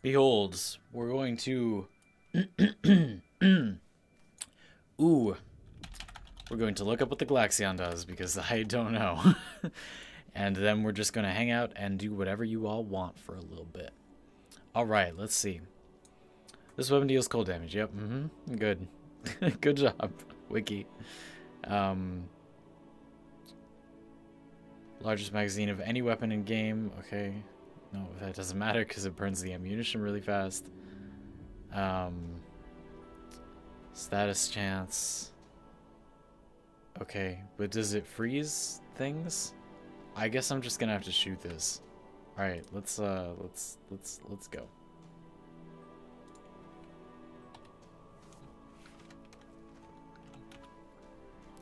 Behold, we're going to... Ooh. We're going to look up what the Glaxion does, because I don't know. And then we're just going to hang out and do whatever you all want for a little bit. Alright, let's see. This weapon deals cold damage. Yep, good. Good job, Wiki. Largest magazine of any weapon in game. Okay. No, that doesn't matter because it burns the ammunition really fast. Status chance. Okay, but does it freeze things? I guess I'm just gonna have to shoot this. All right, let's go.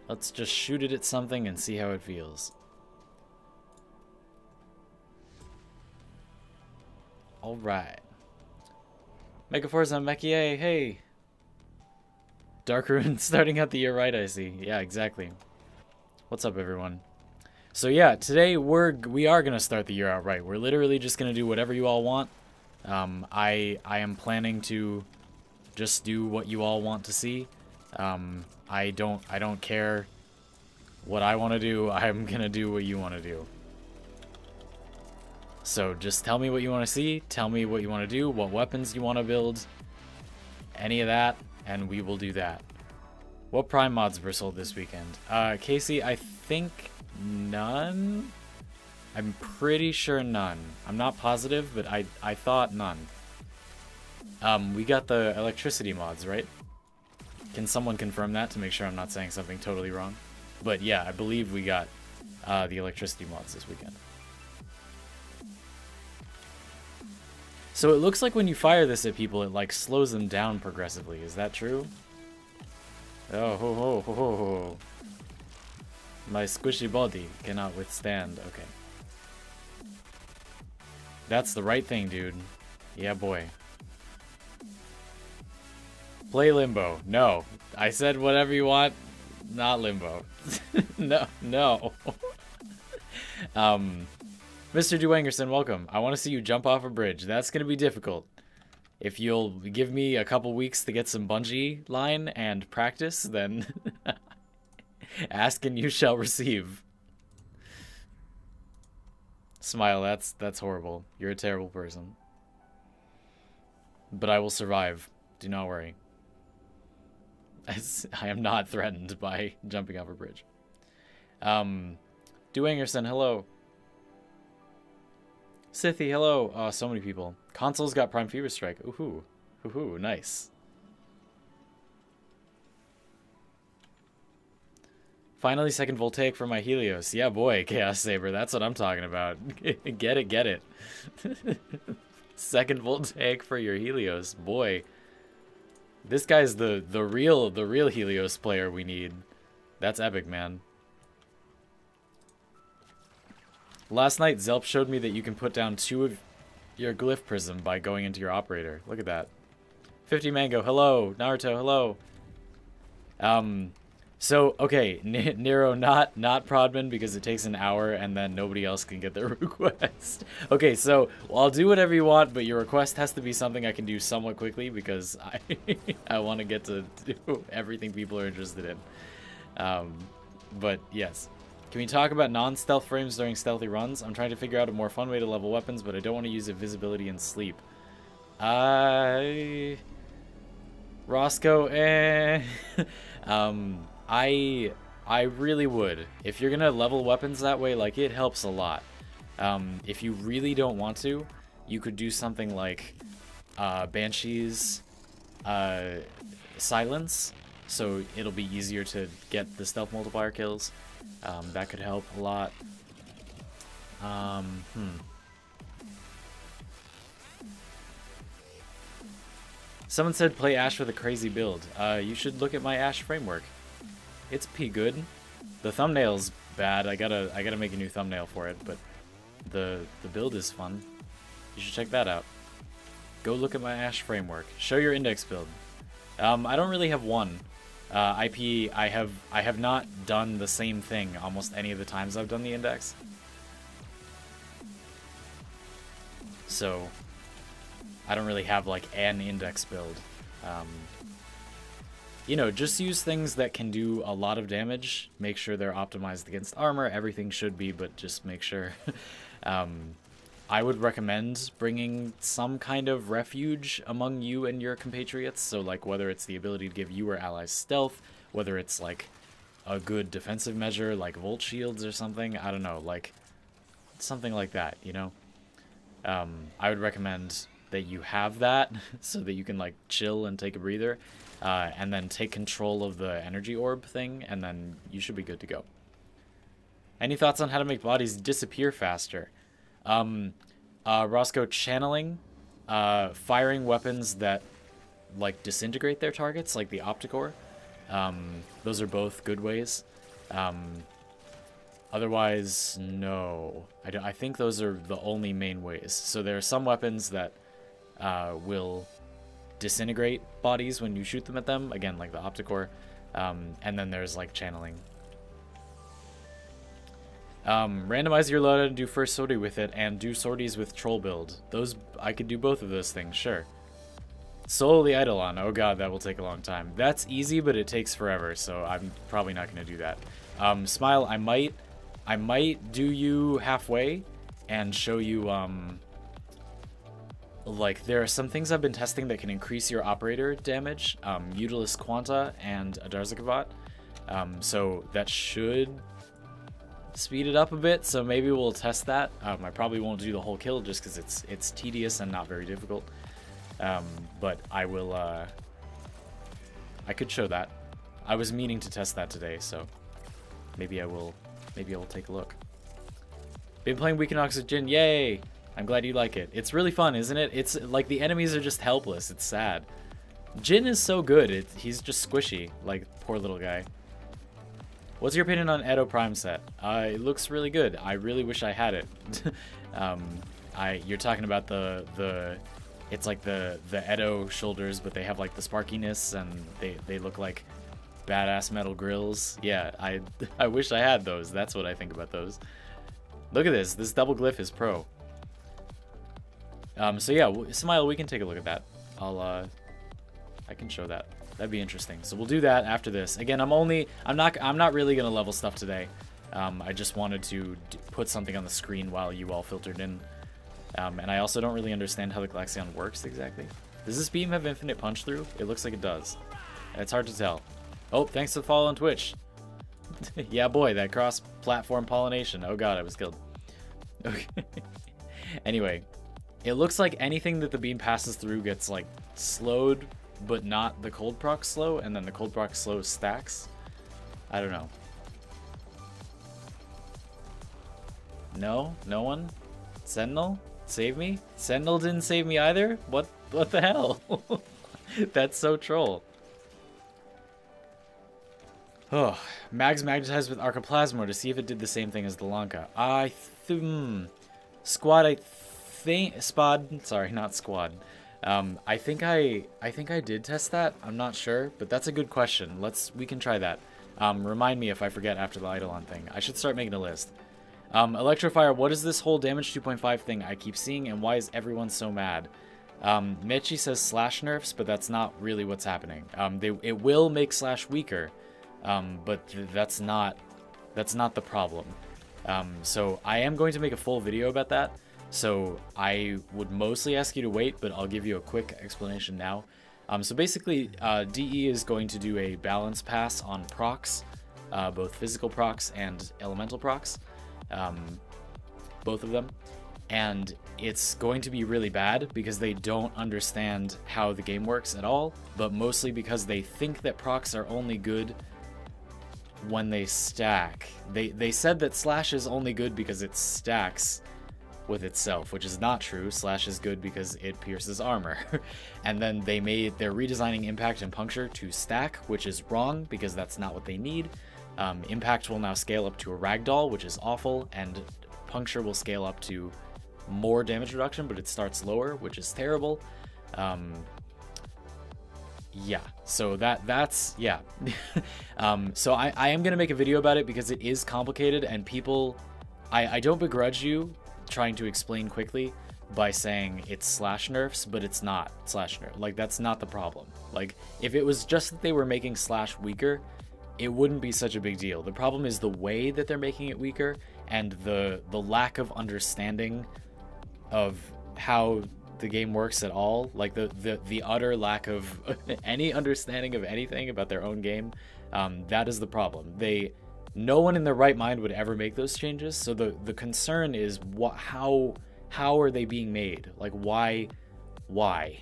Let's just shoot it at something and see how it feels. All right. Megaforce on Mekie, hey. Dark Rune starting out the year right, I see. Yeah, exactly. What's up, everyone? So yeah, today we are gonna start the year out right. We're literally just gonna do whatever you all want. I am planning to just do what you all want to see. I don't care what I want to do. I'm gonna do what you want to do. So just tell me what you want to see. Tell me what you want to do. What weapons you want to build. Any of that, and we will do that. What Prime mods were sold this weekend? Casey, I think none. I'm pretty sure none. I'm not positive, but I thought none. We got the electricity mods, right? Can someone confirm that to make sure I'm not saying something totally wrong? But yeah, I believe we got the electricity mods this weekend. So it looks like when you fire this at people, it like slows them down progressively. Is that true? Oh, ho, ho, ho, ho, ho. My squishy body cannot withstand. Okay. That's the right thing, dude. Yeah, boy. Play Limbo. No. I said whatever you want, not Limbo. No, no. Mr. Duangerson, welcome. I want to see you jump off a bridge. That's going to be difficult. If you'll give me a couple weeks to get some bungee line and practice, then ask and you shall receive. Smile, that's horrible. You're a terrible person. But I will survive. Do not worry. I am not threatened by jumping off a bridge. Duangerson, hello. Sithy, hello. Oh, so many people. Consoles got Prime Fever Strike. Ooh, ooh, nice. Finally, second Voltaic for my Helios. Yeah, boy, Chaos Saber. That's what I'm talking about. Get it, get it. Second Voltaic for your Helios, boy. This guy's the real Helios player we need. That's epic, man. Last night, Zelp showed me that you can put down 2 of your glyph prism by going into your operator. Look at that. 50 Mango, hello. Naruto, hello. So, okay, Nero, not Prodman because it takes an hour and then nobody else can get their request. Okay, so I'll do whatever you want, but your request has to be something I can do somewhat quickly because I want to get to do everything people are interested in. But yes. Can we talk about non-stealth frames during stealthy runs? I'm trying to figure out a more fun way to level weapons, but I don't want to use invisibility and sleep. Roscoe, I really would. If you're gonna level weapons that way, like, it helps a lot. If you really don't want to, you could do something like Banshee's Silence, so it'll be easier to get the stealth multiplier kills. That could help a lot. Someone said play Ash with a crazy build. You should look at my Ash framework. It's pretty good. The thumbnail's bad. I gotta make a new thumbnail for it, but the build is fun. You should check that out. Go look at my Ash framework. Show your index build. I don't really have one. IP, I have not done the same thing almost any of the times I've done the index. So, I don't really have like an index build. You know, just use things that can do a lot of damage. Make sure they're optimized against armor. Everything should be, but just make sure. I would recommend bringing some kind of refuge among you and your compatriots. So, like, whether it's the ability to give you or allies stealth, whether it's, like, a good defensive measure, like Volt Shields or something. I don't know, like, something like that, you know? I would recommend that you have that so that you can, like, chill and take a breather. And then take control of the energy orb thing, and then you should be good to go. Any thoughts on how to make bodies disappear faster? Roscoe, channeling, firing weapons that like disintegrate their targets, like the Opticore. Those are both good ways. Otherwise, no. I think those are the only main ways. So there are some weapons that will disintegrate bodies when you shoot them at them, again, like the Opticore. And then there's like channeling. Randomize your loadout and do first sortie with it, and do sorties with troll build. Those, I could do both of those things, sure. Solo the Eidolon, oh god, that will take a long time. That's easy, but it takes forever, so I'm probably not going to do that. Smile, I might do you halfway and show you, like, there are some things I've been testing that can increase your operator damage, Mutalis Quanta and a Darzakavat. So that should speed it up a bit, so maybe we'll test that. I probably won't do the whole kill just because it's tedious and not very difficult. But I will, I could show that. I was meaning to test that today, so maybe I will take a look. Been playing Weekend Oxygen, yay! I'm glad you like it. It's really fun, isn't it? It's like the enemies are just helpless. It's sad. Jin is so good. He's just squishy, like poor little guy. What's your opinion on Edo Prime set? It looks really good. I really wish I had it. You're talking about it's like the Edo shoulders, but they have like the sparkiness and they look like badass metal grills. Yeah, I wish I had those. That's what I think about those. Look at this. This double glyph is pro. So yeah, Smile, we can take a look at that. I can show that. That'd be interesting. So we'll do that after this. Again, I'm not really gonna level stuff today. I just wanted to put something on the screen while you all filtered in. And I also don't really understand how the Galaxion works exactly. Does this beam have infinite punch through? It looks like it does. It's hard to tell. Oh, thanks to the follow on Twitch. Yeah, boy, that cross-platform pollination. Oh god, I was killed. Okay. Anyway, it looks like anything that the beam passes through gets like slowed, but not the cold proc slow, and then the cold proc slow stacks. I don't know. No? No one? Sentinel? Save me? Sentinel didn't save me either? What the hell? That's so troll. Oh, Mags magnetized with Archoplasmor to see if it did the same thing as the Lanka. Squad, Spod, sorry, not Squad. I think I did test that. I'm not sure, but that's a good question. We can try that. Remind me if I forget after the Eidolon thing. I should start making a list. Electrofire, what is this whole damage 2.5 thing I keep seeing, and why is everyone so mad? Mechi says slash nerfs, but that's not really what's happening. It will make slash weaker, but that's not the problem. So I am going to make a full video about that. So I would mostly ask you to wait, but I'll give you a quick explanation now. So basically, DE is going to do a balance pass on procs, both physical procs and elemental procs, both of them. And it's going to be really bad because they don't understand how the game works at all, but mostly because they think that procs are only good when they stack. They said that slash is only good because it stacks with itself, which is not true. Slash is good because it pierces armor. And then they're redesigning impact and puncture to stack, which is wrong because that's not what they need. Impact will now scale up to a ragdoll, which is awful, and puncture will scale up to more damage reduction, but it starts lower, which is terrible. Yeah, so that's yeah. So I am gonna make a video about it because it is complicated, and people, I don't begrudge you trying to explain quickly, by saying it's slash nerfs, but it's not slash nerf. Like, that's not the problem. Like, if it was just that they were making slash weaker, it wouldn't be such a big deal. The problem is the way that they're making it weaker and the lack of understanding of how the game works at all. Like, the utter lack of any understanding of anything about their own game. That is the problem. No one in their right mind would ever make those changes. So the concern is how are they being made? Like, why? I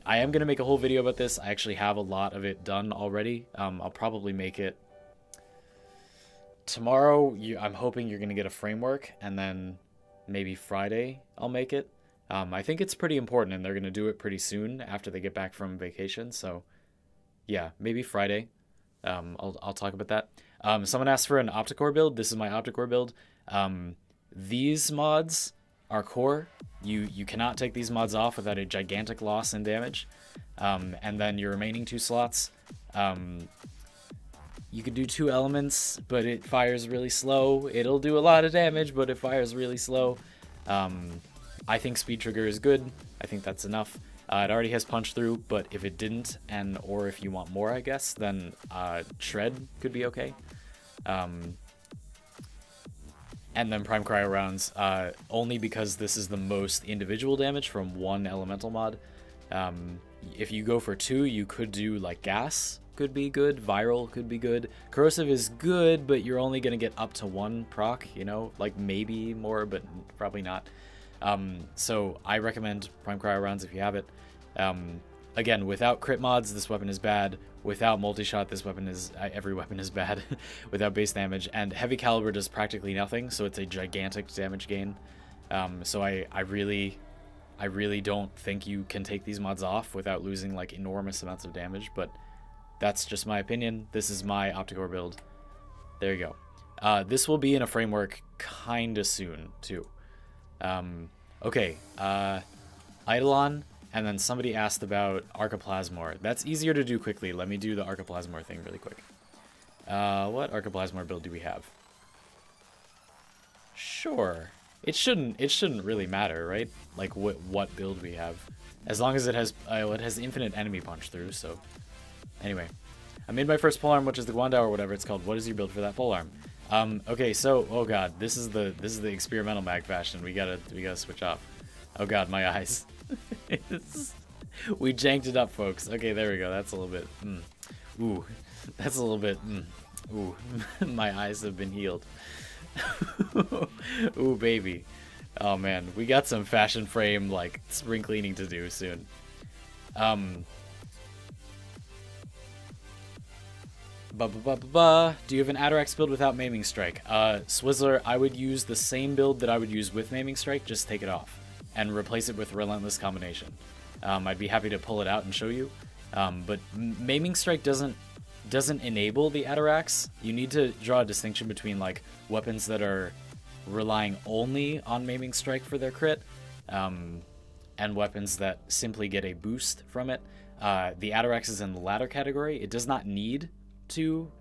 am gonna make a whole video about this. I actually have a lot of it done already. I'll probably make it tomorrow. I'm hoping you're gonna get a framework, and then maybe Friday I'll make it. I think it's pretty important, and they're gonna do it pretty soon after they get back from vacation. So yeah, maybe Friday. I'll talk about that. Someone asked for an Opticore build. This is my Opticore build. These mods are core. You cannot take these mods off without a gigantic loss in damage. And then your remaining 2 slots, you could do 2 elements, but it fires really slow. It'll do a lot of damage, but it fires really slow. I think speed trigger is good. I think that's enough. It already has punch through, but if it didn't, or if you want more, I guess, then shred could be okay. And then Prime Cryo rounds, only because this is the most individual damage from one elemental mod. If you go for 2, you could do like gas could be good, viral could be good. Corrosive is good, but you're only gonna get up to 1 proc, you know, like maybe more, but probably not. So I recommend Prime Cryo rounds if you have it. Again, without crit mods, this weapon is bad. Without multi-shot, this weapon is... every weapon is bad. Without base damage. And heavy caliber does practically nothing, so it's a gigantic damage gain. So I really don't think you can take these mods off without losing, like, enormous amounts of damage, but that's just my opinion. This is my Opticore build. There you go. This will be in a framework kinda soon, too. Okay, Eidolon, and then somebody asked about Archiplasmor. That's easier to do quickly. Let me do the Archiplasmor thing really quick. What Archiplasmor build do we have? Sure. It shouldn't really matter, right? Like what build we have. As long as it has infinite enemy punch through, so. Anyway. I made my first polearm, which is the Guan Dao or whatever it's called. What is your build for that polearm? Okay, so oh god, this is the experimental mag fashion. We gotta switch off. Oh god, my eyes. We janked it up, folks. Okay, there we go. That's a little bit. Ooh, that's a little bit. Ooh, my eyes have been healed. Ooh, baby. Oh man, we got some fashion frame like spring cleaning to do soon. Do you have an Atarax build without Maiming Strike? Swizzler, I would use the same build that I would use with Maiming Strike, just take it off and replace it with Relentless Combination. I'd be happy to pull it out and show you. But Maiming Strike doesn't enable the Atarax. You need to draw a distinction between like weapons that are relying only on Maiming Strike for their crit, and weapons that simply get a boost from it. The Atarax is in the latter category. It does not need to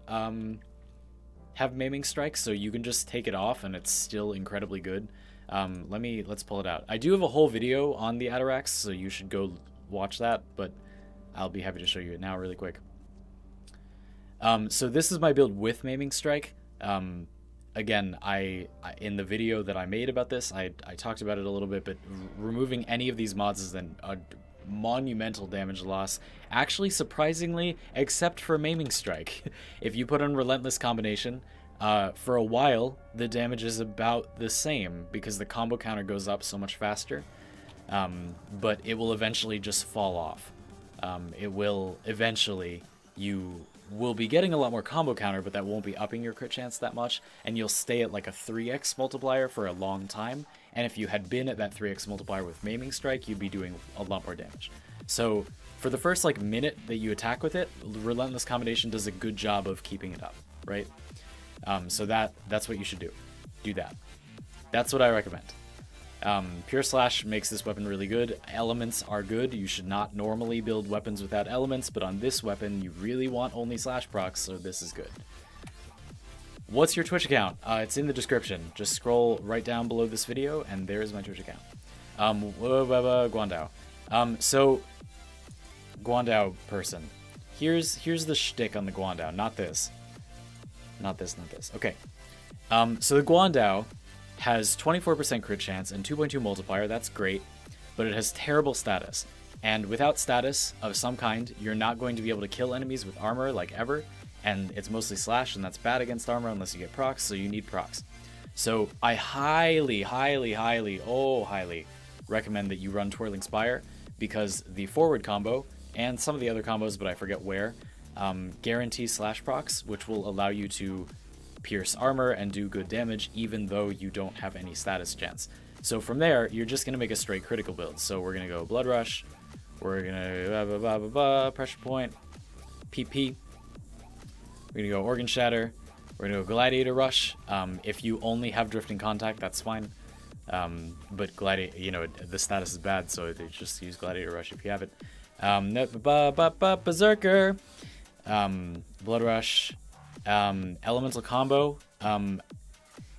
have Maiming Strike, so you can just take it off and it's still incredibly good. Let's pull it out. I do have a whole video on the Atarax, so you should go watch that, but I'll be happy to show you it now really quick. So this is my build with Maiming Strike. Again, in the video that I made about this, I talked about it a little bit, but removing any of these mods is then a monumental damage loss. Actually, surprisingly, except for Maiming Strike. If you put on Relentless Combination, for a while, the damage is about the same because the combo counter goes up so much faster. But it will eventually just fall off. It will eventually, you will be getting a lot more combo counter, but that won't be upping your crit chance that much, and you'll stay at like a 3x multiplier for a long time. And if you had been at that 3x multiplier with Maiming Strike, you'd be doing a lot more damage. So for the first like minute that you attack with it, Relentless Combination does a good job of keeping it up, right? So that's what you should do. Do that. That's what I recommend. Pure Slash makes this weapon really good. Elements are good. You should not normally build weapons without elements, but on this weapon, you really want only slash procs, so this is good. what's your Twitch account? It's in the description. Just scroll right down below this video, and there's my Twitch account. Guan Dao. So, Guan Dao person. Here's the shtick on the Guan Dao. Not this. Not this, not this. Okay. So the Guan Dao has 24% crit chance and 2.2 multiplier. That's great. But it has terrible status. And without status of some kind, you're not going to be able to kill enemies with armor, like ever. And it's mostly slash, and that's bad against armor unless you get procs, so you need procs. So I highly recommend that you run Twirling Spire, because the forward combo, and some of the other combos, but I forget where, guarantee slash procs, which will allow you to pierce armor and do good damage, even though you don't have any status chance. So from there, you're just going to make a straight critical build. So we're going to go Blood Rush, we're going to Pressure Point, PP, we're going to go Organ Shatter, we're going to go Gladiator Rush. If you only have Drifting Contact, that's fine. But Gladiator, you know, the status is bad, so they just use Gladiator Rush if you have it. Berserker, Blood Rush, Elemental Combo.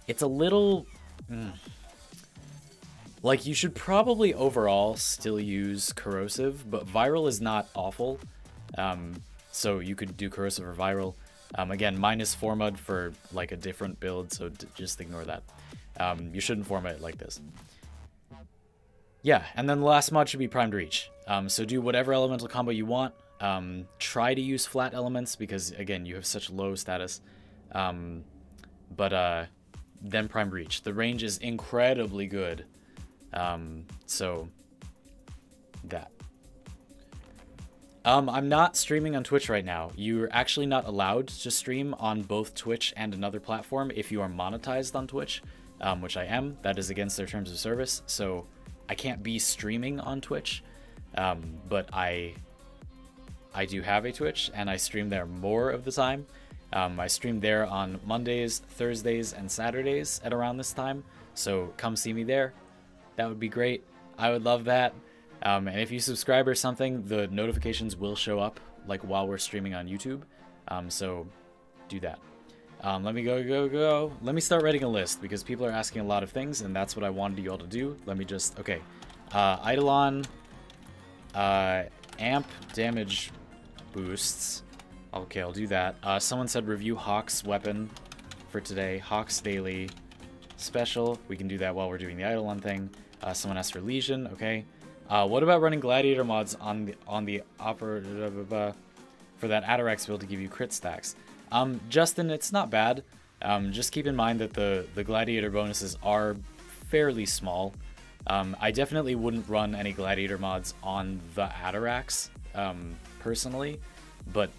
It's a little... like, you should probably overall still use Corrosive, but Viral is not awful. So you could do Corrosive or Viral. Again, minus Formud for, like, a different build, so just ignore that. You shouldn't format it like this. Yeah, and then the last mod should be Primed Reach. So do whatever elemental combo you want. Try to use flat elements, because, again, you have such low status. Then Primed Reach. The range is incredibly good. So that. I'm not streaming on Twitch right now. You're actually not allowed to stream on both Twitch and another platform if you are monetized on Twitch, which I am. That is against their terms of service, so I can't be streaming on Twitch. But I do have a Twitch, and I stream there more of the time. I stream there on Mondays, Thursdays, and Saturdays at around this time, so come see me there. That would be great. I would love that. And if you subscribe or something, the notifications will show up, like, while we're streaming on YouTube. So do that. Let me go. Let me start writing a list, because people are asking a lot of things, and that's what I wanted you all to do. Let me just... Okay. Eidolon. Amp damage boosts. Okay, I'll do that. Someone said review Hawk's weapon for today. Hawk's daily special. We can do that while we're doing the Eidolon thing. Someone asked for Lesion. Okay. What about running Gladiator mods on the opera for that Atarax build to give you crit stacks? Justin, it's not bad. Just keep in mind that the Gladiator bonuses are fairly small. I definitely wouldn't run any Gladiator mods on the Atarax, personally, but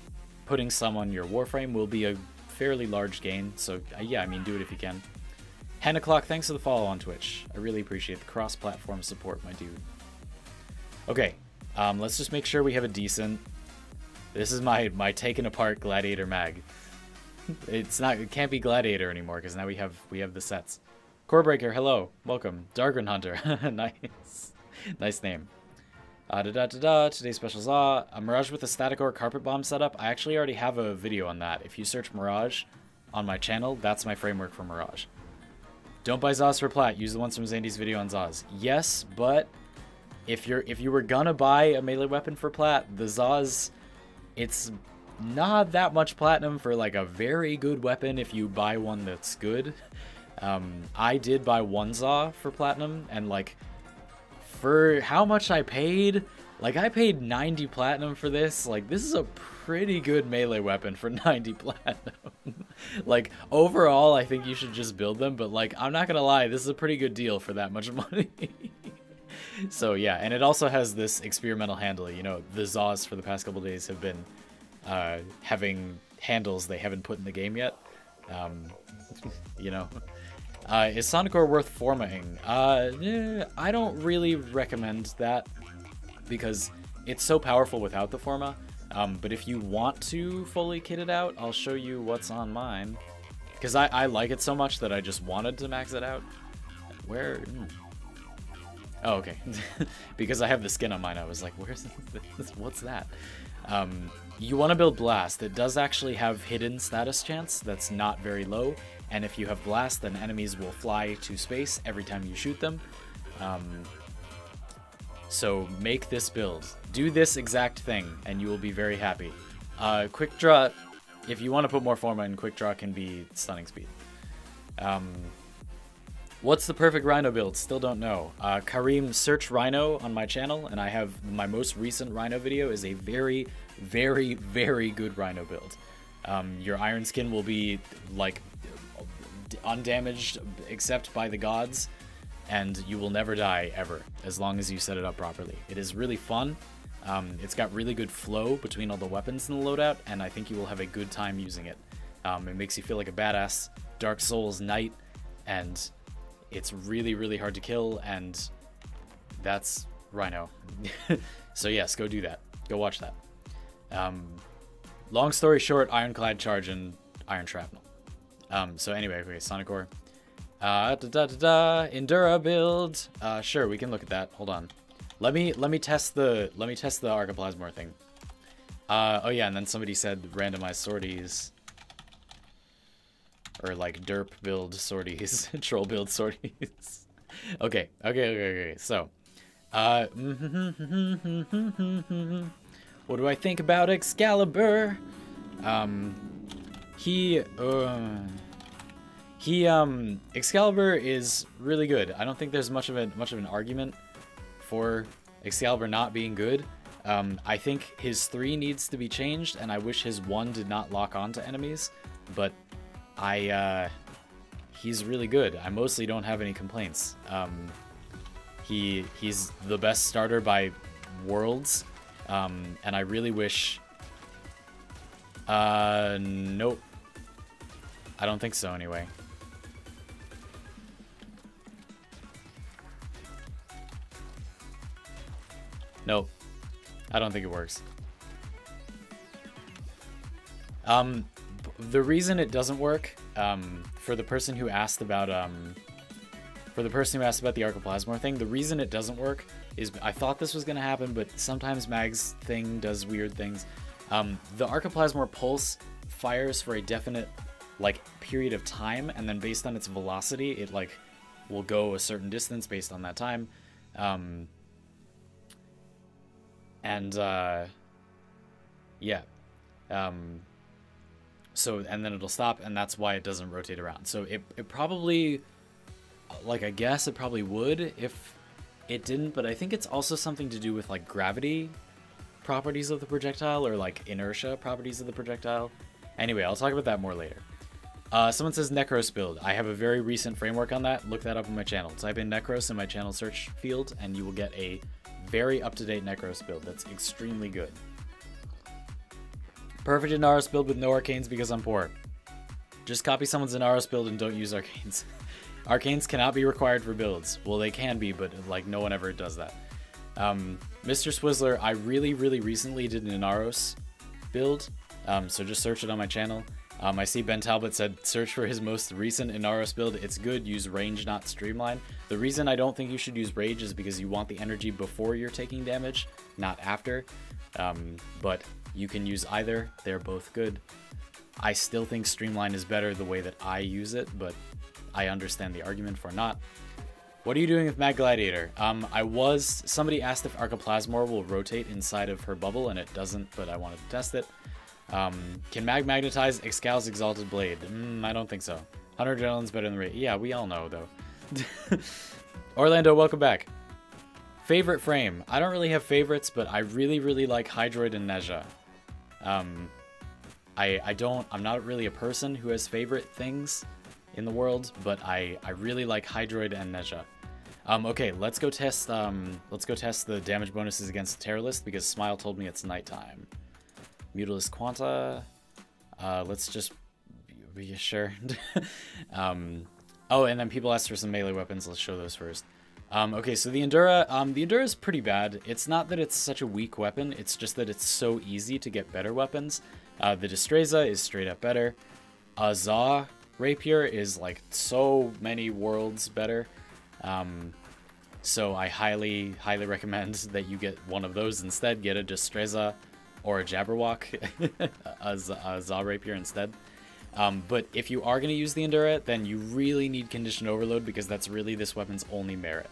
putting some on your Warframe will be a fairly large gain, so yeah, I mean, do it if you can. Hen O'Clock, thanks for the follow on Twitch. I really appreciate the cross-platform support, my dude. Okay, let's just make sure we have a decent... This is my taken apart Gladiator mag. It can't be Gladiator anymore, because now we have the sets. Corebreaker, hello, welcome. Dargren Hunter, nice name. Today's special Zaw. A Mirage with a static ore carpet bomb setup. I actually already have a video on that. If you search Mirage on my channel, that's my framework for Mirage. Don't buy Zaws for plat. Use the ones from Zandy's video on Zaws. Yes, but if you were gonna buy a melee weapon for plat, the Zaws, it's not that much platinum for, like, a very good weapon if you buy one that's good. I did buy one Zaw for platinum, and, like, for how much I paid, like, I paid 90 platinum for this. Like, this is a pretty good melee weapon for 90 platinum. Like, overall, I think you should just build them, but, like, I'm not gonna lie, this is a pretty good deal for that much money. So, yeah, and it also has this experimental handle. You know, the Zaws for the past couple days have been having handles they haven't put in the game yet. You know. Is Sonicor worth formatting? I don't really recommend that, because it's so powerful without the forma. But if you want to fully kit it out, I'll show you what's on mine. Because I like it so much that I just wanted to max it out. Where? Oh, okay. Because I have the skin on mine, I was like, where's this? What's that? You want to build Blast. It does actually have hidden status chance that's not very low, and if you have Blast, then enemies will fly to space every time you shoot them. So make this build. Do this exact thing, and you will be very happy. Quick Draw, if you want to put more forma in, Quick Draw can be stunning speed. What's the perfect Rhino build? Still don't know. Kareem, search Rhino on my channel, and I have my most recent Rhino video is a very, very, very good Rhino build. Your iron skin will be like undamaged except by the gods, and you will never die ever as long as you set it up properly. It is really fun. It's got really good flow between all the weapons in the loadout, and I think you will have a good time using it. It makes you feel like a badass Dark Souls knight, and it's really, really hard to kill, and that's Rhino. So yes, go do that. Go watch that. Long story short, Ironclad Charge and Iron Shrapnel. So anyway, okay, Sonic Core. Endura build. Sure, we can look at that. Hold on. Let me test the Archoplasmor thing. Oh yeah, and then somebody said randomized sorties. Or like derp build sorties, troll build sorties. Okay. So, what do I think about Excalibur? Excalibur is really good. I don't think there's much of an argument for Excalibur not being good. I think his 3 needs to be changed, and I wish his 1 did not lock onto enemies, but he's really good. I mostly don't have any complaints. He's the best starter by worlds, and I really wish... Nope. I don't think so, anyway. Nope. I don't think it works. The reason it doesn't work, for the person who asked about the Archoplasmor thing, the reason it doesn't work is I thought this was going to happen, but sometimes Mag's thing does weird things. The Archoplasmor pulse fires for a definite, like, period of time, and then based on its velocity, it, like, will go a certain distance based on that time. Yeah. So, and then it'll stop, and that's why it doesn't rotate around. So it probably, like, I guess it probably would if it didn't, but I think it's also something to do with, like, gravity properties of the projectile, or, like, inertia properties of the projectile. Anyway, I'll talk about that more later. Someone says Necros build. I have a very recent framework on that. Look that up on my channel. Type in Necros in my channel search field, and you will get a very up-to-date Necros build that's extremely good. Perfect Inaros build with no arcanes because I'm poor. Just copy someone's Inaros build and don't use arcanes. Arcanes cannot be required for builds. Well, they can be, but like no one ever does that. Mr. Swizzler, I really recently did an Inaros build, so just search it on my channel. I see Ben Talbot said search for his most recent Inaros build. It's good. Use range, not streamline. The reason I don't think you should use rage is because you want the energy before you're taking damage, not after. But you can use either. They're both good. I still think streamline is better the way that I use it, but I understand the argument for not. What are you doing with Mag Gladiator? Somebody asked if Archoplasmor will rotate inside of her bubble, and it doesn't, but I wanted to test it. Can Mag magnetize Excal's Exalted Blade? I don't think so. 100 Adrenaline's better than Rate. Yeah, we all know, though. Orlando, welcome back. Favorite frame. I don't really have favorites, but I really like Hydroid and Nezha. I'm not really a person who has favorite things in the world, but I really like Hydroid and Nezha. Okay, let's go test the damage bonuses against Terrorlist, because Smile told me it's nighttime. Mutalist Quanta. Let's just be sure. Oh, and then people asked for some melee weapons. Let's show those first. Okay, so the Endura is pretty bad. It's not that it's such a weak weapon, it's just that it's so easy to get better weapons. The Destreza is straight up better. Za Rapier is like so many worlds better. So I highly recommend that you get one of those instead. Get a Destreza or a Jabberwock, a Zaw Rapier instead. But if you are going to use the Endura, then you really need Condition Overload, because that's really this weapon's only merit.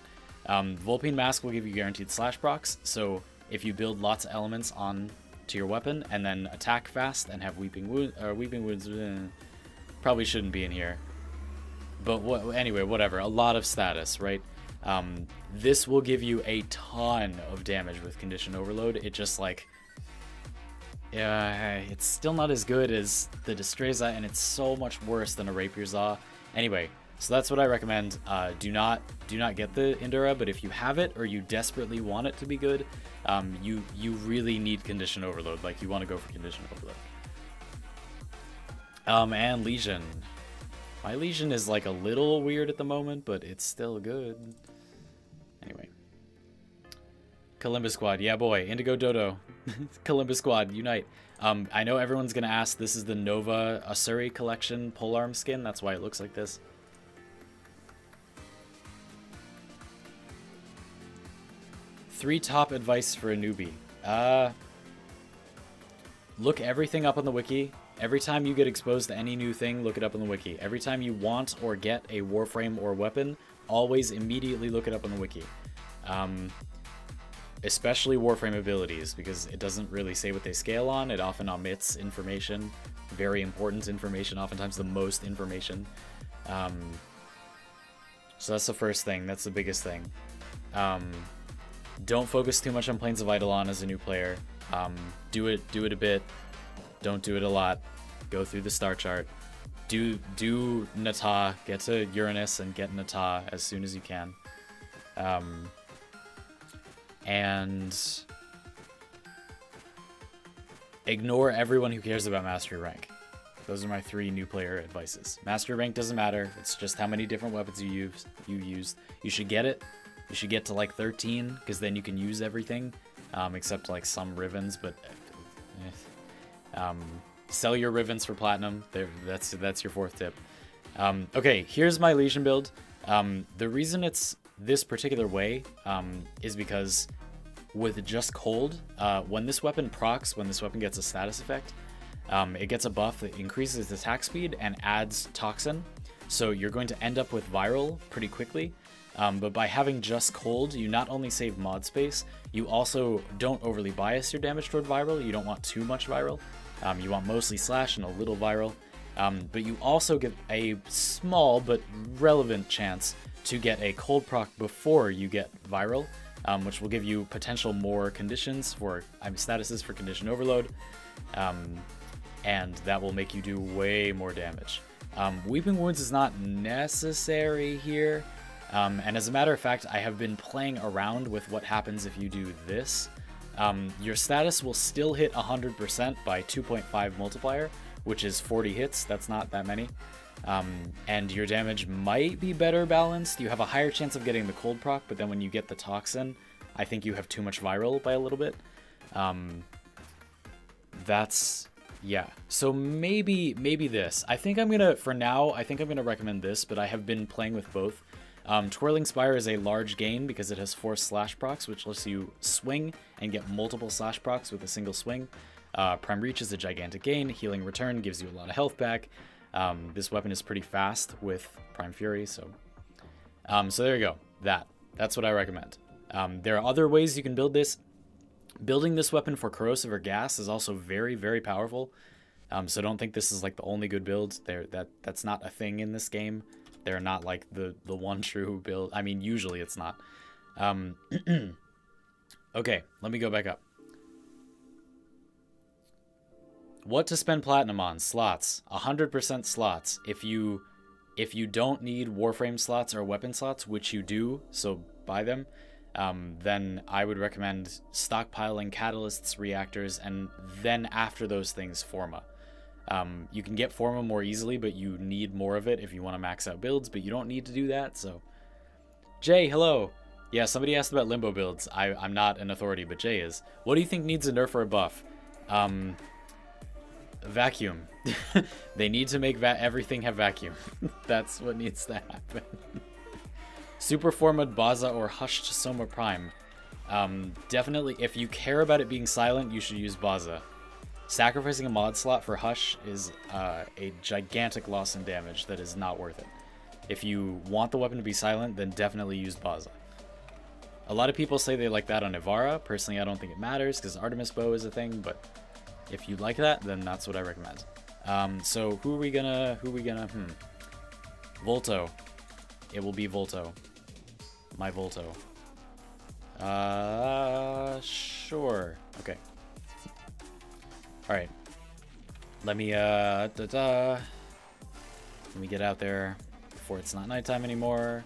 Vulpine Mask will give you guaranteed slash procs, so if you build lots of elements on to your weapon and then attack fast and have Weeping Wounds, probably shouldn't be in here. But anyway, whatever. A lot of status, right? This will give you a ton of damage with Condition Overload. It just like... it's still not as good as the Destreza, and it's so much worse than a Rapier Zaw. Anyway, so that's what I recommend. Do not get the Endura, but if you have it or you desperately want it to be good, you really need Condition Overload. Like, you want to go for Condition Overload. And Lesion. My Lesion is like a little weird at the moment, but it's still good. Anyway. Columbus Squad. Yeah, boy. Indigo Dodo. Columbus Squad, unite. I know everyone's going to ask, this is the Nova Asuri collection polearm skin. That's why it looks like this. Three top advice for a newbie. Look everything up on the wiki. Every time you get exposed to any new thing, look it up on the wiki. Every time you want or get a Warframe or weapon, always immediately look it up on the wiki. Especially Warframe abilities, because it doesn't really say what they scale on. It often omits information, very important information, oftentimes the most information. So that's the first thing. That's the biggest thing. Don't focus too much on Planes of Eidolon as a new player. Do it a bit. Don't do it a lot. Go through the star chart. Do Nata. Get to Uranus and get Nata as soon as you can. And ignore everyone who cares about Mastery Rank. Those are my 3 new player advices. Mastery Rank doesn't matter. It's just how many different weapons you use. You should get it. You should get to like 13, because then you can use everything, except like some Rivens. But sell your Rivens for platinum. That's your 4th tip. Okay, here's my Lesion build. The reason it's this particular way is because with just cold, when this weapon procs, when this weapon gets a status effect, it gets a buff that increases attack speed and adds toxin. So you're going to end up with viral pretty quickly. But by having just cold, you not only save mod space, you also don't overly bias your damage toward viral. You don't want too much viral. You want mostly slash and a little viral. But you also get a small but relevant chance to get a cold proc before you get viral, which will give you potential more conditions for statuses for Condition Overload, and that will make you do way more damage. Weeping Wounds is not necessary here, and as a matter of fact, I have been playing around with what happens if you do this. Your status will still hit 100% by 2.5 multiplier, which is 40 hits. That's not that many. And your damage might be better balanced. You have a higher chance of getting the cold proc, but then when you get the toxin, I think you have too much viral by a little bit. Yeah. So maybe this. I think I'm gonna, for now, I think I'm gonna recommend this, but I have been playing with both. Twirling Spire is a large gain because it has 4 slash procs, which lets you swing and get multiple slash procs with a single swing. Prime Reach is a gigantic gain. Healing Return gives you a lot of health back. This weapon is pretty fast with Prime Fury, so there you go. That's what I recommend. There are other ways you can build this. Building this weapon for corrosive or gas is also very, very powerful. So don't think this is like the only good build. That's not a thing in this game. They're not like the one true build. I mean, usually it's not. Okay, let me go back up. What to spend platinum on? Slots. 100% slots. If you don't need Warframe slots or weapon slots, which you do, so buy them, then I would recommend stockpiling catalysts, reactors, and then after those things, Forma. You can get Forma more easily, but you need more of it if you want to max out builds, but you don't need to do that, so... Jay, hello! Yeah, somebody asked about Limbo builds. I'm not an authority, but Jay is. What do you think needs a nerf or a buff? Vacuum. They need to make everything have vacuum. That's what needs to happen. Super Formad Baza or Hushed Soma Prime. Definitely, if you care about it being silent, you should use Baza. Sacrificing a mod slot for Hush is a gigantic loss in damage that is not worth it. If you want the weapon to be silent, then definitely use Baza. A lot of people say they like that on Ivara. Personally, I don't think it matters because Artemis Bow is a thing, but if you like that, then that's what I recommend. So who are we gonna, Volto. It will be Volto. My Volto. Sure. Okay. Alright. Let me, let me get out there before it's not nighttime anymore.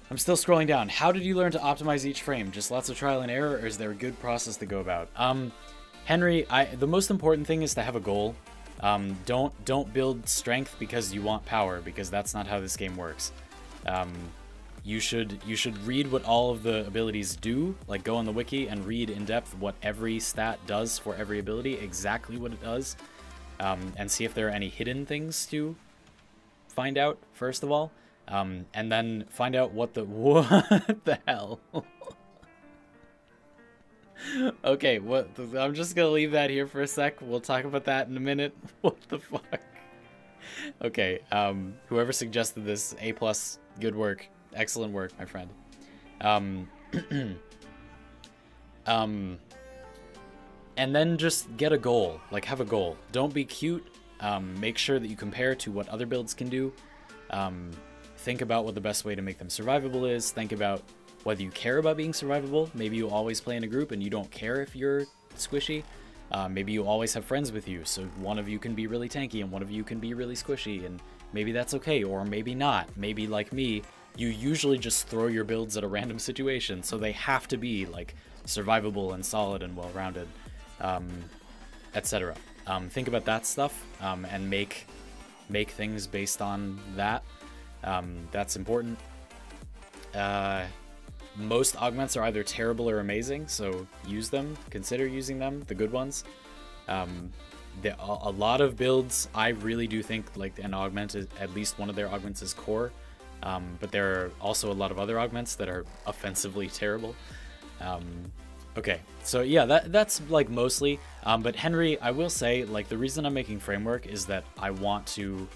I'm still scrolling down. How did you learn to optimize each frame? Just lots of trial and error, or is there a good process to go about? Henry, the most important thing is to have a goal. Don't build strength because you want power, because that's not how this game works. You should read what all of the abilities do, like go on the wiki and read in depth what every stat does for every ability, exactly what it does, and see if there are any hidden things to find out, first of all, and then find out what the hell. Okay, I'm just gonna leave that here for a sec. We'll talk about that in a minute. What the fuck? Okay, whoever suggested this, A+, good work. Excellent work, my friend. And then just get a goal. Like, have a goal. Don't be cute. Make sure that you compare to what other builds can do. Think about what the best way to make them survivable is. Think about whether you care about being survivable. Maybe you always play in a group and you don't care if you're squishy. Maybe you always have friends with you, so one of you can be really tanky and one of you can be really squishy, and maybe that's okay, or maybe not. Maybe, like me, you usually just throw your builds at a random situation, so they have to be, like, survivable and solid and well-rounded, etc. Think about that stuff, and make things based on that. That's important. Most augments are either terrible or amazing, so use them. Consider using them, the good ones. A lot of builds, I really do think like an augment is, at least one of their augments is core, but there are also a lot of other augments that are offensively terrible. Okay, so yeah, that's like mostly, but Henry, I will say, like, the reason I'm making Framework is that I want to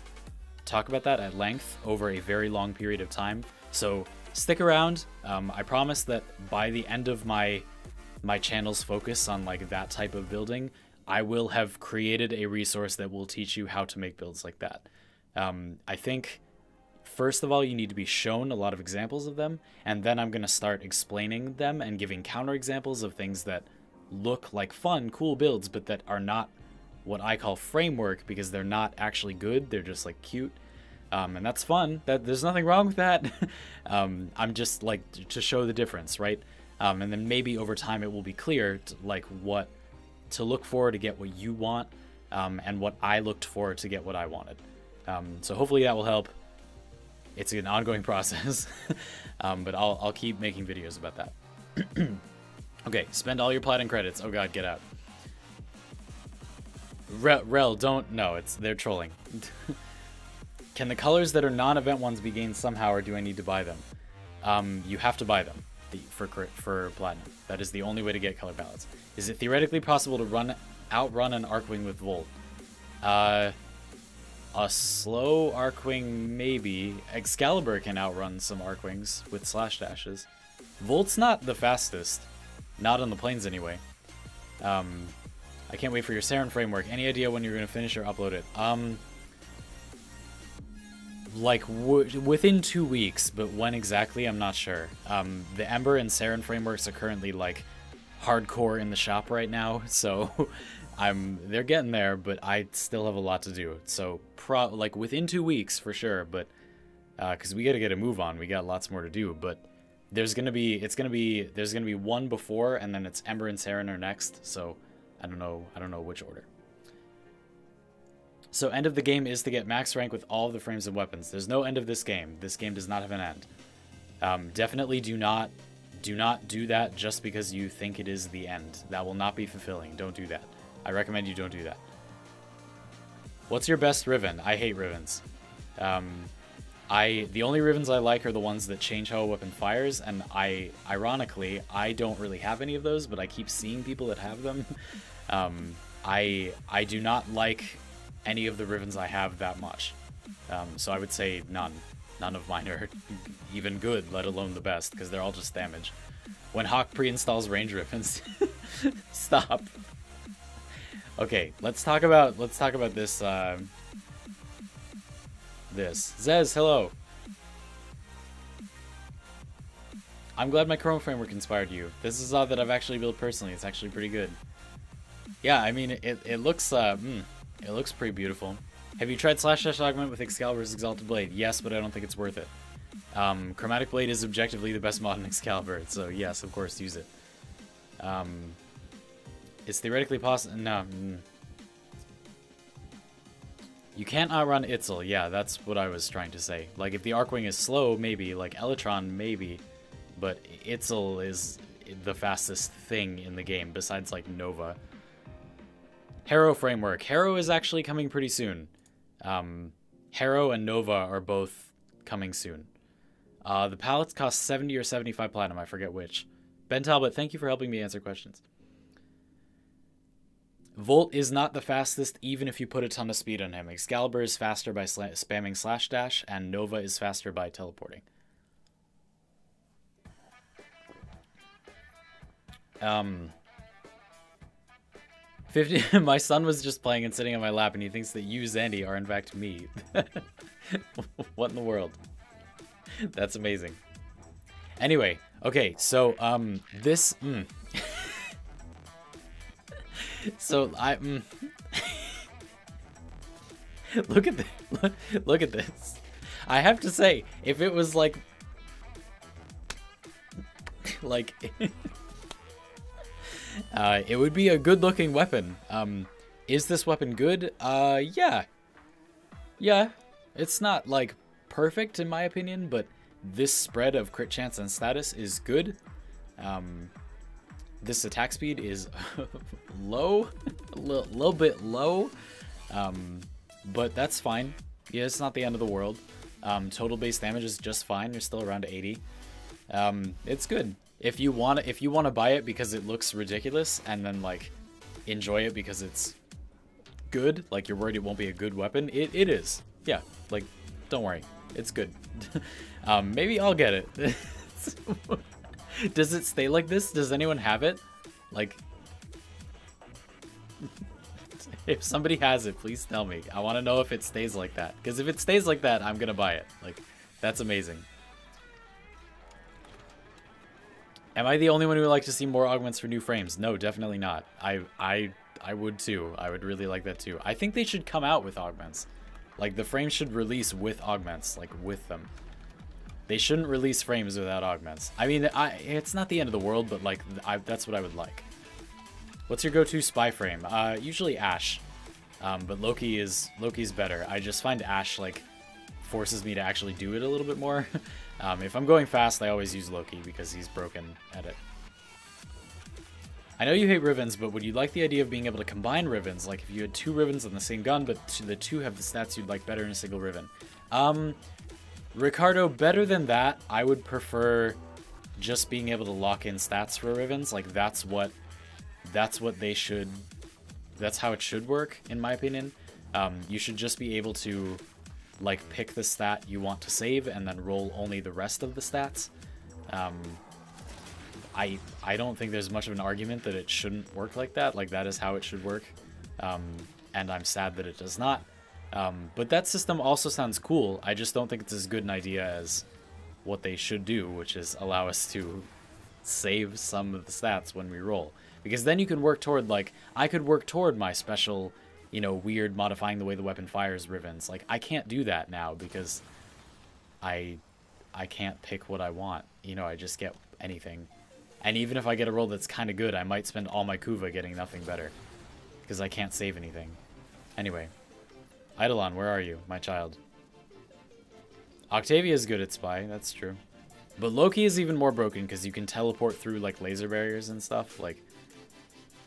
talk about that at length over a very long period of time, so stick around. I promise that by the end of my channel's focus on like that type of building, I will have created a resource that will teach you how to make builds like that. I think first of all, you need to be shown a lot of examples of them, and then I'm going to start explaining them and giving counterexamples of things that look like fun, cool builds, but that are not what I call framework because they're not actually good. They're just like cute. And that's fun. There's nothing wrong with that. I'm just like to show the difference, right? And then maybe over time it will be clear like what to look for to get what you want, and what I looked for to get what I wanted. So hopefully that will help. It's an ongoing process, but I'll keep making videos about that. Okay, spend all your platinum credits. Oh god, get out. Rel, don't. No, they're trolling. Can the colors that are non-event ones be gained somehow, or do I need to buy them? You have to buy them for platinum. That is the only way to get color palettes. Is it theoretically possible to outrun an Arcwing with Volt? A slow Arcwing, maybe. Excalibur can outrun some Arcwings with slash dashes. Volt's not the fastest. Not on the plains, anyway. I can't wait for your Saren framework. Any idea when you're going to finish or upload it? Like, within 2 weeks, but when exactly, I'm not sure. The Ember and Saren frameworks are currently, like, hardcore in the shop right now, so they're getting there, but I still have a lot to do. So, like, within 2 weeks, for sure, but, because we gotta get a move on, we got lots more to do, but there's gonna be one before, and then it's Ember and Saren are next, so I don't know which order. So end of the game is to get max rank with all of the frames and weapons. There's no end of this game. This game does not have an end. Definitely do not do that just because you think it is the end. That will not be fulfilling. Don't do that. I recommend you don't do that. What's your best Riven? I hate Rivens. The only Rivens I like are the ones that change how a weapon fires, and ironically, I don't really have any of those, but I keep seeing people that have them. I do not like any of the Rivens I have that much. So I would say none. None of mine are even good, let alone the best, because they're all just damage. When Hawk pre-installs range Rivens. Stop. Okay, let's talk about this this. Zez, hello. I'm glad my Chrome framework inspired you. This is all that I've actually built personally. It's actually pretty good. Yeah, I mean, it looks pretty beautiful. Have you tried slash dash augment with Excalibur's Exalted Blade? Yes, but I don't think it's worth it. Chromatic Blade is objectively the best mod in Excalibur, so yes, of course, use it. It's theoretically possible. No. You can't outrun Itzel. Yeah, that's what I was trying to say. Like, if the Arcwing is slow, maybe. Like, Elytron, maybe. But Itzel is the fastest thing in the game, besides, like, Nova. Harrow framework. Harrow is actually coming pretty soon. Harrow and Nova are both coming soon. The pallets cost 70 or 75 platinum. I forget which. Ben Talbot, thank you for helping me answer questions. Volt is not the fastest, even if you put a ton of speed on him. Excalibur is faster by spamming slash dash, and Nova is faster by teleporting. 50. My son was just playing and sitting on my lap, and he thinks that you, Zandy, are in fact me. What in the world? That's amazing. Anyway, okay, so this. So I look at this. Look at this. I have to say, if it was like it would be a good-looking weapon. Is this weapon good? Yeah. Yeah. It's not like perfect in my opinion, but this spread of crit chance and status is good. This attack speed is low, a little bit low, but that's fine. Yeah, it's not the end of the world. Total base damage is just fine. You're still around 80. It's good. If you want to buy it because it looks ridiculous, and then like enjoy it because it's good, like you're worried it won't be a good weapon, it is. Yeah, like don't worry, it's good. Maybe I'll get it. Does it stay like this? Does anyone have it? Like, if somebody has it, please tell me. I want to know if it stays like that. Because if it stays like that, I'm going to buy it. Like, that's amazing. Am I the only one who would like to see more augments for new frames? No, definitely not. I would too. I would really like that too. I think they should come out with augments. Like, the frames should release with augments. Like, with them. They shouldn't release frames without augments. I mean, it's not the end of the world, but like that's what I would like. What's your go-to spy frame? Usually Ashe, but Loki's better. I just find Ashe like forces me to actually do it a little bit more. If I'm going fast, I always use Loki because he's broken at it. I know you hate Rivens, but would you like the idea of being able to combine Rivens? Like if you had two Rivens on the same gun, but the two have the stats you'd like better in a single Riven. Ricardo, better than that, I would prefer just being able to lock in stats for Rivens. Like that's what they should, that's how it should work in my opinion. You should just be able to like pick the stat you want to save and then roll only the rest of the stats. I don't think there's much of an argument that it shouldn't work like that. Like that is how it should work. And I'm sad that it does not. But that system also sounds cool. I just don't think it's as good an idea as what they should do, which is allow us to save some of the stats when we roll. Because then you can work toward, like, I could work toward my special, you know, weird modifying the way the weapon fires Rivens. Like, I can't do that now because I can't pick what I want. You know, I just get anything. And even if I get a roll that's kind of good, I might spend all my Kuva getting nothing better. Because I can't save anything. Anyway. Eidolon, where are you, my child? Octavia is good at spy, that's true. But Loki is even more broken because you can teleport through like laser barriers and stuff. Like,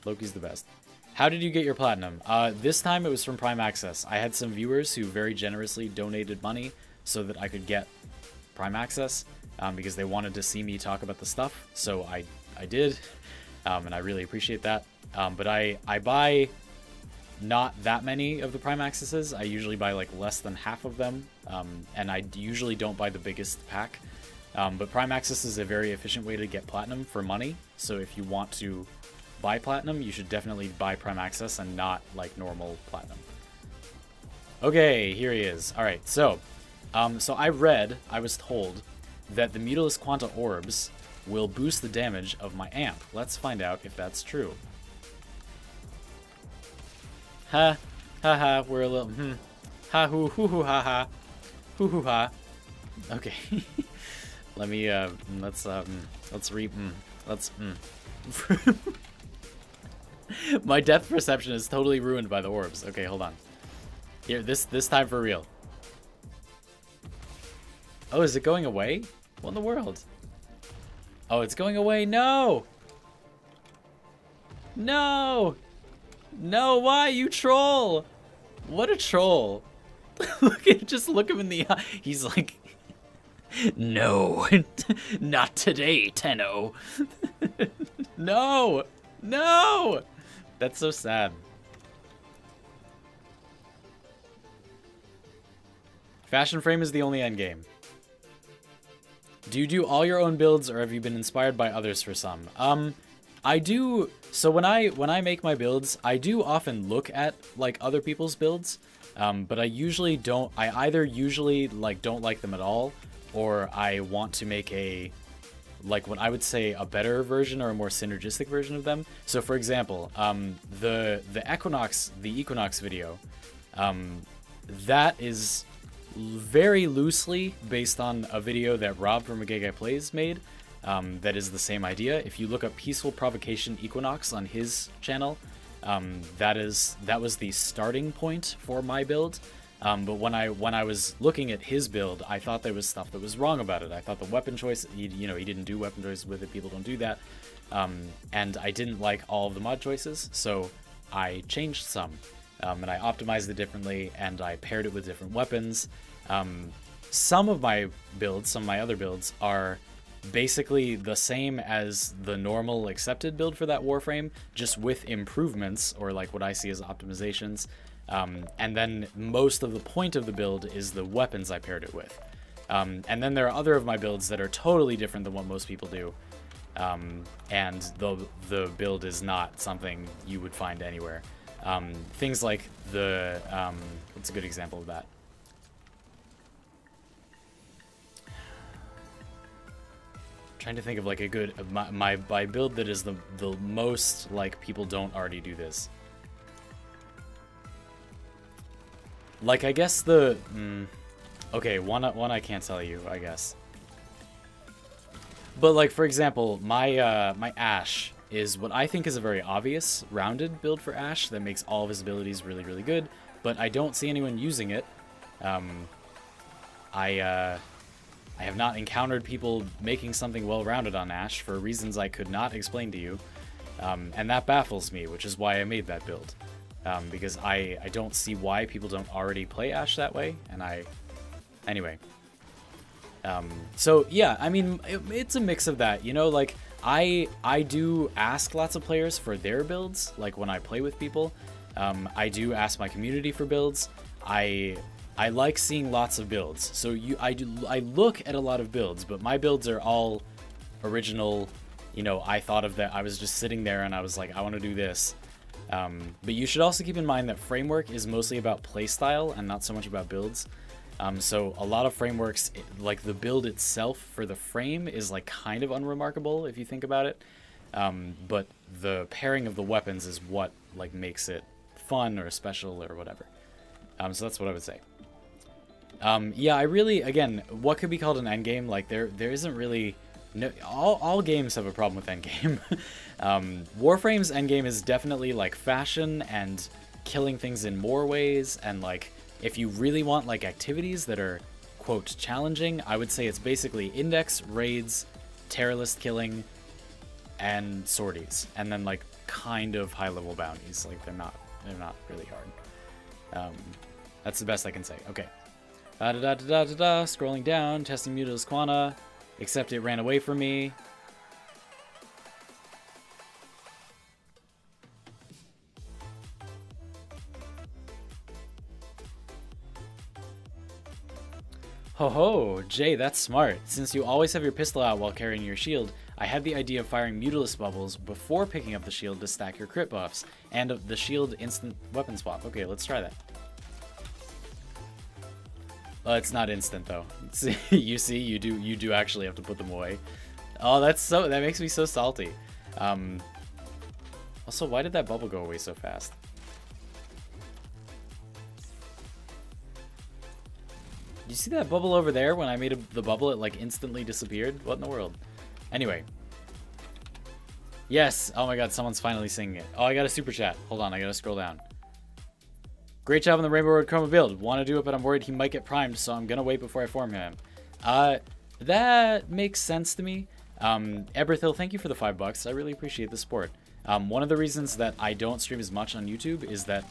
Loki's the best. How did you get your platinum? This time it was from Prime Access. I had some viewers who very generously donated money so that I could get Prime access, because they wanted to see me talk about the stuff, so I did, and I really appreciate that. But I buy not that many of the Prime accesses. I usually buy like less than half of them, and I usually don't buy the biggest pack. But Prime access is a very efficient way to get platinum for money, so if you want to buy platinum, you should definitely buy Prime access and not like normal platinum. Okay, here he is. All right, so I was told that the Mutalisk Quanta orbs will boost the damage of my amp. Let's find out if that's true. Ha, ha ha, we're a little, ha hoo hoo hoo ha ha, hoo hoo ha. Okay, let me, let's My depth perception is totally ruined by the orbs. Okay, hold on. Here, this time for real. Oh, is it going away? What in the world? Oh, it's going away. No! No! No, why, you troll? What a troll. Just look him in the eye. He's like, no, not today, Tenno. No! No! That's so sad. Fashion Frame is the only endgame. Do you do all your own builds, or have you been inspired by others for some? I do. So when I make my builds, I do often look at like other people's builds, but I usually don't. I either usually like don't like them at all, or I want to make a like what I would say a better version or a more synergistic version of them. So for example, the Equinox video, that is very loosely based on a video that Rob from A Gay Guy Plays made. That is the same idea. If you look up Peaceful Provocation Equinox on his channel, that was the starting point for my build. But when I was looking at his build, I thought there was stuff that was wrong about it. I thought the weapon choice, he didn't do weapon choices with it. People don't do that. And I didn't like all of the mod choices, so I changed some. And I optimized it differently, and I paired it with different weapons. Some of my other builds are basically the same as the normal accepted build for that Warframe, just with improvements, or like what I see as optimizations. And then most of the point of the build is the weapons I paired it with. And then there are other of my builds that are totally different than what most people do. And the build is not something you would find anywhere. Things like the, what's a good example of that? Trying to think of like a good, my build that is the most like people don't already do this. Like I guess the, okay, one I can't tell you, I guess. But like for example, my my Ashe is what I think is a very obvious rounded build for Ashe that makes all of his abilities really, really good, but I don't see anyone using it. I have not encountered people making something well-rounded on Ashe for reasons I could not explain to you, and that baffles me, which is why I made that build, because I don't see why people don't already play Ashe that way, and anyway. So yeah, I mean, it's a mix of that, you know, like, I do ask lots of players for their builds, like when I play with people. I do ask my community for builds. I like seeing lots of builds. So I look at a lot of builds, but my builds are all original. You know, I thought of that. I was just sitting there and I was like, I want to do this. But you should also keep in mind that Framework is mostly about playstyle and not so much about builds. So a lot of frameworks, like the build itself for the frame is like kind of unremarkable if you think about it. But the pairing of the weapons is what like makes it fun or special or whatever. So that's what I would say. Yeah, I really, again, what could be called an endgame? Like there isn't really, no, all games have a problem with endgame. Warframe's endgame is definitely like fashion and killing things in more ways, and like if you really want like activities that are quote challenging, I would say it's basically index, raids, terrorist killing, and sorties, and then like kind of high level bounties. Like they're not really hard. That's the best I can say. Okay. Scrolling down, testing Mutila's Quana, except it ran away from me. Ho ho, Jay, that's smart. Since you always have your pistol out while carrying your shield, I had the idea of firing Mutila's bubbles before picking up the shield to stack your crit buffs, and the shield instant weapon swap. Okay, let's try that. It's not instant though. You see, you do actually have to put them away. Oh, that makes me so salty. Also, why did that bubble go away so fast? You see that bubble over there? When I made the bubble, it like instantly disappeared. What in the world? Anyway. Yes. Oh my god, someone's finally singing it. Oh, I got a super chat. Hold on, I gotta scroll down. Great job on the Rainbow Road Chroma build. Want to do it, but I'm worried he might get primed, so I'm gonna wait before I form him. That makes sense to me. Eberthil, thank you for the $5. I really appreciate the support. One of the reasons that I don't stream as much on YouTube is that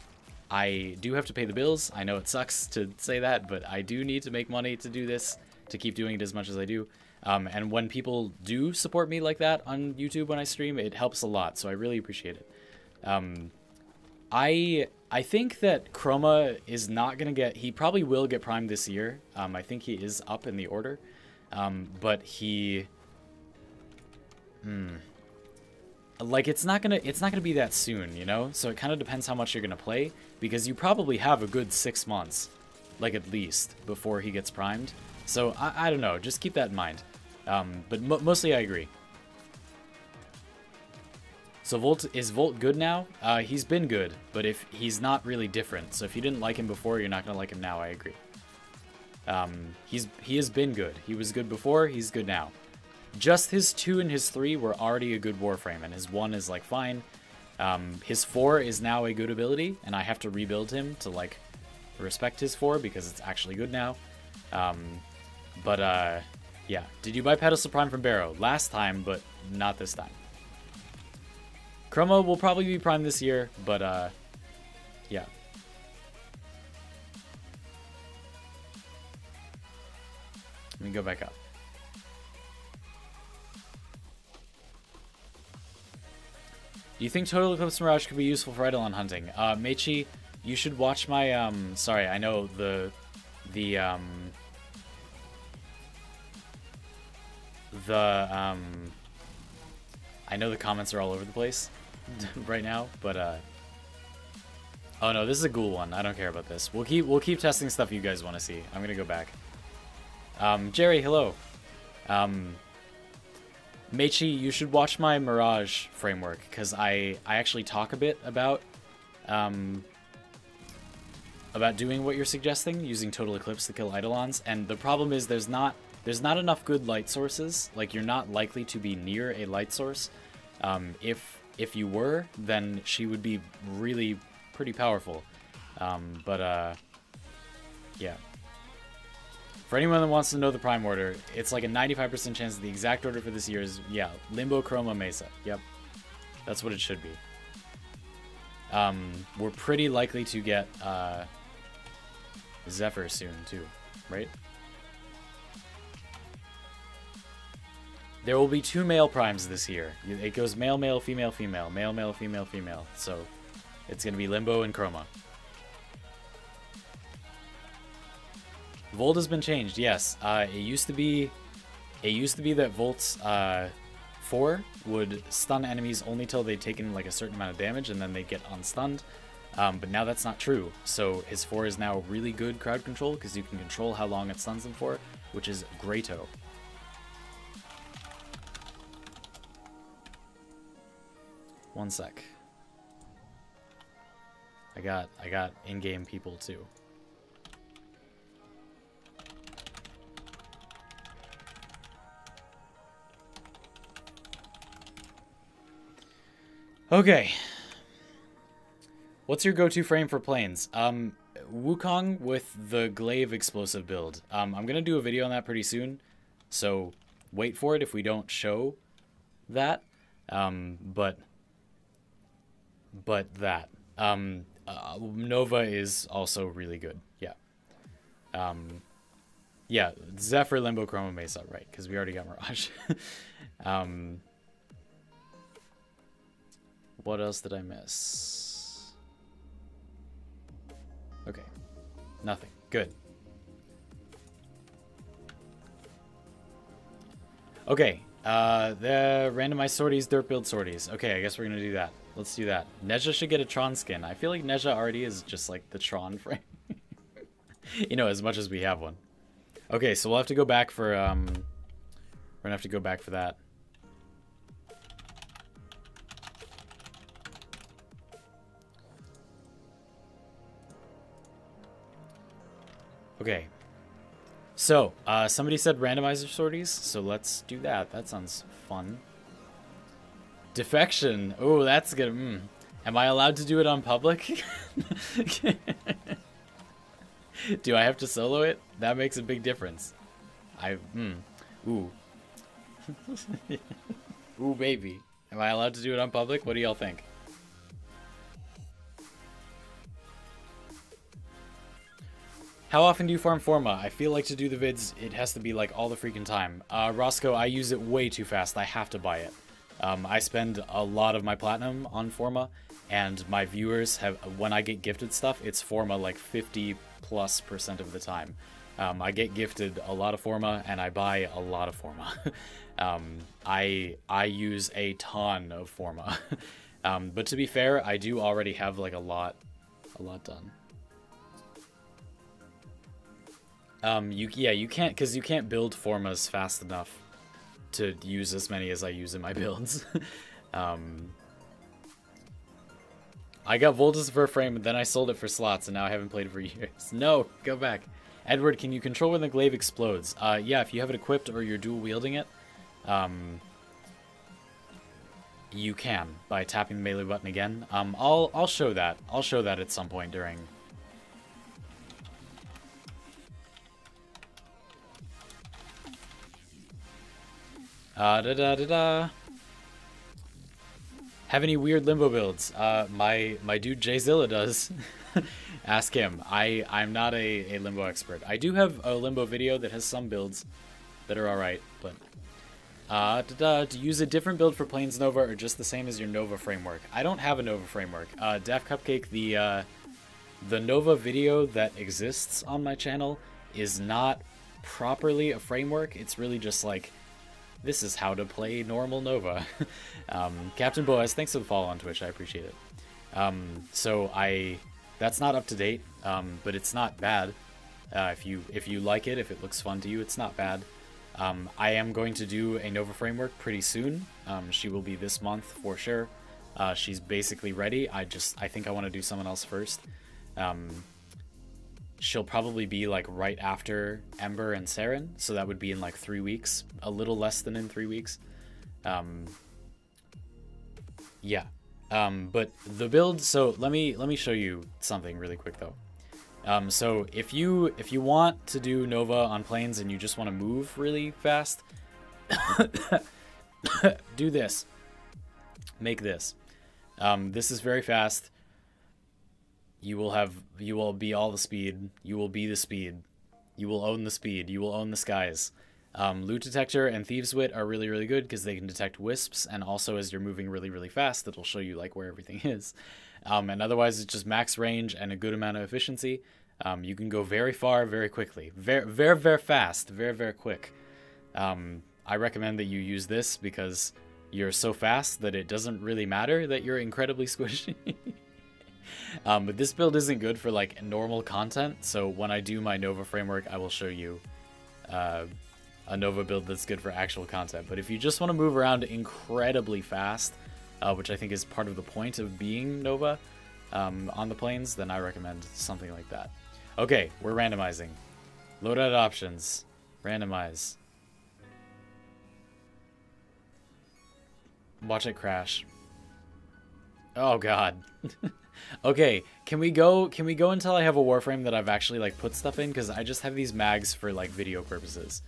I do have to pay the bills. I know it sucks to say that, but I do need to make money to do this, to keep doing it as much as I do. And when people do support me like that on YouTube when I stream, it helps a lot, so I really appreciate it. I think that Chroma is not going to get... He probably will get primed this year. I think he is up in the order. But he... Like, it's not gonna be that soon, you know? So it kind of depends how much you're gonna play, because you probably have a good 6 months, like at least, before he gets primed. So I don't know, just keep that in mind. But mostly I agree. So is Volt good now? He's been good, but if he's not really different. So if you didn't like him before, you're not gonna like him now. I agree. He has been good. He was good before. He's good now. Just his 2 and his 3 were already a good Warframe, and his 1 is, like, fine. His 4 is now a good ability, and I have to rebuild him to, like, respect his 4, because it's actually good now. Yeah. Did you buy Pedestal Prime from Barrow? Last time, but not this time. Chroma will probably be Prime this year, but, yeah. Let me go back up. Do you think Total Eclipse Mirage could be useful for Eidolon hunting? Meichi, you should watch my, sorry, I know I know the comments are all over the place right now, but, oh no, this is a ghoul one. I don't care about this. We'll keep testing stuff you guys want to see. I'm gonna go back. Jerry, hello. Meichi, you should watch my Mirage framework, because I actually talk a bit about doing what you're suggesting, using Total Eclipse to kill Eidolons, and the problem is there's not enough good light sources. Like, you're not likely to be near a light source. If you were, then she would be really pretty powerful. Yeah. For anyone that wants to know the Prime order, it's like a 95% chance that the exact order for this year is, yeah, Limbo, Chroma, Mesa. Yep. That's what it should be. We're pretty likely to get Zephyr soon, too, right? There will be 2 male primes this year. It goes male, male, female, female. Male, male, female, female. So it's going to be Limbo and Chroma. Volt has been changed, yes. It used to be that Volt's 4 would stun enemies only till they'd taken like a certain amount of damage, and then they'd get unstunned. But now that's not true. So his 4 is now really good crowd control, because you can control how long it stuns them for, which is greato. One sec. I got in-game people too. Okay. What's your go-to frame for planes? Wukong with the Glaive explosive build. I'm going to do a video on that pretty soon, so wait for it if we don't show that. But that. Nova is also really good. Yeah. Yeah, Zephyr, Limbo, Chroma, Mesa, right? Because we already got Mirage. What else did I miss? Okay, nothing. Good. Okay, the randomized sorties, dirt build sorties. Okay, I guess we're gonna do that. Let's do that. Nezha should get a Tron skin. I feel like Nezha already is just like the Tron frame. You know, as much as we have one. Okay, so we'll have to go back for, we're gonna have to go back for that. Okay. So, somebody said randomizer sorties, so let's do that. That sounds fun. Defection. Oh, that's good. Am I allowed to do it on public? Do I have to solo it? That makes a big difference. Ooh. Ooh, baby. Am I allowed to do it on public? What do y'all think? How often do you farm Forma? I feel like to do the vids, it has to be like all the freaking time. Roscoe, I use it way too fast. I have to buy it. I spend a lot of my platinum on Forma, and my viewers have, when I get gifted stuff, it's Forma like 50+% of the time. I get gifted a lot of Forma, and I buy a lot of Forma. I use a ton of Forma. But to be fair, I do already have like a lot done. You can't, because you can't build Formas fast enough to use as many as I use in my builds. I got Voltus for a frame, and then I sold it for slots, and now I haven't played it for years. No, go back. Edward, can you control when the glaive explodes? Yeah, if you have it equipped or you're dual wielding it, you can by tapping the melee button again. I'll show that. I'll show that at some point during. Have any weird limbo builds? My dude Jayzilla does. Ask him. I'm not a limbo expert. I do have a limbo video that has some builds that are alright, but to use a different build for Plains Nova or just the same as your Nova framework. I don't have a Nova framework. Daft Cupcake, the Nova video that exists on my channel is not properly a framework. It's really just like, this is how to play normal Nova. Captain Boaz, thanks for the follow on Twitch. I appreciate it. That's not up to date, but it's not bad. If you like it, if it looks fun to you, it's not bad. I am going to do a Nova framework pretty soon. She will be this month for sure. She's basically ready. I think I want to do someone else first. She'll probably be like right after Ember and Saren, so that would be in like 3 weeks, a little less than in 3 weeks. Yeah. But the build, so let me show you something really quick though. So if you want to do Nova on Plains and you just want to move really fast, do this. Make this. This is very fast. You will be all the speed. You will be the speed. You will own the speed. You will own the skies. Loot Detector and Thieves Wit are really, really good because they can detect wisps, and also as you're moving really, really fast, it'll show you like where everything is. And otherwise, it's just max range and a good amount of efficiency. You can go very far, very quickly. Very, very, very fast. Very, very quick. I recommend that you use this because you're so fast that it doesn't really matter that you're incredibly squishy. But this build isn't good for like normal content, so when I do my Nova framework, I will show you a Nova build that's good for actual content. But if you just want to move around incredibly fast, which I think is part of the point of being Nova on the plains, then I recommend something like that. Okay, we're randomizing. Loadout options. Randomize. Watch it crash. Oh god. Okay, can we go until I have a Warframe that I've actually like put stuff in, because I just have these mags for like video purposes.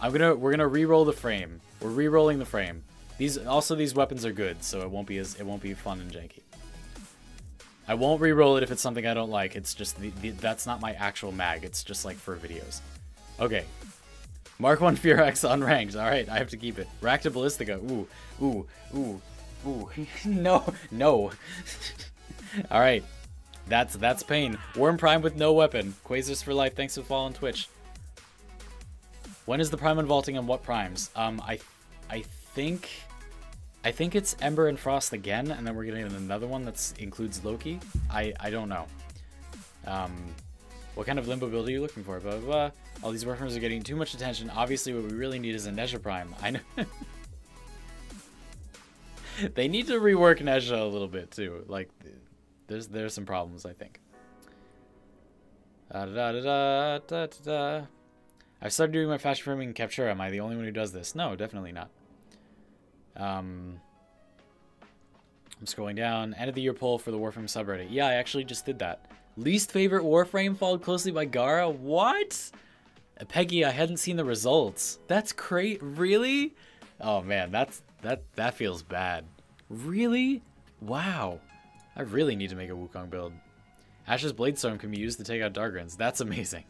We're gonna re-roll the frame. We're re-rolling the frame. These weapons are good, so it won't be fun and janky. I won't re-roll it if it's something I don't like. It's just that's not my actual mag. It's just like for videos. Okay. Mark 1 Fear-X unranked. Alright, I have to keep it. Racta Ballistica. Ooh. No. Alright. That's pain. Worm Prime with no weapon. Quasars for life. Thanks for following Twitch. When is the Prime unvaulting and what primes? I think it's Ember and Frost again, and then we're getting another one that includes Loki. I don't know. What kind of limbo build are you looking for? Blah, blah, blah. All these Warframes are getting too much attention. Obviously, what we really need is a Nezha Prime. I know. They need to rework Nezha a little bit, too. Like, there's some problems, I think. I've started doing my fashion framing in Capture. Am I the only one who does this? No, definitely not. I'm scrolling down. End of the year poll for the Warframe subreddit. Yeah, I actually just did that. Least favorite Warframe, followed closely by Gara. What? Peggy, I hadn't seen the results. That's great. Really? Oh man, that feels bad. Really? Wow. I really need to make a Wukong build. Ash's Bladestorm can be used to take out Dargrins. That's amazing.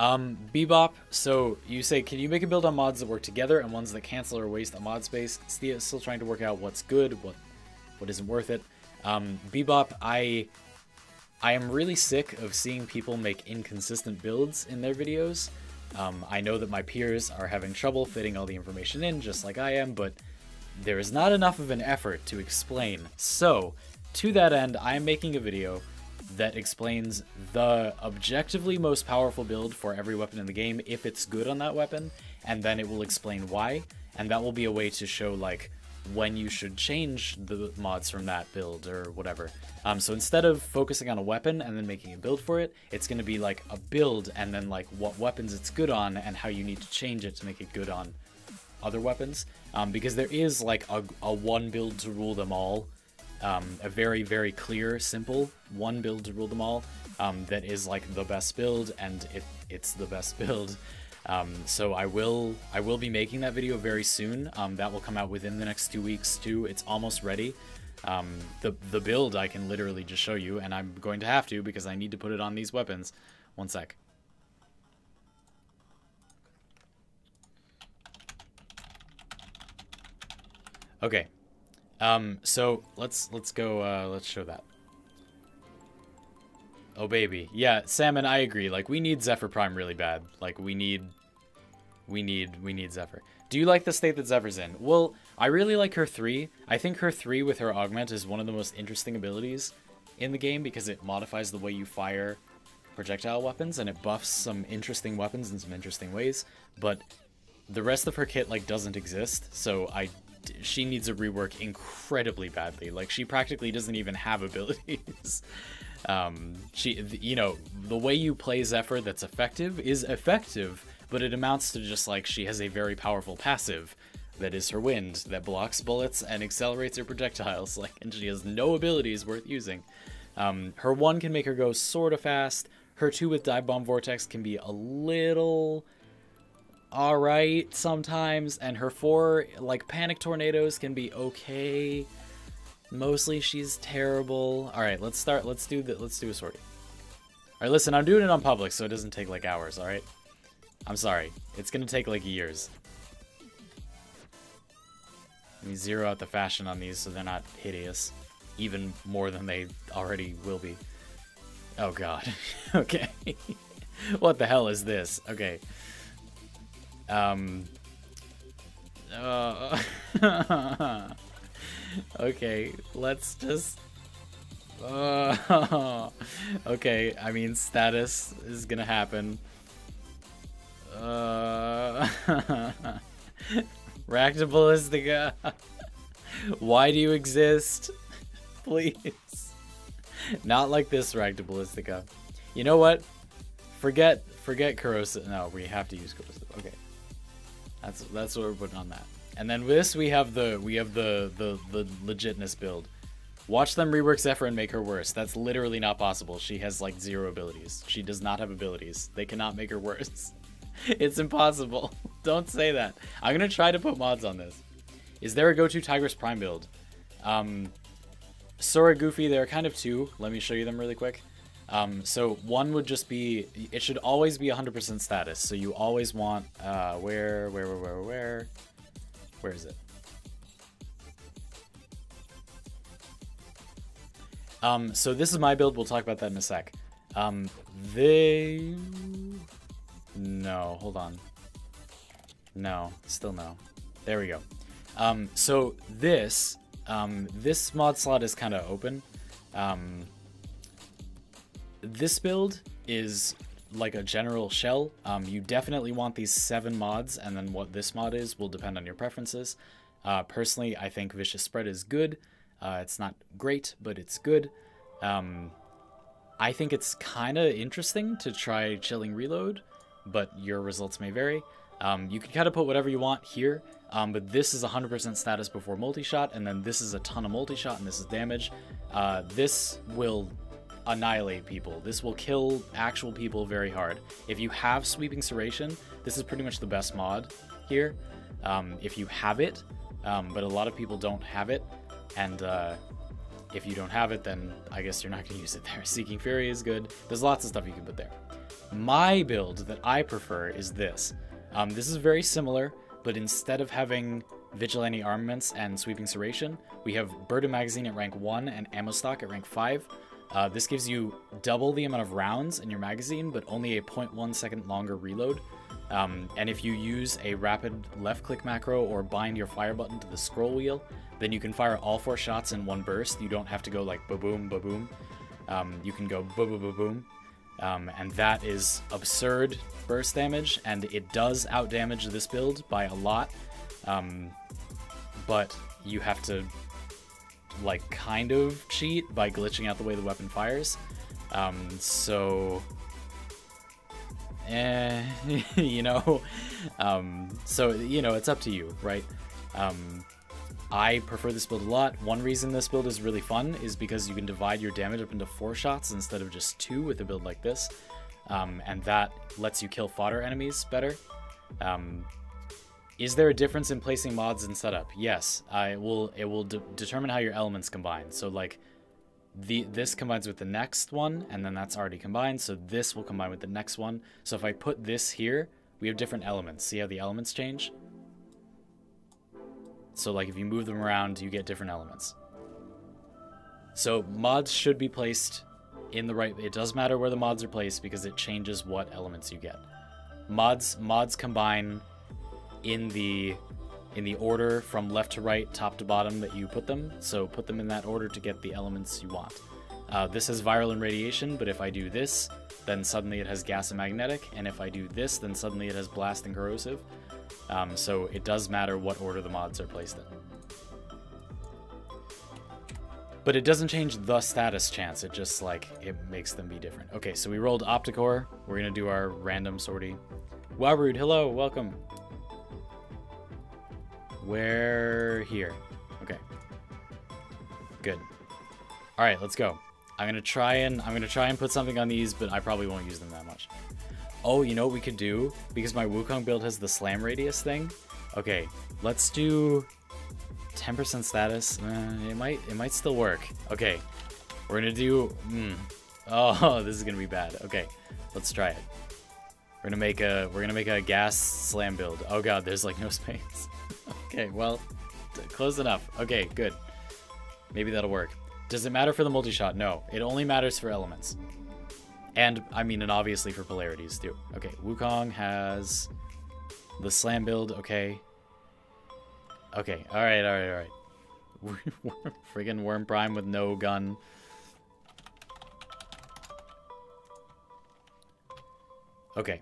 Bebop, so you say, can you make a build on mods that work together and ones that cancel or waste a mod space? Still trying to work out what's good, what isn't worth it. Bebop, I am really sick of seeing people make inconsistent builds in their videos. I know that my peers are having trouble fitting all the information in, just like I am, but there is not enough of an effort to explain. So, to that end, I am making a video that explains the objectively most powerful build for every weapon in the game, if it's good on that weapon, and then it will explain why, and that will be a way to show, like, when you should change the mods from that build or whatever. So instead of focusing on a weapon and then making a build for it, it's going to be like a build and then like what weapons it's good on and how you need to change it to make it good on other weapons. Because there is like a one build to rule them all, a very, very clear, simple one build to rule them all, that is like the best build, and it's the best build. So I will be making that video very soon. That will come out within the next 2 weeks too. It's almost ready. The build I can literally just show you, and I'm going to have to because I need to put it on these weapons. One sec. Okay. So let's go. Let's show that. Oh baby, yeah, Salmon, I agree. Like, we need Zephyr Prime really bad. Like, we need Zephyr. Do you like the state that Zephyr's in? Well, I really like her 3. I think her 3 with her augment is one of the most interesting abilities in the game because it modifies the way you fire projectile weapons and it buffs some interesting weapons in some interesting ways. But the rest of her kit like doesn't exist, so she needs a rework incredibly badly. Like, she practically doesn't even have abilities. You know, the way you play Zephyr that's effective is effective, but it amounts to just like she has a very powerful passive that is her wind that blocks bullets and accelerates her projectiles, like, and she has no abilities worth using. Her 1 can make her go sort of fast. Her 2 with Dive Bomb Vortex can be a little alright sometimes, and her 4, like, Panic Tornadoes can be okay. Mostly she's terrible. Alright, let's do a sortie. Alright, listen, I'm doing it on public so it doesn't take like hours, alright? I'm sorry. It's gonna take like years. Let me zero out the fashion on these so they're not hideous. Even more than they already will be. Oh god. Okay. What the hell is this? Okay. Okay, let's just... okay, I mean, status is gonna happen. Racta Ballistica. Why do you exist? Please. Not like this, Racta Ballistica. You know what? Forget corrosive. No, we have to use corrosive. Okay. That's what we're putting on that. And then with this we have the legitness build. Watch them rework Zephyr and make her worse. That's literally not possible. She has like 0 abilities. She does not have abilities. They cannot make her worse. It's impossible. Don't say that. I'm gonna try to put mods on this. Is there a go-to Tigris Prime build? Sora, Goofy, there are kind of 2. Let me show you them really quick. So one would just be, it should always be 100% status. So you always want, where is it? So this is my build. We'll talk about that in a sec. No, hold on. No, still no. There we go. So this mod slot is kind of open. This build is like a general shell. You definitely want these 7 mods, and then what this mod is will depend on your preferences. Personally, I think Vicious Spread is good. It's not great, but it's good. I think it's kind of interesting to try Chilling Reload, but your results may vary. You can kind of put whatever you want here, but this is 100% status before multi-shot, and then this is a ton of multi-shot, and this is damage. This will annihilate people. This will kill actual people very hard. If you have Sweeping Serration, this is pretty much the best mod here, if you have it, but a lot of people don't have it, and if you don't have it, then I guess you're not going to use it there. Seeking Fury is good. There's lots of stuff you can put there. My build that I prefer is this. This is very similar, but instead of having Vigilante Armaments and Sweeping Serration, we have Burden Magazine at rank 1 and Ammo Stock at rank 5. This gives you double the amount of rounds in your magazine, but only a 0.1 second longer reload. And if you use a rapid left-click macro or bind your fire button to the scroll wheel, then you can fire all 4 shots in one burst. You don't have to go like ba-boom, ba-boom. You can go ba-ba-ba-boom. And that is absurd burst damage, and it does outdamage this build by a lot. But you have to like kind of cheat by glitching out the way the weapon fires. You know, so, you know, it's up to you, right? I prefer this build a lot. One reason this build is really fun is because you can divide your damage up into 4 shots instead of just 2 with a build like this. And that lets you kill fodder enemies better. Is there a difference in placing mods and setup? Yes, it will determine how your elements combine. So like this combines with the next one, and then that's already combined, so this will combine with the next one. So if I put this here, we have different elements. See how the elements change? So like if you move them around, you get different elements. So mods should be placed in the right... It does matter where the mods are placed because it changes what elements you get. Mods combine in the order from left to right, top to bottom that you put them. So put them in that order to get the elements you want. This has viral and radiation, but if I do this, then suddenly it has gas and magnetic, and if I do this, then suddenly it has blast and corrosive. So it does matter what order the mods are placed in. But it doesn't change the status chance, it just like, it makes them be different. Okay, so we rolled Opticore, we're gonna do our random sortie. Wowrude, hello, welcome. We're here. Okay. Good. All right, let's go. I'm gonna try and put something on these, but I probably won't use them that much. Oh, you know what we could do? Because my Wukong build has the slam radius thing. Okay, let's do 10% status. It might still work. Okay, we're gonna do. Oh, this is gonna be bad. Okay, let's try it. We're gonna make a gas slam build. Oh god, there's like no space. Okay, well, close enough. Okay, good. Maybe that'll work. Does it matter for the multi-shot? No, it only matters for elements. And, I mean, and obviously for polarities, too. Okay, Wukong has the slam build, okay. Okay, alright. Friggin' Worm Prime with no gun. Okay.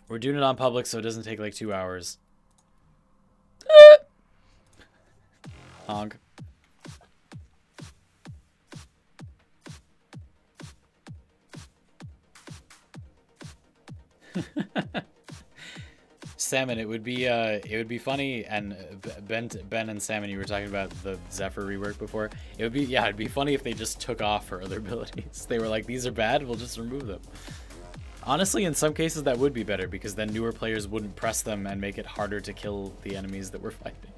We're doing it on public, so it doesn't take like 2 hours. Honk. Salmon, it would be funny, and Ben and Salmon, you were talking about the Zephyr rework before. It'd be funny if they just took off her other abilities. They were like, these are bad, we'll just remove them. Honestly, in some cases that would be better, because then newer players wouldn't press them and make it harder to kill the enemies that we're fighting.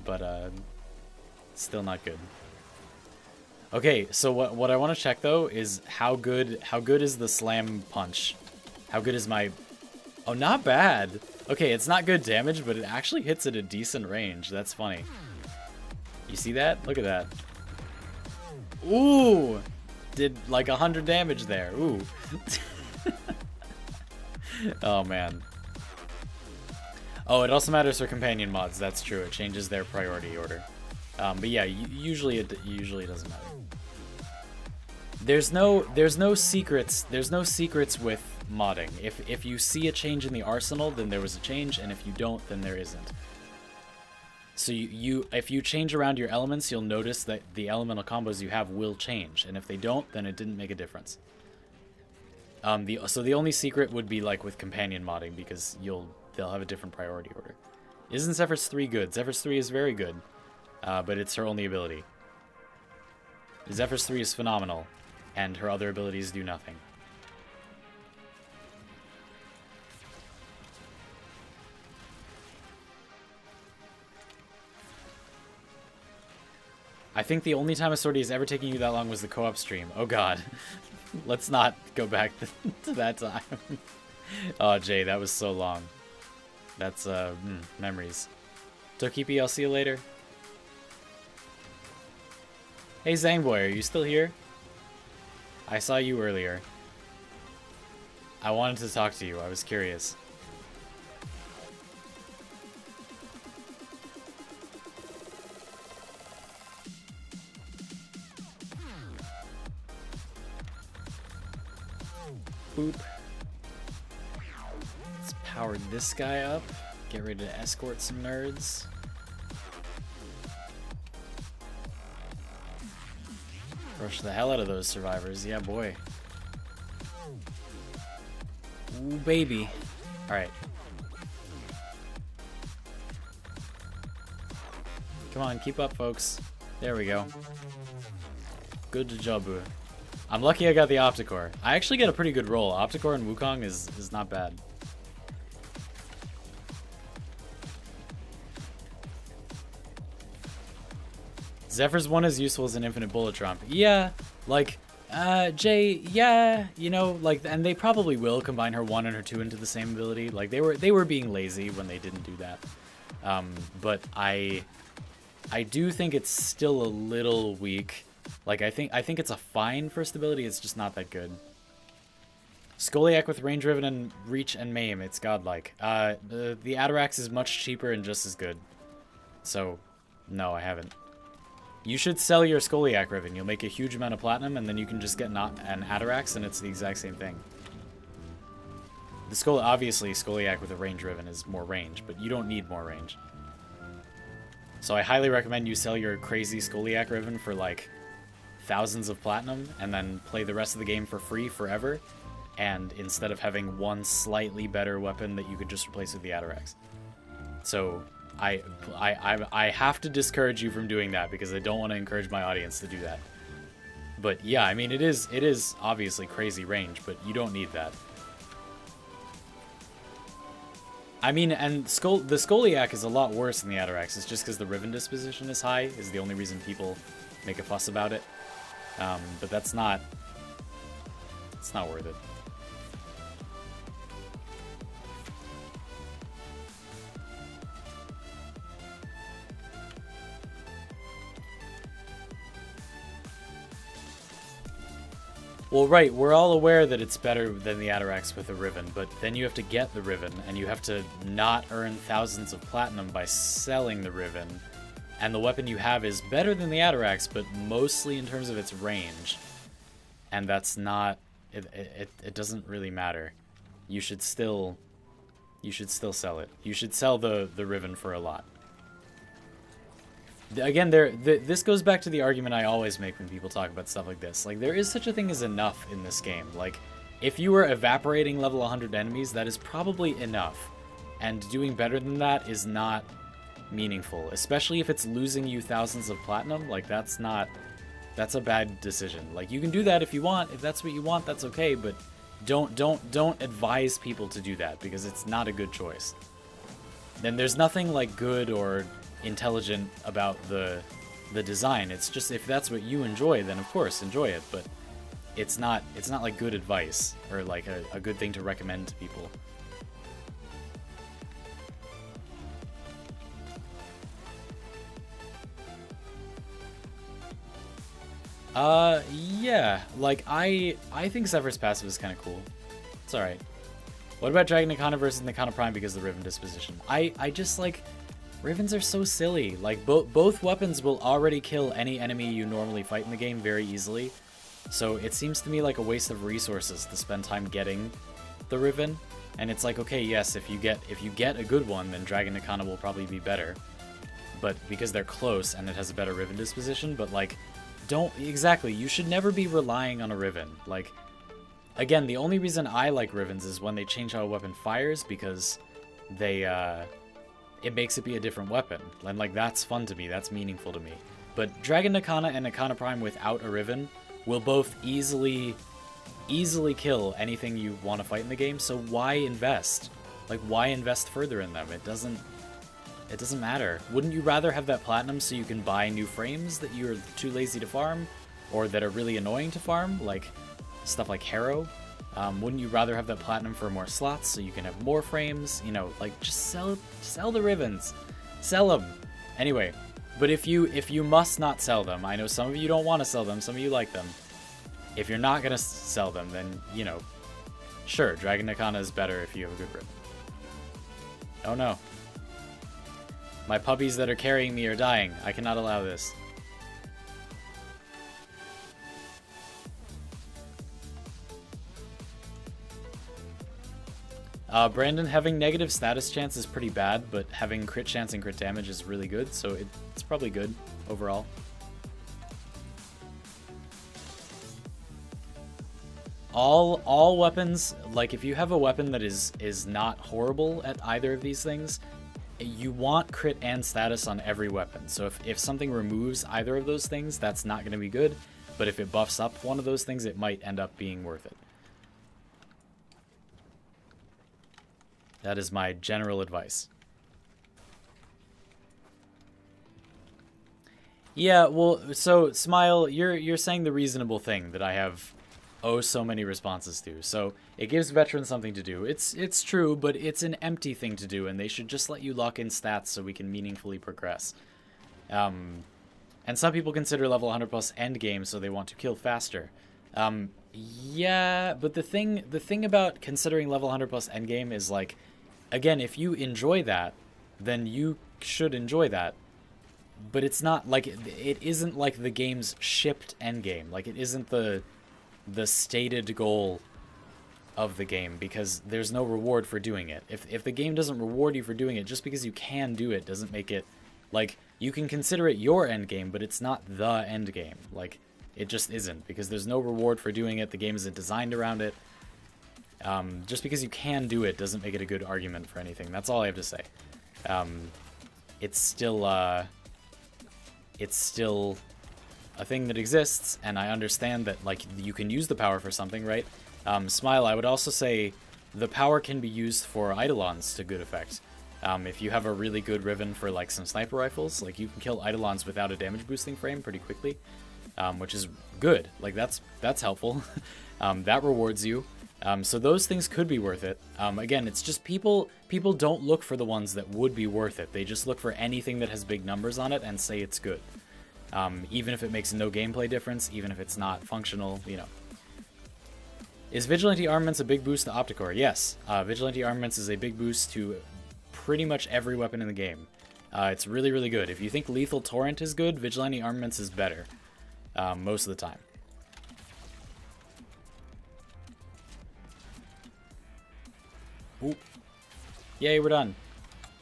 But still not good. Okay, so what I want to check though is how good is the slam punch? How good is my... Oh, not bad. Okay, it's not good damage, but it actually hits at a decent range. That's funny. You see that? Look at that. Ooh! Did like 100 damage there. Ooh. Oh, man. Oh, it also matters for companion mods. That's true. It changes their priority order. But yeah, usually it doesn't matter. There's no secrets. There's no secrets with modding. If you see a change in the arsenal, then there was a change, and if you don't, then there isn't. So if you change around your elements, you'll notice that the elemental combos you have will change, and if they don't, then it didn't make a difference. So the only secret would be like with companion modding, because they'll have a different priority order. Isn't Zephyr's 3 good? Zephyr's 3 is very good, but it's her only ability. Zephyr's 3 is phenomenal, and her other abilities do nothing. I think the only time a sortie has ever taken you that long was the co-op stream. Oh god. Let's not go back to that time. Oh, Jay, that was so long. That's, memories. Tokipi, I'll see you later. Hey, Zangboy, are you still here? I saw you earlier. I wanted to talk to you. I was curious. Boop. Let's power this guy up. Get ready to escort some nerds. Rush the hell out of those survivors. Yeah, boy. Ooh, baby. Alright. Come on, keep up, folks. There we go. Good job. I'm lucky I got the Opticore. I actually get a pretty good roll. Opticore and Wukong is not bad. Zephyr's 1 is useful as an infinite bullet trump. Yeah, like, Jay, yeah, you know, like, and they probably will combine her 1 and her 2 into the same ability. Like, they were being lazy when they didn't do that. But I do think it's still a little weak. Like, I think it's a fine first ability, it's just not that good. Skoliak with range riven and reach and maim, it's godlike. The Atarax is much cheaper and just as good. So, no, I haven't. You should sell your Skoliak riven. You'll make a huge amount of platinum, and then you can just get an Atarax, and it's the exact same thing. Obviously, Skoliak with a range riven is more range, but you don't need more range. So I highly recommend you sell your crazy Skoliak riven for, like, thousands of platinum, and then play the rest of the game for free forever, and instead of having one slightly better weapon that you could just replace with the Atarax. So I have to discourage you from doing that, because I don't want to encourage my audience to do that. But yeah, I mean, it is obviously crazy range, but you don't need that. I mean, and the Skoliak is a lot worse than the Atarax. It's just because the Riven disposition is high is the only reason people make a fuss about it. But it's not worth it. Well, right, we're all aware that it's better than the Atarax with a Riven, but then you have to get the Riven, and you have to not earn thousands of platinum by selling the Riven. And the weapon you have is better than the Atarax, but mostly in terms of its range. And that's not... It doesn't really matter. You should still sell it. You should sell the Riven for a lot. Again, this goes back to the argument I always make when people talk about stuff like this. Like, there is such a thing as enough in this game. Like, if you were evaporating level 100 enemies, that is probably enough. And doing better than that is not meaningful. Especially if it's losing you thousands of platinum. Like, that's a bad decision. Like, you can do that if you want. If that's what you want, that's okay. But don't advise people to do that, because it's not a good choice. Then there's nothing, like, good or intelligent about the the design. It's just if that's what you enjoy, then of course enjoy it, but it's not like good advice or like a good thing to recommend to people. Yeah, like I think Zephyr's passive is kind of cool. It's all right. What about Dragon Nikana versus Nikana Prime because of the Riven disposition? I just like, Rivens are so silly. Like both weapons will already kill any enemy you normally fight in the game very easily. So it seems to me like a waste of resources to spend time getting the Riven. And it's like, okay, yes, if you get a good one, then Dragon Nikana will probably be better. But because they're close and it has a better Riven disposition, but like, you should never be relying on a Riven. Like, again, the only reason I like Rivens is when they change how a weapon fires, because they, it makes it be a different weapon. And like, that's fun to me, that's meaningful to me. But Dragon Nikana and Nikana Prime without a Riven will both easily kill anything you want to fight in the game, so why invest? Like, why invest further in them? It doesn't matter. Wouldn't you rather have that platinum so you can buy new frames that you're too lazy to farm, or that are really annoying to farm, like stuff like Harrow? Wouldn't you rather have that platinum for more slots so you can have more frames? You know, like, just sell the Rivens. Sell them. Anyway, but if you must not sell them, I know some of you don't want to sell them, some of you like them. If you're not going to sell them, then, you know, sure, Dragon Nikana is better if you have a good Riven. Oh no. My puppies that are carrying me are dying. I cannot allow this. Brandon, having negative status chance is pretty bad, but having crit chance and crit damage is really good, so it's probably good overall. All weapons, like if you have a weapon that is not horrible at either of these things, you want crit and status on every weapon. So if something removes either of those things, that's not going to be good, but if it buffs up one of those things, it might end up being worth it. That is my general advice. Yeah, well, so Smile, you're saying the reasonable thing that I have so many responses to. So it gives veterans something to do. It's true, but it's an empty thing to do, and they should just let you lock in stats so we can meaningfully progress. And some people consider level 100 plus endgame, so they want to kill faster. Yeah, but the thing about considering level 100 plus endgame is, like, again, if you enjoy that, then you should enjoy that. But it's not like, it isn't like the game's shipped endgame. Like, it isn't the stated goal of the game, because there's no reward for doing it. If the game doesn't reward you for doing it, just because you can do it doesn't make it, like, you can consider it your endgame, but it's not the endgame. Like, it just isn't, because there's no reward for doing it. The game isn't designed around it. Just because you can do it doesn't make it a good argument for anything. That's all I have to say. It's still a thing that exists, and I understand that, like, you can use the power for something, right? Smile, I would also say the power can be used for Eidolons to good effect. If you have a really good Riven for, like, some sniper rifles, like, you can kill Eidolons without a damage boosting frame pretty quickly, which is good. Like, that's helpful. That rewards you. So those things could be worth it. Again, it's just people don't look for the ones that would be worth it. They just look for anything that has big numbers on it and say it's good. Even if it makes no gameplay difference, even if it's not functional, you know. Is Vigilante Armaments a big boost to Opticore? Yes, Vigilante Armaments is a big boost to pretty much every weapon in the game. It's really, really good. If you think Lethal Torrent is good, Vigilante Armaments is better, most of the time. Ooh. Yay, we're done.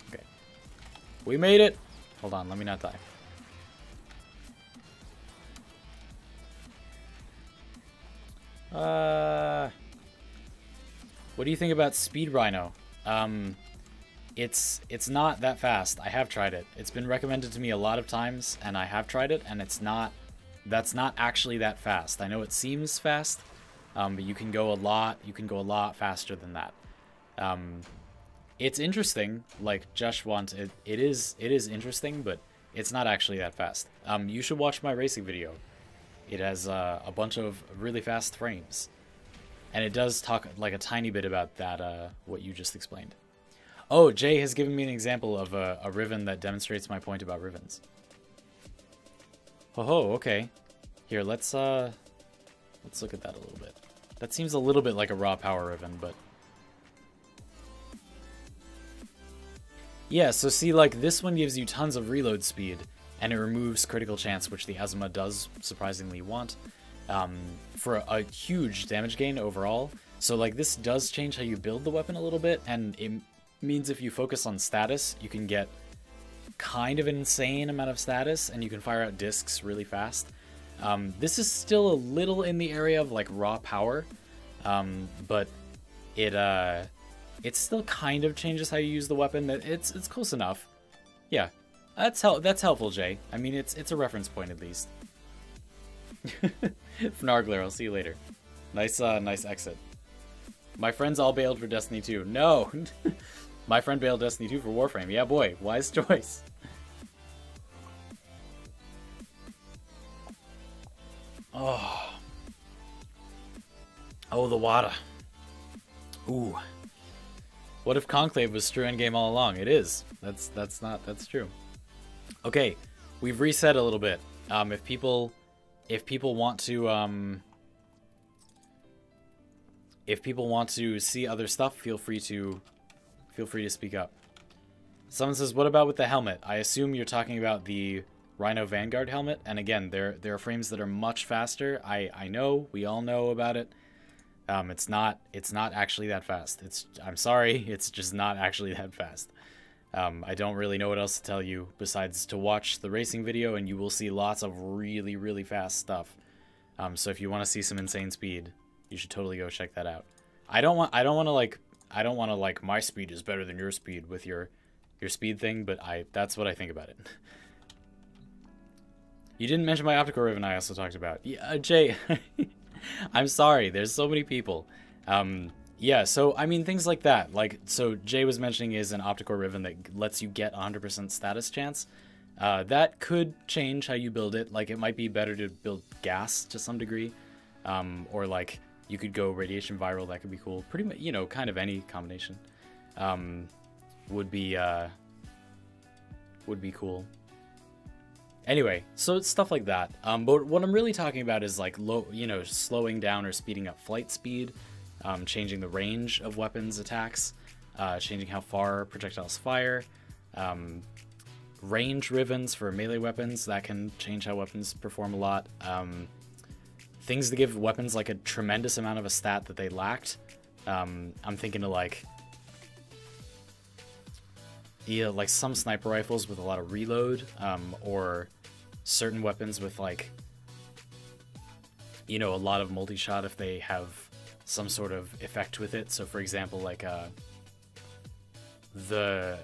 Okay. We made it! Hold on, let me not die. What do you think about Speed Rhino? It's not that fast. I have tried it. It's been recommended to me a lot of times, and I have tried it, and that's not actually that fast. I know it seems fast, but you can go a lot faster than that. It's interesting, like Josh wants it is interesting, but It's not actually that fast. You should watch my racing video. It has a bunch of really fast frames. And it does talk like a tiny bit about that, what you just explained. Oh, Jay has given me an example of a Riven that demonstrates my point about Rivens. Oh, okay. Here, let's look at that a little bit. That seems a little bit like a raw power Riven, but... Yeah, so see, like, this one gives you tons of reload speed, and it removes critical chance, which the Azuma does surprisingly want, for a huge damage gain overall. So, like, this does change how you build the weapon a little bit, and it means if you focus on status, you can get kind of an insane amount of status, and you can fire out discs really fast. This is still a little in the area of, like, raw power, but it still kind of changes how you use the weapon. It's close enough. Yeah, that's helpful, Jay. I mean, it's a reference point at least. Fnargler, I'll see you later. Nice exit. My friends all bailed for Destiny 2. No! My friend bailed Destiny 2 for Warframe. Yeah, boy. Wise choice. Oh. Oh, the water. Ooh. What if Conclave was true endgame all along? It is. That's true. Okay. We've reset a little bit. If people want to see other stuff, feel free to speak up. Someone says, what about with the helmet? I assume you're talking about the Rhino Vanguard helmet. And again, there are frames that are much faster. I know, we all know about it. It's not actually that fast. I'm sorry, it's just not actually that fast. I don't really know what else to tell you besides to watch the racing video, and you will see lots of really, really fast stuff. So if you want to see some insane speed, you should totally go check that out. I don't want to like my speed is better than your speed with your speed thing, but that's what I think about it. You didn't mention my optical ribbon I also talked about. Yeah, Jay, I'm sorry. There's so many people. Yeah, so I mean things like that. Like, so Jay was mentioning is an optical ribbon that lets you get 100% status chance. That could change how you build it. Like, it might be better to build gas to some degree, or like you could go radiation viral. That could be cool. Pretty much, you know, kind of any combination would be cool. Anyway, so it's stuff like that. But what I'm really talking about is like slowing down or speeding up flight speed, changing the range of weapons attacks, changing how far projectiles fire, range rivens for melee weapons that can change how weapons perform a lot. Things that give weapons like a tremendous amount of a stat that they lacked. I'm thinking of like some sniper rifles with a lot of reload, or certain weapons with like, a lot of multi-shot if they have some sort of effect with it. So for example, like the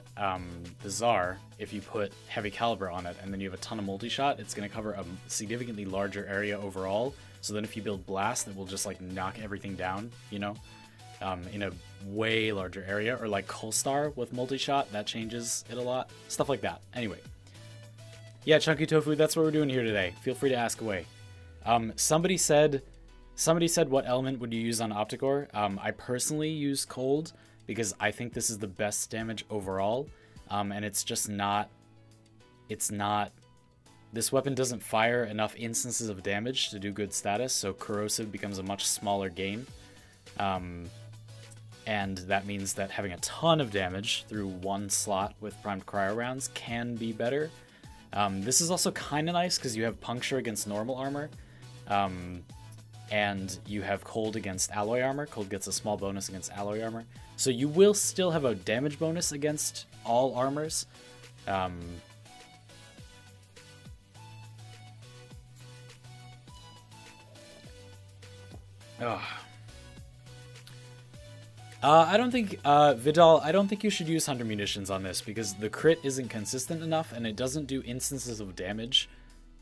Tsar, if you put heavy caliber on it and then you have a ton of multi-shot, it's going to cover a significantly larger area overall. So then if you build blast, it will just like knock everything down, in a way larger area. Or like Kolstar with multi-shot, that changes it a lot. Stuff like that. Anyway. Yeah, Chunky Tofu, that's what we're doing here today. Feel free to ask away. Somebody said what element would you use on Opticor? I personally use Cold because I think this is the best damage overall. And it's just not... This weapon doesn't fire enough instances of damage to do good status, so Corrosive becomes a much smaller gain. And that means that having a ton of damage through one slot with primed cryo rounds can be better. This is also kind of nice because you have Puncture against normal armor, and you have Cold against alloy armor. Cold gets a small bonus against alloy armor. So you will still have a damage bonus against all armors. I don't think, Vidal, I don't think you should use Hunter Munitions on this because the crit isn't consistent enough and it doesn't do instances of damage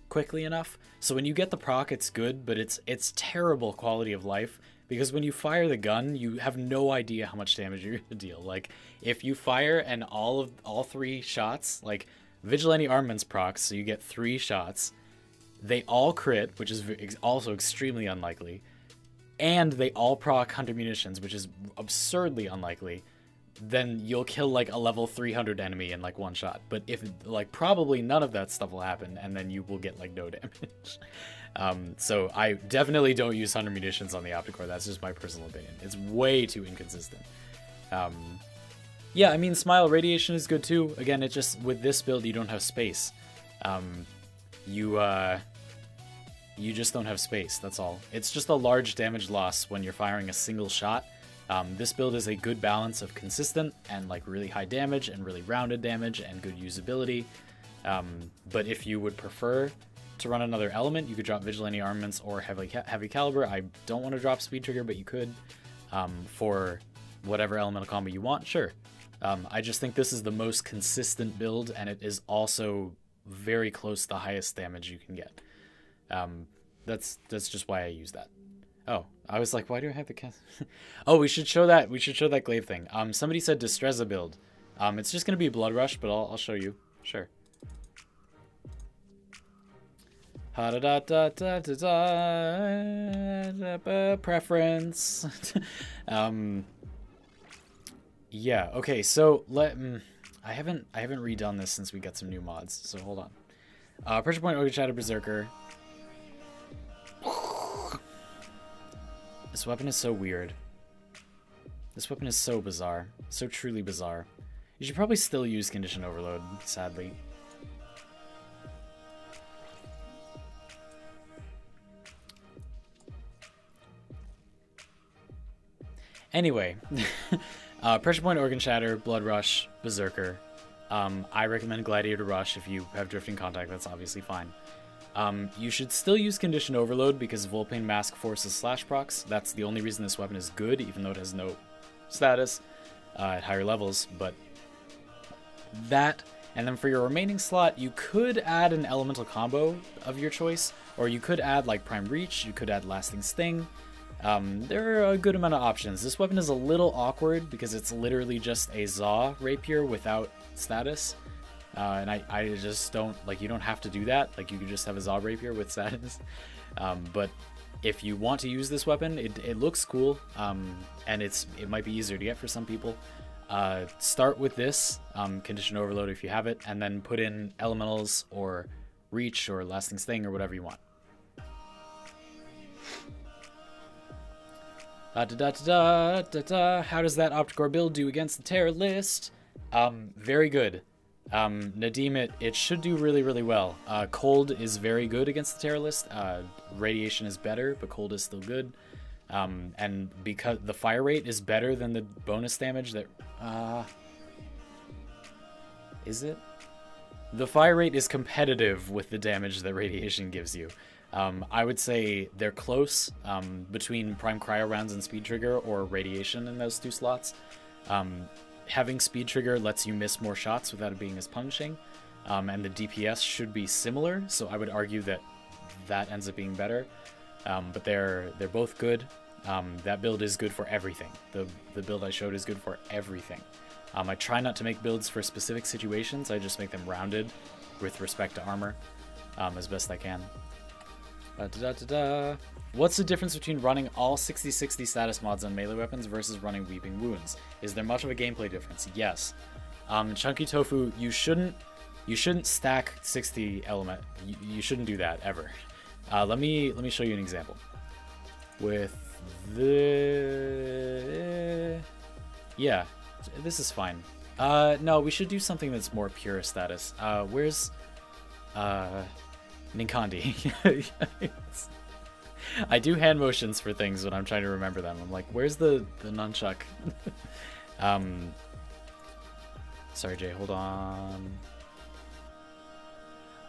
quickly enough. So when you get the proc, it's good, but it's terrible quality of life because when you fire the gun, you have no idea how much damage you're gonna deal. Like, if you fire and all three shots, like, Vigilante Armaments procs, so you get 3 shots. They all crit, which is also extremely unlikely. And they all proc Hunter Munitions, which is absurdly unlikely. Then you'll kill like a level 300 enemy in like 1 shot. But if like probably none of that stuff will happen, and then you will get like no damage. So I definitely don't use Hunter Munitions on the Opticore. That's just my personal opinion. It's way too inconsistent. Yeah, I mean, Smile Radiation is good too. Again, it just, with this build, you don't have space. You just don't have space, that's all. It's just a large damage loss when you're firing a single shot. This build is a good balance of consistent and like really high damage and really rounded damage and good usability. But if you would prefer to run another element, you could drop Vigilante Armaments or Heavy Caliber. I don't want to drop Speed Trigger, but you could. For whatever elemental combo you want, sure. I just think this is the most consistent build, and it is also very close to the highest damage you can get. That's just why I use that. Oh, I was like, why do I have the cast? Oh, we should show that. We should show that glaive thing. Somebody said Distreza build. It's just gonna be Blood Rush, but I'll show you. Sure. Preference. Yeah. Okay. So I haven't redone this since we got some new mods. So hold on. Pressure Point Organ Shatter Berserker. This weapon is so weird. This weapon is so bizarre. So truly bizarre. You should probably still use Condition Overload, sadly. Anyway, Pressure Point Organ Shatter, Blood Rush, Berserker. I recommend Gladiator Rush if you have Drifting Contact, that's obviously fine. You should still use Condition Overload because Volpain Mask forces slash procs. That's the only reason this weapon is good, even though it has no status at higher levels. But that, and then for your remaining slot, you could add an elemental combo of your choice, or you could add like Prime Reach, you could add Lasting Sting. There are a good amount of options. This weapon is a little awkward because it's literally just a Zaw Rapier without status. And I just don't, like, you don't have to do that. Like, you could just have a Zaw Rapier with status. But if you want to use this weapon, it looks cool, and it might be easier to get for some people. Start with this, Condition Overload if you have it, and then put in Elementals or Reach or Lasting Sting or whatever you want. How does that Opticore build do against the Terror list? Very good. Nadim, it should do really, really well. Cold is very good against the Terror list. Radiation is better, but Cold is still good. And because the fire rate is better than the bonus damage that... is it? The fire rate is competitive with the damage that Radiation gives you. I would say they're close between Prime Cryo rounds and Speed Trigger or Radiation in those 2 slots. Having Speed Trigger lets you miss more shots without it being as punishing, and the DPS should be similar, so I would argue that that ends up being better. But they're both good. That build is good for everything. The build I showed is good for everything. I try not to make builds for specific situations, I just make them rounded with respect to armor as best I can. What's the difference between running all 60/60 status mods on melee weapons versus running Weeping Wounds? Is there much of a gameplay difference? Yes. Chunky Tofu, you shouldn't stack 60 element. You shouldn't do that ever. Let me show you an example. With the yeah, this is fine. No, we should do something that's more pure status. Where's Ninkandi? I do hand motions for things when I'm trying to remember them. I'm like, where's the nunchuck? Sorry, Jay, hold on.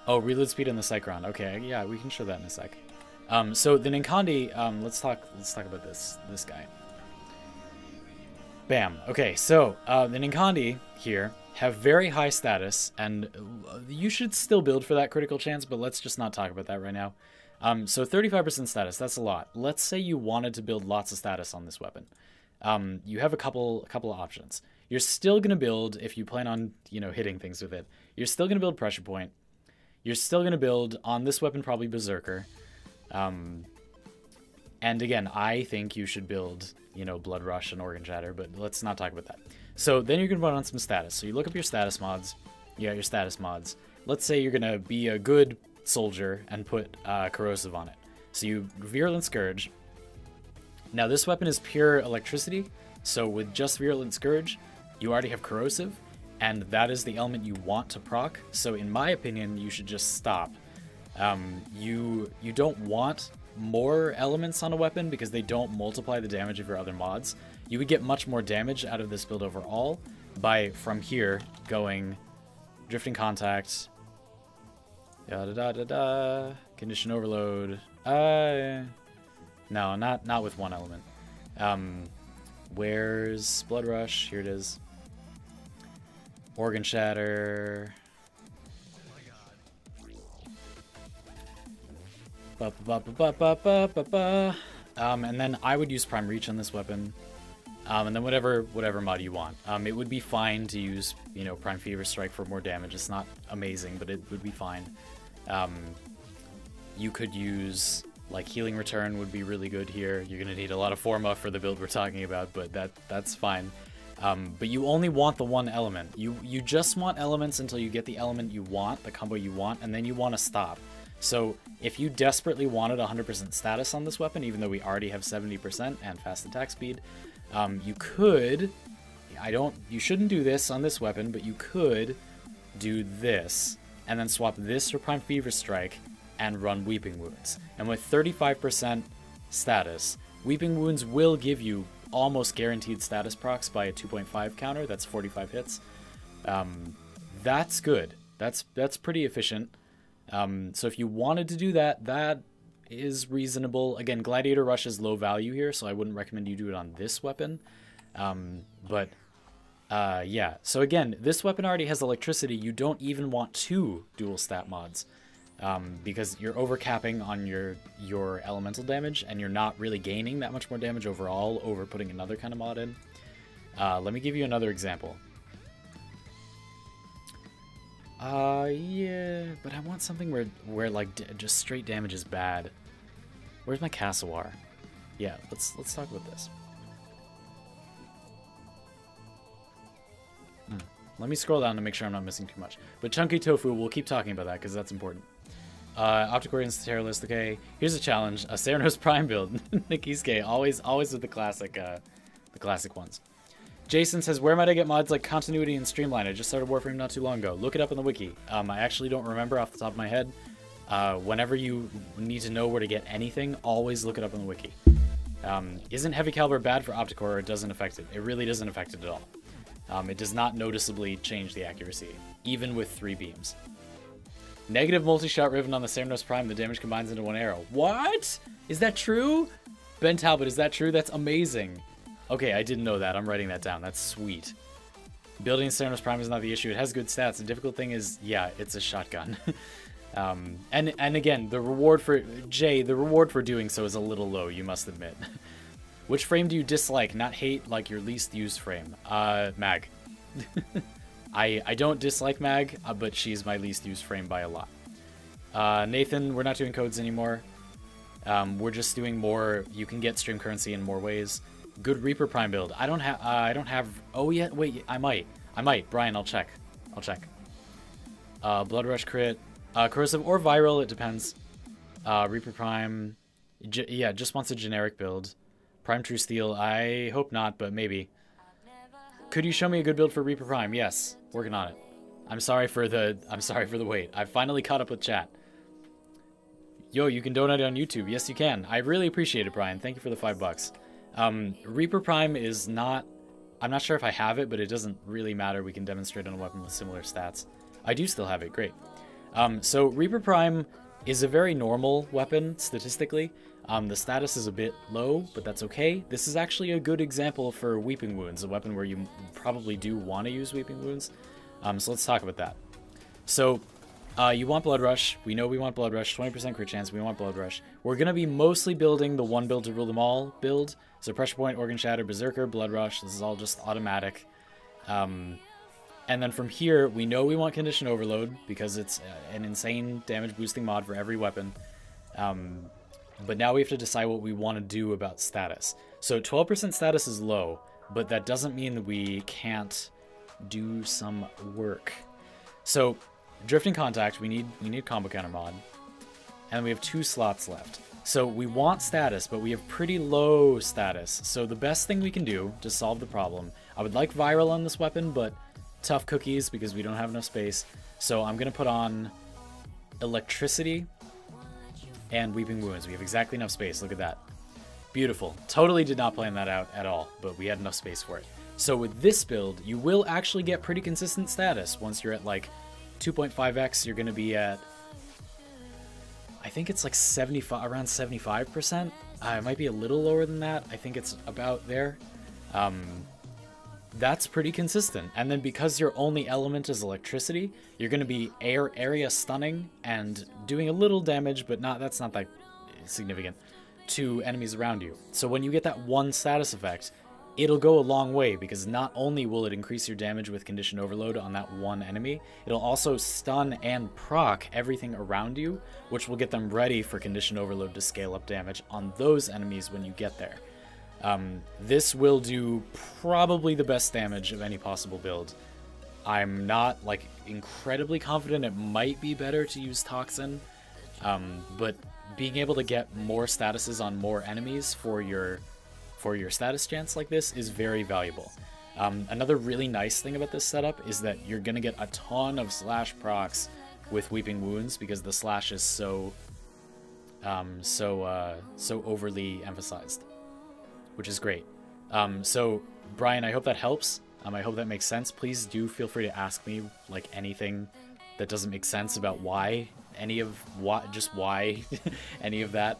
Oh, reload speed in the Psychron. Okay, yeah, we can show that in a sec. So the Ninkandi, let's talk about this guy. Bam. Okay, so the Ninkandi here have very high status, and you should still build for that critical chance, but let's just not talk about that right now. So 35% status, that's a lot. Let's say you wanted to build lots of status on this weapon. You have a couple of options. You're still going to build, if you plan on, you know, hitting things with it, you're still going to build Pressure Point. You're still going to build, on this weapon, probably Berserker. And again, I think you should build, you know, Blood Rush and Organ Shatter, but let's not talk about that. So then you're going to run on some status. So you look up your status mods. You got your status mods. Let's say you're going to be a good soldier and put Corrosive on it. So you Virulent Scourge. Now this weapon is pure electricity. So with just Virulent Scourge, you already have Corrosive. And that is the element you want to proc. So in my opinion, you should just stop. You don't want more elements on a weapon because they don't multiply the damage of your other mods. You would get much more damage out of this build overall by, from here, going Drifting Contact, Condition Overload. No, not with one element. Where's Blood Rush? Here it is. Organ Shatter. And then I would use Prime Reach on this weapon. And then whatever mod you want. It would be fine to use, you know, Prime Fever Strike for more damage. It's not amazing, but it would be fine. You could use, like, Healing Return would be really good here. You're gonna need a lot of Forma for the build we're talking about, but that's fine. But you only want the one element. You just want elements until you get the element you want, the combo you want, and then you want to stop. So if you desperately wanted 100% status on this weapon, even though we already have 70% and fast attack speed, you could, you shouldn't do this on this weapon, but you could do this, and then swap this for Prime Fever Strike and run Weeping Wounds. And with 35% status, Weeping Wounds will give you almost guaranteed status procs by a 2.5 counter. That's 45 hits. That's good. That's pretty efficient. So if you wanted to do that, that is reasonable. Again, Gladiator Rush is low value here, so I wouldn't recommend you do it on this weapon. Yeah. So again, this weapon already has electricity. You don't even want two dual stat mods. Because you're overcapping on your elemental damage, and you're not really gaining that much more damage overall over putting another kind of mod in. Let me give you another example. Yeah, but I want something where like just straight damage is bad. Where's my Cassowar? Yeah, let's talk about this. Let me scroll down to make sure I'm not missing too much. But Chunky Tofu, we'll keep talking about that because that's important. Optic Organs, Terror List, okay. Here's a challenge, a Ceranos Prime build. Nikiske, always with the classic ones. Jason says, where might I get mods like Continuity and Streamline? I just started Warframe not too long ago. Look it up in the wiki. I actually don't remember off the top of my head. Whenever you need to know where to get anything, always look it up in the wiki. Isn't Heavy Caliber bad for Optic Core? It doesn't affect it. It really doesn't affect it at all. It does not noticeably change the accuracy, even with 3 beams. Negative multi-shot Riven on the Ceranos Prime, the damage combines into 1 arrow. What? Is that true? Ben Talbot, is that true? That's amazing. Okay, I didn't know that. I'm writing that down. That's sweet. Building Ceranos Prime is not the issue. It has good stats. The difficult thing is, yeah, it's a shotgun. And again, the reward for... Jay, the reward for doing so is a little low, you must admit. Which frame do you dislike, not hate, like your least used frame? Mag. I don't dislike Mag, but she's my least used frame by a lot. Nathan, we're not doing codes anymore. We're just doing more. You can get stream currency in more ways. Good Reaper Prime build. I don't have. Oh yeah, wait. I might. Brian, I'll check. Blood Rush crit, corrosive or viral. It depends. Reaper Prime. Yeah, just wants a generic build. Prime True Steel. I hope not, but maybe. Could you show me a good build for Reaper Prime? Yes, working on it. I'm sorry for the wait. I finally caught up with chat. Yo, you can donate on YouTube. Yes, you can. I really appreciate it, Brian. Thank you for the $5. Reaper Prime is not... I'm not sure if I have it, but it doesn't really matter. We can demonstrate on a weapon with similar stats. I do still have it. Great. So Reaper Prime is a very normal weapon, statistically. The status is a bit low, but that's okay. This is actually a good example for Weeping Wounds, a weapon where you probably do want to use Weeping Wounds. So let's talk about that. So, you want Blood Rush. We know we want Blood Rush. 20% crit chance. We want Blood Rush. We're going to be mostly building the one build to rule them all build. So Pressure Point, Organ Shatter, Berserker, Blood Rush. This is all just automatic. And then from here, we know we want Condition Overload because it's an insane damage boosting mod for every weapon. But now we have to decide what we want to do about status. So 12% status is low, but that doesn't mean that we can't do some work. So Drifting Contact, we need Combo Counter mod. And we have 2 slots left. So we want status, but we have pretty low status. So the best thing we can do to solve the problem, I would like Viral on this weapon, but tough cookies because we don't have enough space. So I'm going to put on Electricity and Weeping Wounds. We have exactly enough space. Look at that. Beautiful. Totally did not plan that out at all, but we had enough space for it. So with this build, you will actually get pretty consistent status. Once you're at like 2.5x, you're going to be at, I think it's like 75, around 75%. It might be a little lower than that. I think it's about there. That's pretty consistent. And then because your only element is electricity, you're going to be area stunning and doing a little damage, but that's not that significant, to enemies around you. So when you get that one status effect, it'll go a long way because not only will it increase your damage with Condition Overload on that one enemy, it'll also stun and proc everything around you, which will get them ready for Condition Overload to scale up damage on those enemies when you get there. This will do probably the best damage of any possible build. I'm not like incredibly confident. It might be better to use Toxin, but being able to get more statuses on more enemies for your status chance like this is very valuable. Another really nice thing about this setup is that you're gonna get a ton of slash procs with Weeping Wounds because the slash is so overly emphasized, which is great. So Brian, I hope that helps. I hope that makes sense. Please do feel free to ask me like anything that doesn't make sense about why any of any of that.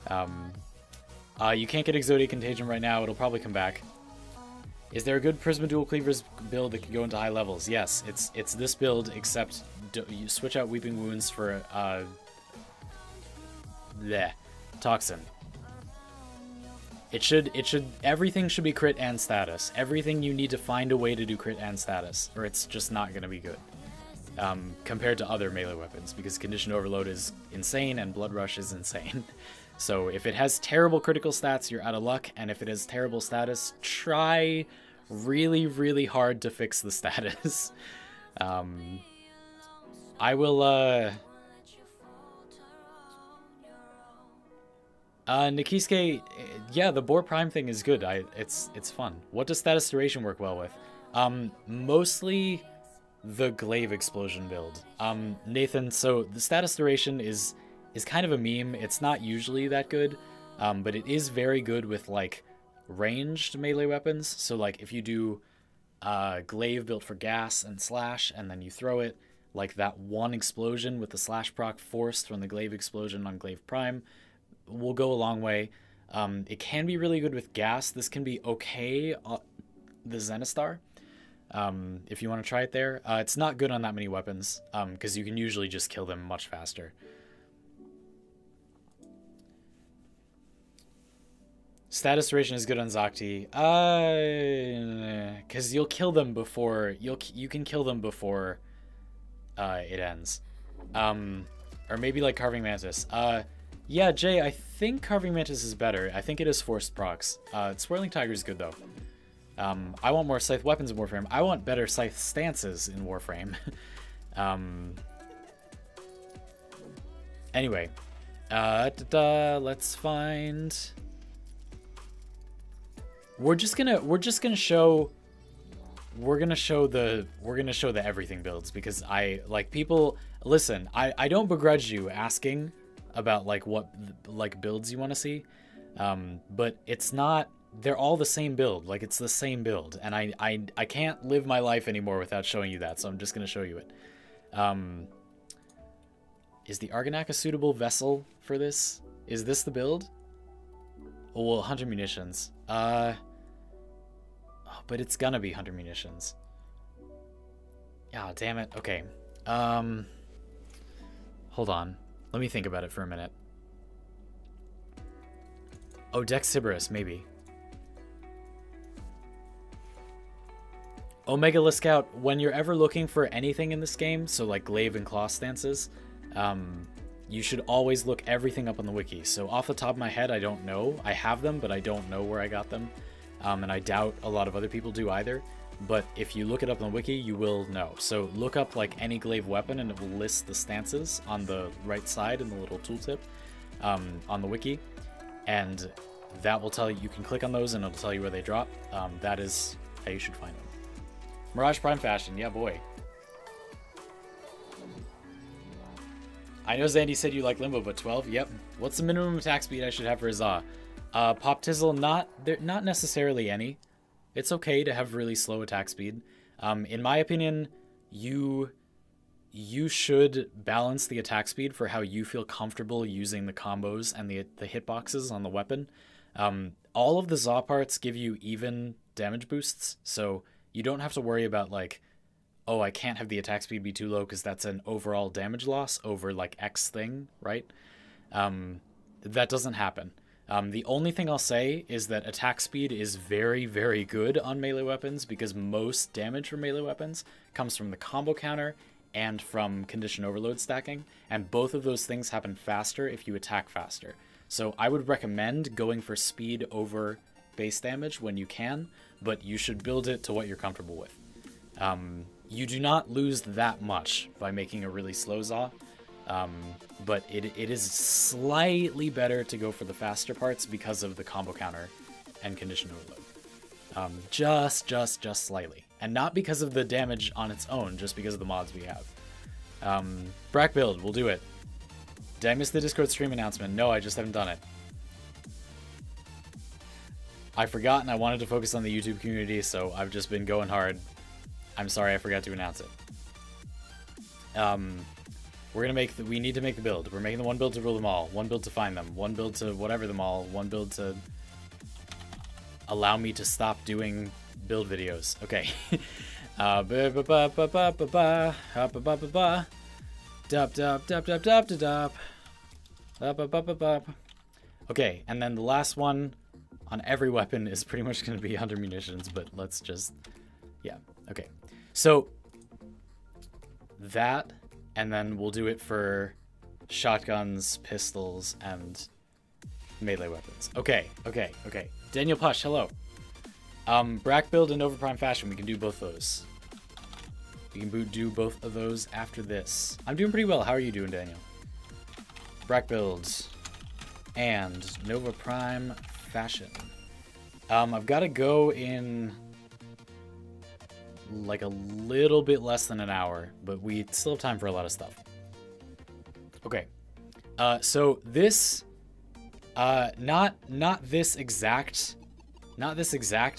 You can't get Exodia Contagion right now. It'll probably come back. Is there a good Prisma Dual Cleavers build that can go into high levels? Yes, it's this build, except you switch out Weeping Wounds for Toxin. Everything should be crit and status. Everything you need to find a way to do crit and status, or it's just not gonna be good. Compared to other melee weapons, because Condition Overload is insane and Blood Rush is insane. So if it has terrible critical stats, you're out of luck, and if it has terrible status, try really, really hard to fix the status. I will, Nikisuke, yeah, the Boar Prime thing is good. It's fun. What does status duration work well with? Mostly the Glaive Explosion build. Nathan, so the status duration is kind of a meme. It's not usually that good, but it is very good with like ranged melee weapons. So like if you do Glaive built for gas and slash, and then you throw it, like that one explosion with the slash proc forced from the Glaive Explosion on Glaive Prime will go a long way. It can be really good with gas. This can be okay the Zenistar, if you want to try it there. It's not good on that many weapons, because you can usually just kill them much faster. Status duration is good on Zakti, because you'll kill them before you can kill them before it ends, or maybe like Carving Mantis. Yeah, Jay, I think Carving Mantis is better. I think it is forced procs. Swirling Tiger is good though. I want more scythe weapons in Warframe. I want better scythe stances in Warframe. Anyway, let's find. We're gonna show the everything builds, because I like people. Listen, I don't begrudge you asking about like what like builds you want to see, but it's not. They're all the same build. Like it's the same build, and I can't live my life anymore without showing you that. So I'm just gonna show you it. Is the Argonac a suitable vessel for this? Is this the build? Oh, well, Hunter Munitions. But it's gonna be Hunter Munitions. Yeah, damn it. Okay. Hold on. Let me think about it for a minute. Oh, Dex Sybaris, maybe. Omega Lookout, when you're ever looking for anything in this game, so like glaive and claw stances, you should always look everything up on the wiki. So off the top of my head, I don't know. I have them, but I don't know where I got them. And I doubt a lot of other people do either. But if you look it up on the wiki, you will know. So look up like any glaive weapon and it will list the stances on the right side in the little tooltip on the wiki. And that will tell you, you can click on those and it'll tell you where they drop. That is how you should find them. Mirage Prime Fashion, yeah boy. I know Zandy said you like Limbo, but 12? Yep. What's the minimum attack speed I should have for a Za? Pop Tizzle, not necessarily any. It's okay to have really slow attack speed. In my opinion, you should balance the attack speed for how you feel comfortable using the combos and the hitboxes on the weapon. All of the Za parts give you even damage boosts, so you don't have to worry about like, oh, I can't have the attack speed be too low because that's an overall damage loss over like X thing, right? That doesn't happen. The only thing I'll say is that attack speed is very, very good on melee weapons because most damage from melee weapons comes from the combo counter and from condition overload stacking, and both of those things happen faster if you attack faster. So I would recommend going for speed over base damage when you can, but you should build it to what you're comfortable with. You do not lose that much by making a really slow Za, but it is slightly better to go for the faster parts because of the combo counter and condition overload. Just slightly. And not because of the damage on its own, just because of the mods we have. Brack build, we'll do it. Did I miss the Discord stream announcement? No, I just haven't done it. I forgot and I wanted to focus on the YouTube community, so I've just been going hard. I'm sorry I forgot to announce it. We need to make the build. We're making the one build to rule them all, one build to find them, one build to whatever them all, one build to allow me to stop doing build videos. Okay. Okay, and then the last one on every weapon is pretty much going to be 100 munitions, but let's just, yeah, okay. So that, and then we'll do it for shotguns, pistols, and melee weapons. Okay. Daniel Push, hello. Brack build and Overprime Fashion, we can do both those. We can do both of those after this. I'm doing pretty well. How are you doing, Daniel? Brack builds and Nova Prime Fashion. I've got to go in like a little bit less than an hour, but we still have time for a lot of stuff. Okay. So this, not this exact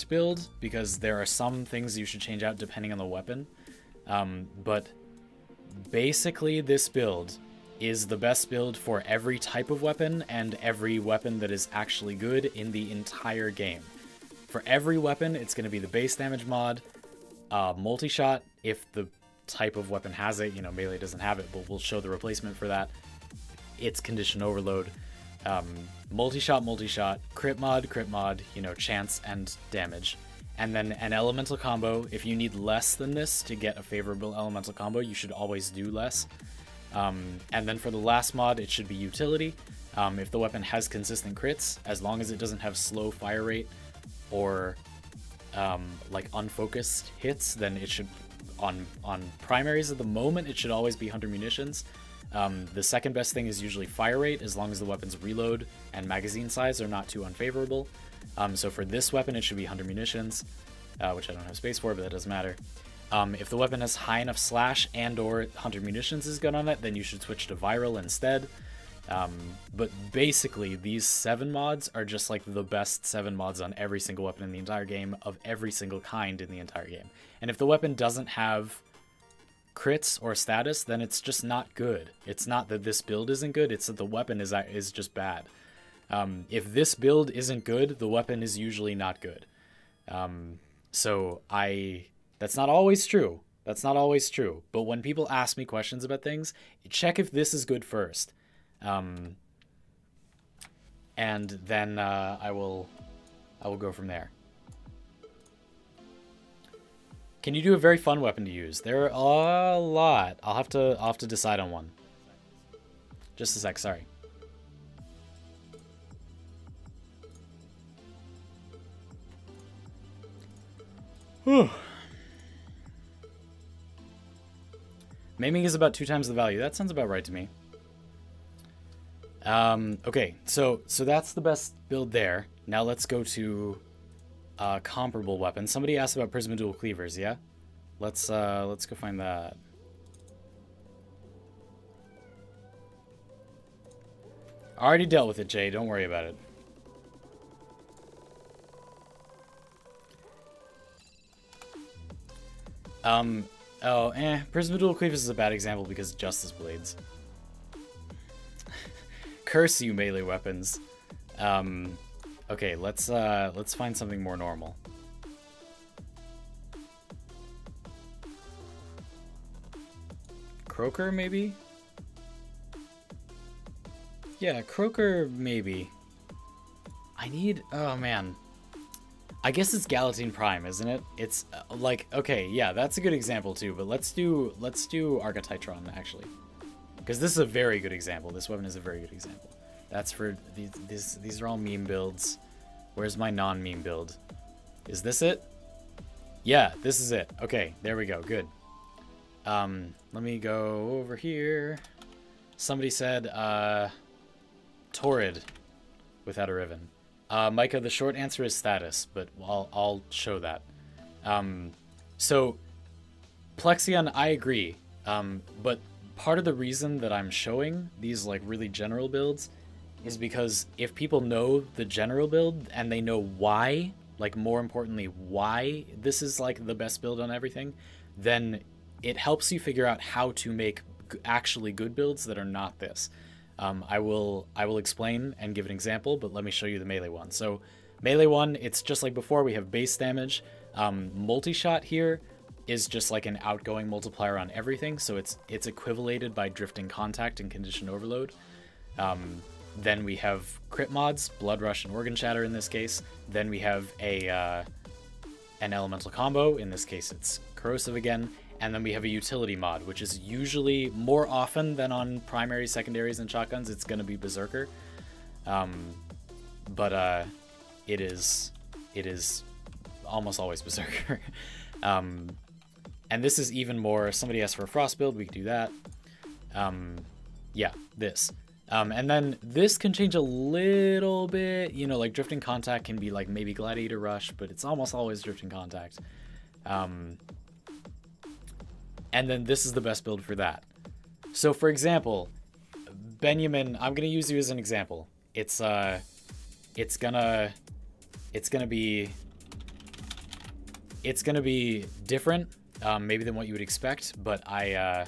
build, because there are some things you should change out depending on the weapon. But basically this build is the best build for every type of weapon and every weapon that is actually good in the entire game. For every weapon, it's going to be the base damage mod, multi-shot if the type of weapon has it. You know, melee doesn't have it, but we'll show the replacement for that. It's condition overload. Multi-shot, crit mod, you know, chance and damage. And then an elemental combo. If you need less than this to get a favorable elemental combo, you should always do less. And then for the last mod, it should be utility. If the weapon has consistent crits, as long as it doesn't have slow fire rate or like unfocused hits, then it should, on primaries at the moment, it should always be 100 munitions. The second best thing is usually fire rate, as long as the weapon's reload and magazine size are not too unfavorable. So for this weapon, it should be 100 munitions, which I don't have space for, but that doesn't matter. If the weapon has high enough slash and or 100 munitions is good on it, then you should switch to viral instead. But basically, these 7 mods are just like the best 7 mods on every single weapon in the entire game, of every single kind in the entire game. And if the weapon doesn't have crits or status, then it's just not good. It's not that this build isn't good, it's that the weapon is just bad. If this build isn't good, the weapon is usually not good. That's not always true. That's not always true. But when people ask me questions about things, check if this is good first. And then I will go from there. Can you do a very fun weapon to use? There are a lot. I'll have to decide on one. Just a sec, sorry. Whew. Maiming is about 2 times the value. That sounds about right to me. Okay, so that's the best build there. Now let's go to comparable weapons. Somebody asked about Prisma Dual Cleavers, yeah? Let's go find that. I already dealt with it, Jay. Don't worry about it. Prisma Dual Cleavers is a bad example because Justice Blades. Curse you, melee weapons. Okay, let's find something more normal. Croaker, maybe? Yeah, Croaker, maybe. I need... Oh, man. I guess it's Tigris Prime, isn't it? It's, like... Okay, yeah, that's a good example, too. But let's do Archetytron, actually. Because this is a very good example. This weapon is a very good example. That's for... These are all meme builds. Where's my non-meme build? Is this it? Yeah, this is it. Okay, there we go. Good. Let me go over here. Somebody said, Torrid without a Riven. Micah, the short answer is status, but I'll show that. So, Plexion, I agree. But part of the reason that I'm showing these like really general builds is because if people know the general build and they know why, like more importantly, why this is like the best build on everything, then it helps you figure out how to make actually good builds that are not this. I will explain and give an example, but let me show you the melee one. So melee one, it's just like before. We have base damage. Multi-shot here is just like an outgoing multiplier on everything, so it's equivalated by drifting contact and condition overload. Then we have crit mods, Blood Rush and Organ Shatter in this case. Then we have an elemental combo. In this case, it's corrosive again. And then we have a utility mod, which is usually more often than on primaries, secondaries, and shotguns. It's going to be Berserker. But it is almost always Berserker. And this is even more, somebody asked for a Frost build, we can do that. Yeah, this. And then this can change a little bit, you know, like Drifting Contact can be like maybe Gladiator Rush, but it's almost always Drifting Contact. And then this is the best build for that. So for example, Benjamin, I'm gonna use you as an example. It's gonna be different, maybe than what you would expect, but I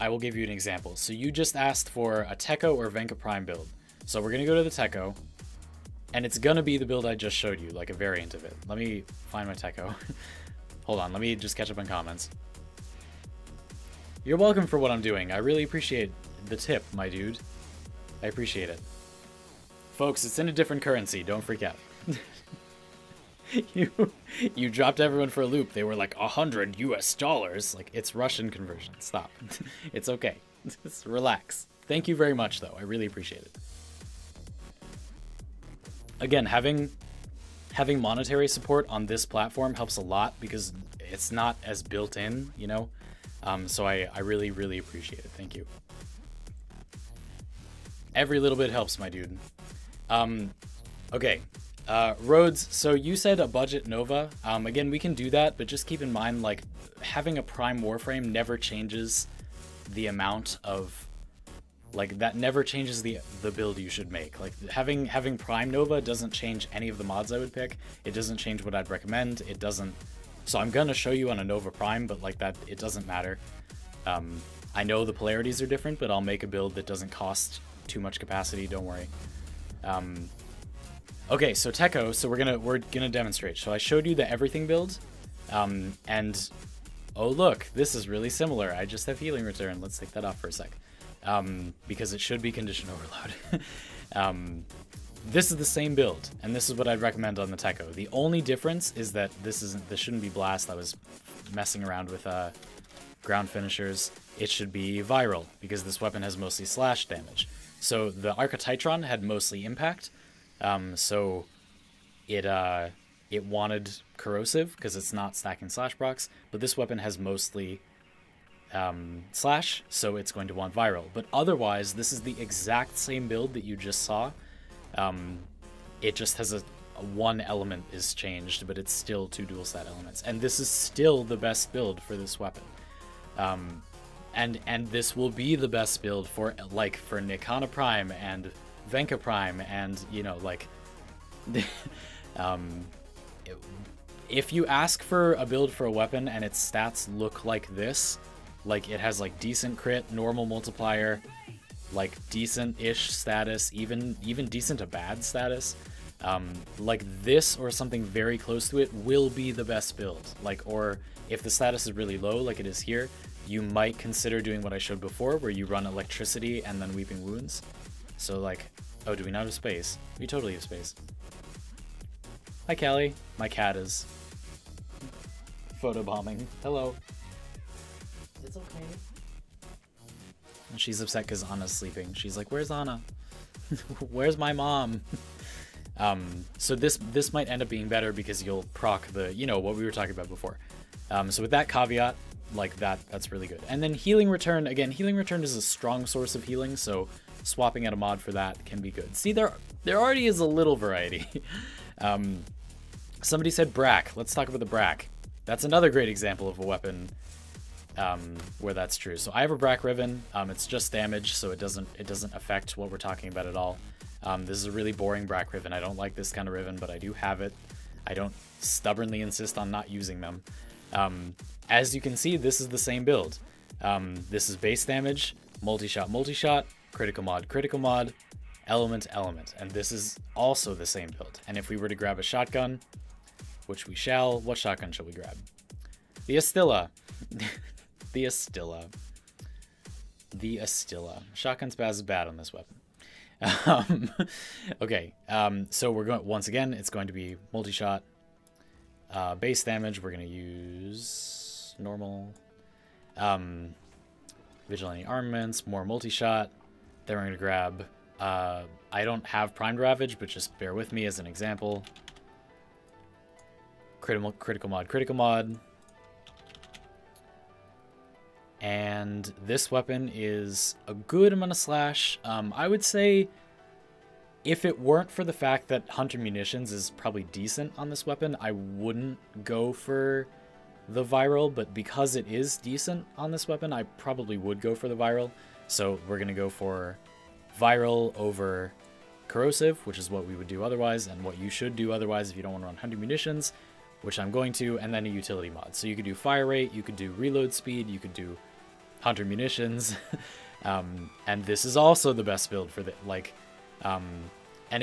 will give you an example. So you just asked for a Tekko or Venka Prime build. So we're gonna go to the Tekko, and it's gonna be the build I just showed you, like a variant of it. Let me find my Tekko. Hold on, let me just catch up on comments. You're welcome for what I'm doing. I really appreciate the tip, my dude. I appreciate it. Folks, it's in a different currency. Don't freak out. You dropped everyone for a loop. They were like $100 US. Like, it's Russian conversion. Stop. It's okay. Just relax. Thank you very much, though. I really appreciate it. Again, having monetary support on this platform helps a lot because it's not as built in, you know? So I really, really appreciate it. Thank you. Every little bit helps, my dude. Okay. Rhodes, so you said a budget Nova. Again, we can do that, but just keep in mind, like, having a Prime Warframe never changes the amount of... Like, that never changes the build you should make. Like, having Prime Nova doesn't change any of the mods I would pick. It doesn't change what I'd recommend. It doesn't... So I'm gonna show you on a Nova Prime, but like that, it doesn't matter. I know the polarities are different, but I'll make a build that doesn't cost too much capacity, don't worry. Okay, so Tekko, so we're gonna demonstrate. So I showed you the everything build, and oh look, this is really similar. I just have healing return. Let's take that off for a sec. Because it should be condition overload. this is the same build, and this is what I'd recommend on the Tekko. The only difference is that this shouldn't be blast. I was messing around with ground finishers. It should be viral, because this weapon has mostly slash damage. So the Archititron had mostly impact, so it wanted corrosive because it's not stacking slash procs, but this weapon has mostly slash, so it's going to want viral. But otherwise, this is the exact same build that you just saw. It just has a one element is changed, but it's still 2 dual stat elements, and this is still the best build for this weapon. And this will be the best build for Nikana Prime and Venka Prime, and you know, like if you ask for a build for a weapon and its stats look like this, like it has like decent crit, normal multiplier, like decent-ish status, even decent to bad status, like this or something very close to it will be the best build. Like, or if the status is really low like it is here, you might consider doing what I showed before, where you run electricity and then weeping wounds. So like, oh, do we not have space? We totally have space. Hi Callie, my cat is photobombing. Hello. It's okay. And she's upset because Anna's sleeping. She's like, where's Anna? Where's my mom? So this might end up being better because you'll proc the, you know, what we were talking about before. So with that caveat, like that's really good. And then healing return, again, healing return is a strong source of healing, so swapping out a mod for that can be good. See, there already is a little variety. Somebody said Brack. Let's talk about the Brack. That's another great example of a weapon where that's true. So I have a Brack Riven. It's just damage, so it doesn't affect what we're talking about at all. This is a really boring Brack Riven. I don't like this kind of Riven, but I do have it. I don't stubbornly insist on not using them. As you can see, this is the same build. This is base damage, multi-shot, critical mod, element, and this is also the same build. And if we were to grab a shotgun, which we shall, what shotgun shall we grab? The Astilla. The Astilla. The Astilla. Shotgun spaz is bad on this weapon. Okay, so we're going, once again, it's going to be multi-shot. Base damage, we're going to use normal. Vigilante armaments, more multi-shot. Then we're going to grab, I don't have primed ravage, but just bear with me as an example. Critical mod. And this weapon is a good amount of slash. I would say if it weren't for the fact that Hunter Munitions is probably decent on this weapon, I wouldn't go for the viral, but because it is decent on this weapon, I probably would go for the viral. So we're going to go for viral over corrosive, which is what we would do otherwise, and what you should do otherwise if you don't want to run Hunter Munitions, which I'm going to, and then a utility mod. So you could do fire rate, you could do reload speed, you could do Hunter Munitions, and this is also the best build for the, like, and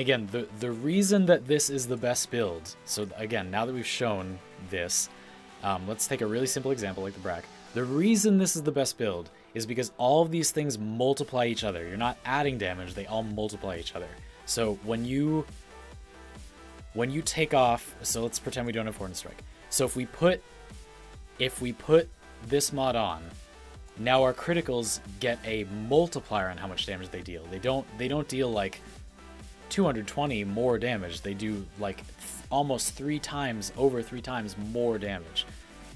again, the reason that this is the best build, so again, now that we've shown this, let's take a really simple example like the Brack. The reason this is the best build is because all of these things multiply each other. You're not adding damage, they all multiply each other. So when you take off, so let's pretend we don't have Horn Strike. So if we put this mod on, now our criticals get a multiplier on how much damage they deal. They don't deal like 220 more damage. They do like almost over three times more damage.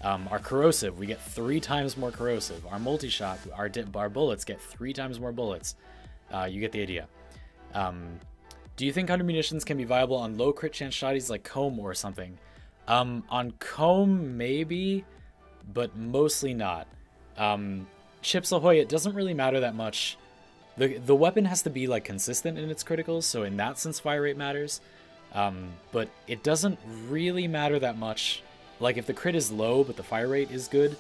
Our corrosive, we get 3 times more corrosive. Our multi-shot, our bullets get 3 times more bullets. You get the idea. Do you think Hunter Munitions can be viable on low crit chance shotties like Comb or something? On Comb, maybe, but mostly not. Chips Ahoy, it doesn't really matter that much. The weapon has to be like consistent in its criticals, so in that sense fire rate matters. But it doesn't really matter that much. Like if the crit is low but the fire rate is good,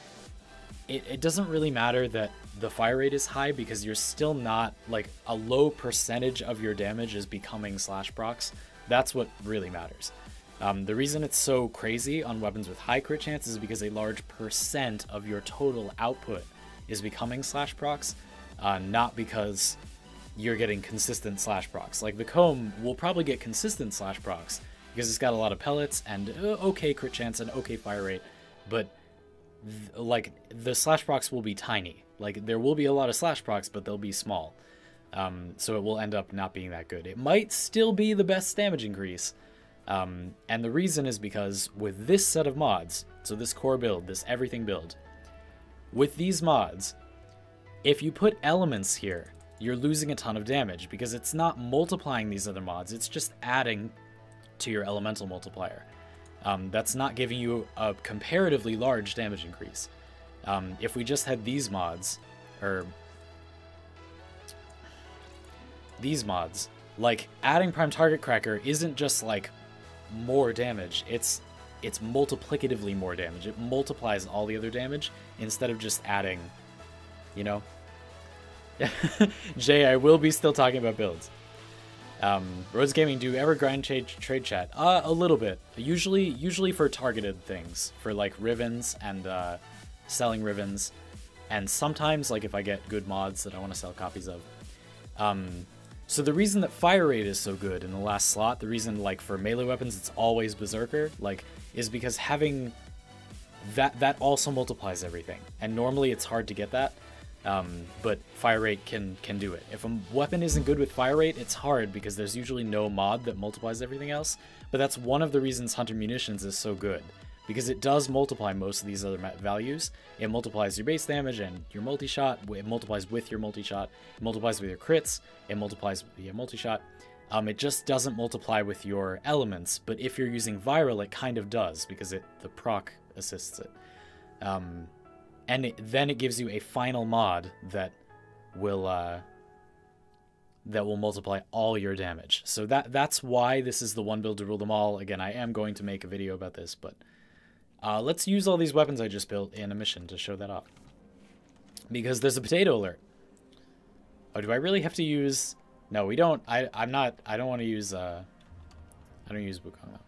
it doesn't really matter that the fire rate is high, because you're still not, like, a low percentage of your damage is becoming slash procs. That's what really matters. The reason it's so crazy on weapons with high crit chance is because a large percent of your total output is becoming slash procs, not because you're getting consistent slash procs. Like the comb will probably get consistent slash procs because it's got a lot of pellets and okay crit chance and okay fire rate, but like the slash procs will be tiny. Like there will be a lot of slash procs, but they'll be small. So it will end up not being that good. It might still be the best damage increase. And the reason is because with this set of mods, so this core build, this everything build, with these mods, if you put elements here, you're losing a ton of damage because it's not multiplying these other mods, it's just adding to your elemental multiplier. That's not giving you a comparatively large damage increase. If we just had these mods, or these mods, like adding Prime Target Cracker isn't just like more damage, it's multiplicatively more damage. It multiplies all the other damage instead of just adding, you know? Jay, I will be still talking about builds. Rhodes Gaming, do you ever grind trade chat? A little bit. Usually for targeted things, for like Rivens and selling Rivens, and sometimes like if I get good mods that I want to sell copies of. So the reason that fire rate is so good in the last slot, the reason like for melee weapons it's always Berserker, like, is because having that also multiplies everything, and normally it's hard to get that. But fire rate can do it. If a weapon isn't good with fire rate, it's hard because there's usually no mod that multiplies everything else. But that's one of the reasons Hunter Munitions is so good, because it does multiply most of these other values. It multiplies your base damage and your multi-shot, it multiplies with your multi-shot, it multiplies with your crits, it multiplies with your multi-shot. It just doesn't multiply with your elements, but if you're using Viral, it kind of does, because the proc assists it. And then it gives you a final mod that will multiply all your damage. So that's why this is the one build to rule them all. Again, I am going to make a video about this, but let's use all these weapons I just built in a mission to show that off. Because there's a potato alert. Oh, do I really have to use? No, we don't. I don't want to use. I don't use Wukong though.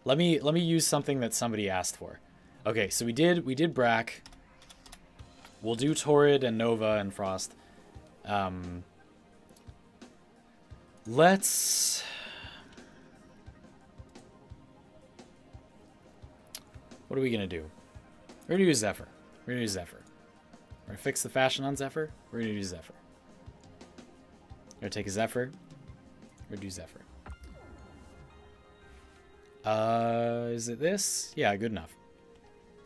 Let me use something that somebody asked for. Okay, so we did Brack. We'll do Torrid and Nova and Frost. Let's... What are we going to do? We're going to use Zephyr. We're going to use Zephyr. We're going to fix the fashion on Zephyr. We're going to use Zephyr. We're going to take a Zephyr. We're going to do Zephyr. Is it this? Yeah, good enough.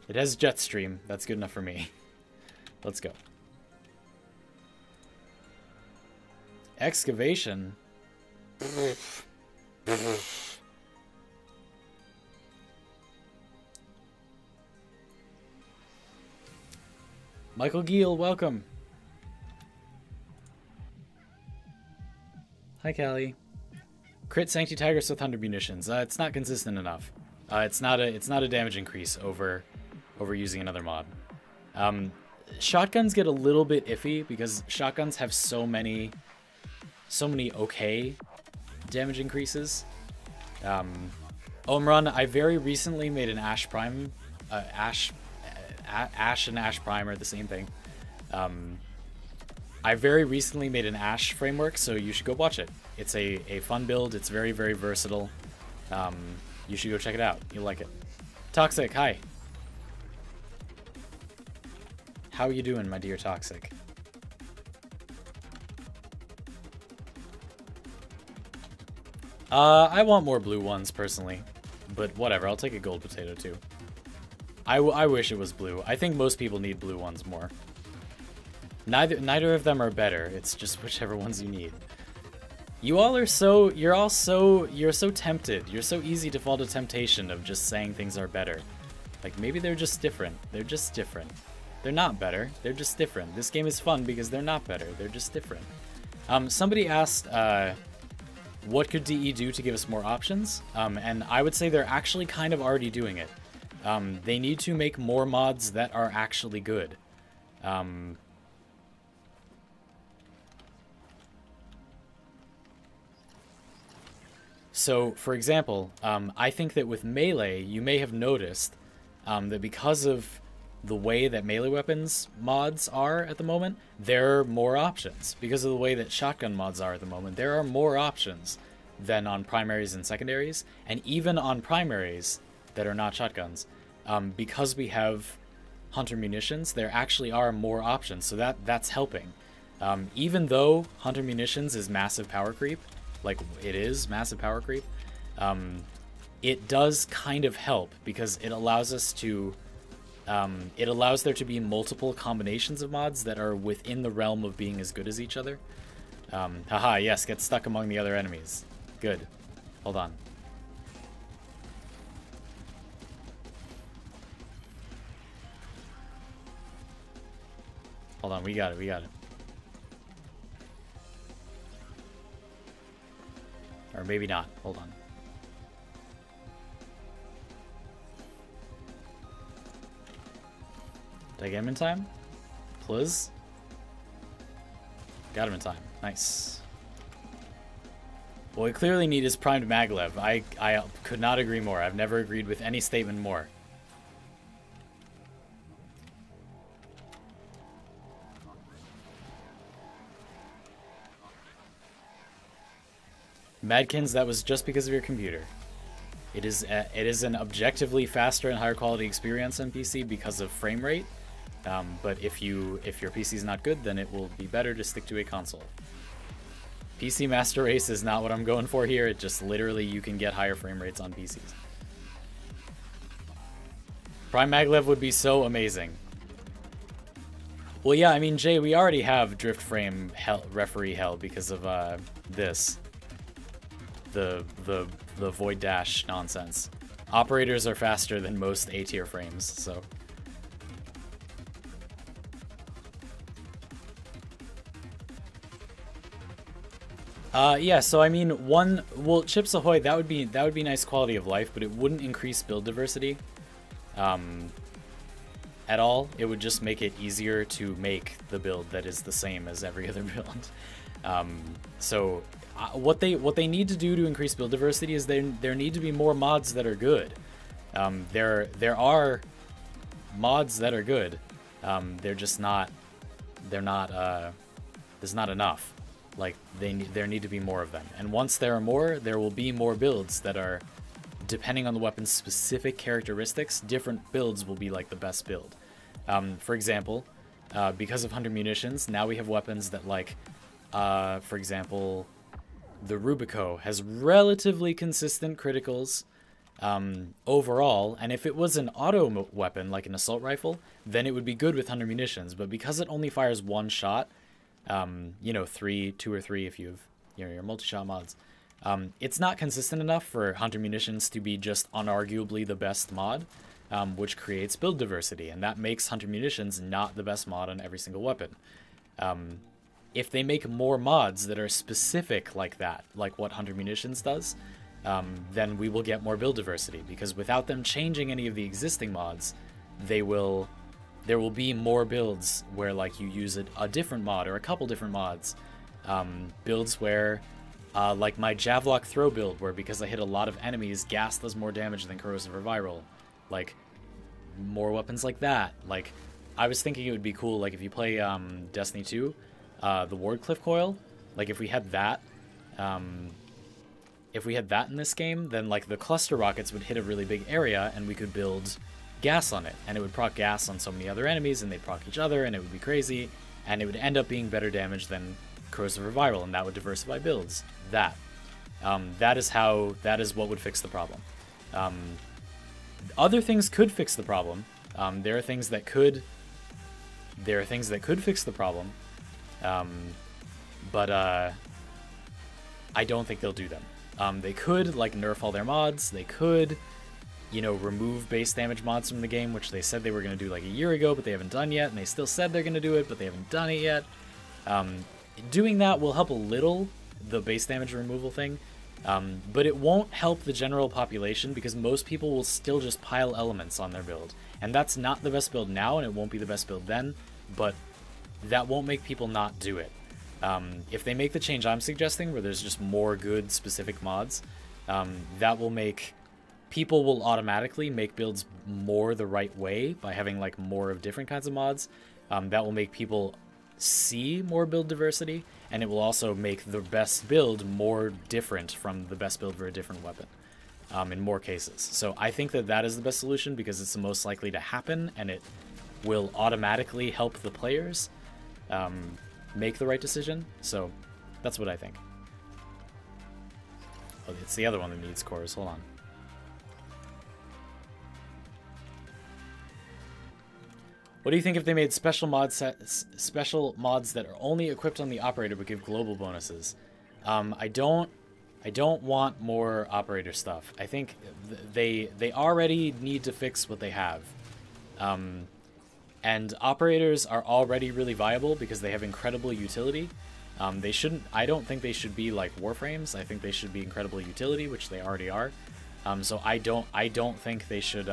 It has Jetstream. That's good enough for me. Let's go. Excavation. Michael Giel, welcome. Hi, Callie. Crit Sancti Tigris with 100 munitions. It's not consistent enough. It's not a damage increase over using another mod. Shotguns get a little bit iffy because shotguns have so many okay damage increases. Omron, I very recently made an Ash Prime. Ash and Ash Prime are the same thing. I very recently made an Ash framework, so you should go watch it. It's a fun build. It's very, very versatile. You should go check it out. You'll like it. Toxic, hi. How are you doing, my dear Toxic? I want more blue ones, personally. But whatever, I'll take a gold potato, too. I wish it was blue. I think most people need blue ones more. Neither of them are better. It's just whichever ones you need. You all are so... You're so tempted. You're so easy to fall to temptation of just saying things are better. Like, maybe they're just different. They're just different. They're not better. They're just different. This game is fun because they're not better. They're just different. Somebody asked, what could DE do to give us more options? And I would say they're actually kind of already doing it. They need to make more mods that are actually good. So, for example, I think that with Melee, you may have noticed that because of the way that melee weapons mods are at the moment, there are more options. Because of the way that shotgun mods are at the moment, there are more options than on primaries and secondaries, and even on primaries that are not shotguns. Because we have hunter munitions, there actually are more options, so that's helping. Even though hunter munitions is massive power creep, like it is massive power creep, it does kind of help because it allows us to it allows there to be multiple combinations of mods that are within the realm of being as good as each other. Haha, yes, get stuck among the other enemies. Good. Hold on. Hold on, we got it, we got it. Or maybe not. Hold on. Did I get him in time? Please? Got him in time. Nice. What we clearly need is primed maglev. I could not agree more. I've never agreed with any statement more. Madkins, that was just because of your computer. It is an objectively faster and higher quality experience on PC because of frame rate. But if your PC is not good, then it will be better to stick to a console. PC Master Race is not what I'm going for here. It just literally you can get higher frame rates on PCs. Prime Maglev would be so amazing. Well, yeah, I mean, Jay, we already have drift frame referee hell because of this. The void dash nonsense. Operators are faster than most A tier frames, so. Yeah, so I mean, well, Chips Ahoy, that would be nice quality of life, but it wouldn't increase build diversity at all. It would just make it easier to make the build that is the same as every other build. So what they need to do to increase build diversity is there need to be more mods that are good. There are mods that are good. There's not enough. Like there need to be more of them. And once there are more, there will be more builds that are, depending on the weapon's specific characteristics, different builds will be like the best build. For example, because of hunter munitions, now we have weapons that like, for example, the Rubico has relatively consistent criticals overall, and if it was an auto weapon like an assault rifle, then it would be good with hunter munitions. But because it only fires one shot, you know, 2 or 3 if you've, you know, your multi-shot mods, it's not consistent enough for hunter munitions to be just unarguably the best mod, which creates build diversity, and that makes hunter munitions not the best mod on every single weapon. If they make more mods that are specific like that, like what hunter munitions does, then we will get more build diversity, because without them changing any of the existing mods, there will be more builds where like you use a different mod or a couple different mods. Builds where, like my Javelok throw build, where because I hit a lot of enemies, gas does more damage than corrosive or viral. Like, more weapons like that. Like, I was thinking it would be cool, like if you play Destiny 2, the Ward Cliff Coil, like if we had that in this game, then like the cluster rockets would hit a really big area and we could build gas on it, and it would proc gas on so many other enemies, and they'd proc each other, and it would be crazy, and it would end up being better damage than corrosive or viral, and that would diversify builds. That is what would fix the problem. Other things could fix the problem. There are things that could fix the problem, but I don't think they'll do them. They could like nerf all their mods. They could, you know, remove base damage mods from the game, which they said they were going to do like a year ago, but they haven't done yet, and they still said they're going to do it, but they haven't done it yet. Doing that will help a little, the base damage removal thing, but it won't help the general population, because most people will still just pile elements on their build, and that's not the best build now, and it won't be the best build then, but that won't make people not do it. If they make the change I'm suggesting, where there's just more good specific mods, that will make... people will automatically make builds more the right way by having like more of different kinds of mods. That will make people see more build diversity, and it will also make the best build more different from the best build for a different weapon in more cases. So I think that that is the best solution because it's the most likely to happen, and it will automatically help the players make the right decision. So that's what I think. Oh, it's the other one that needs cores. Hold on. What do you think if they made special mods that are only equipped on the operator but give global bonuses? I don't want more operator stuff. I think they already need to fix what they have. And operators are already really viable because they have incredible utility. I don't think they should be like Warframes. I think they should be incredible utility, which they already are. So I don't think they should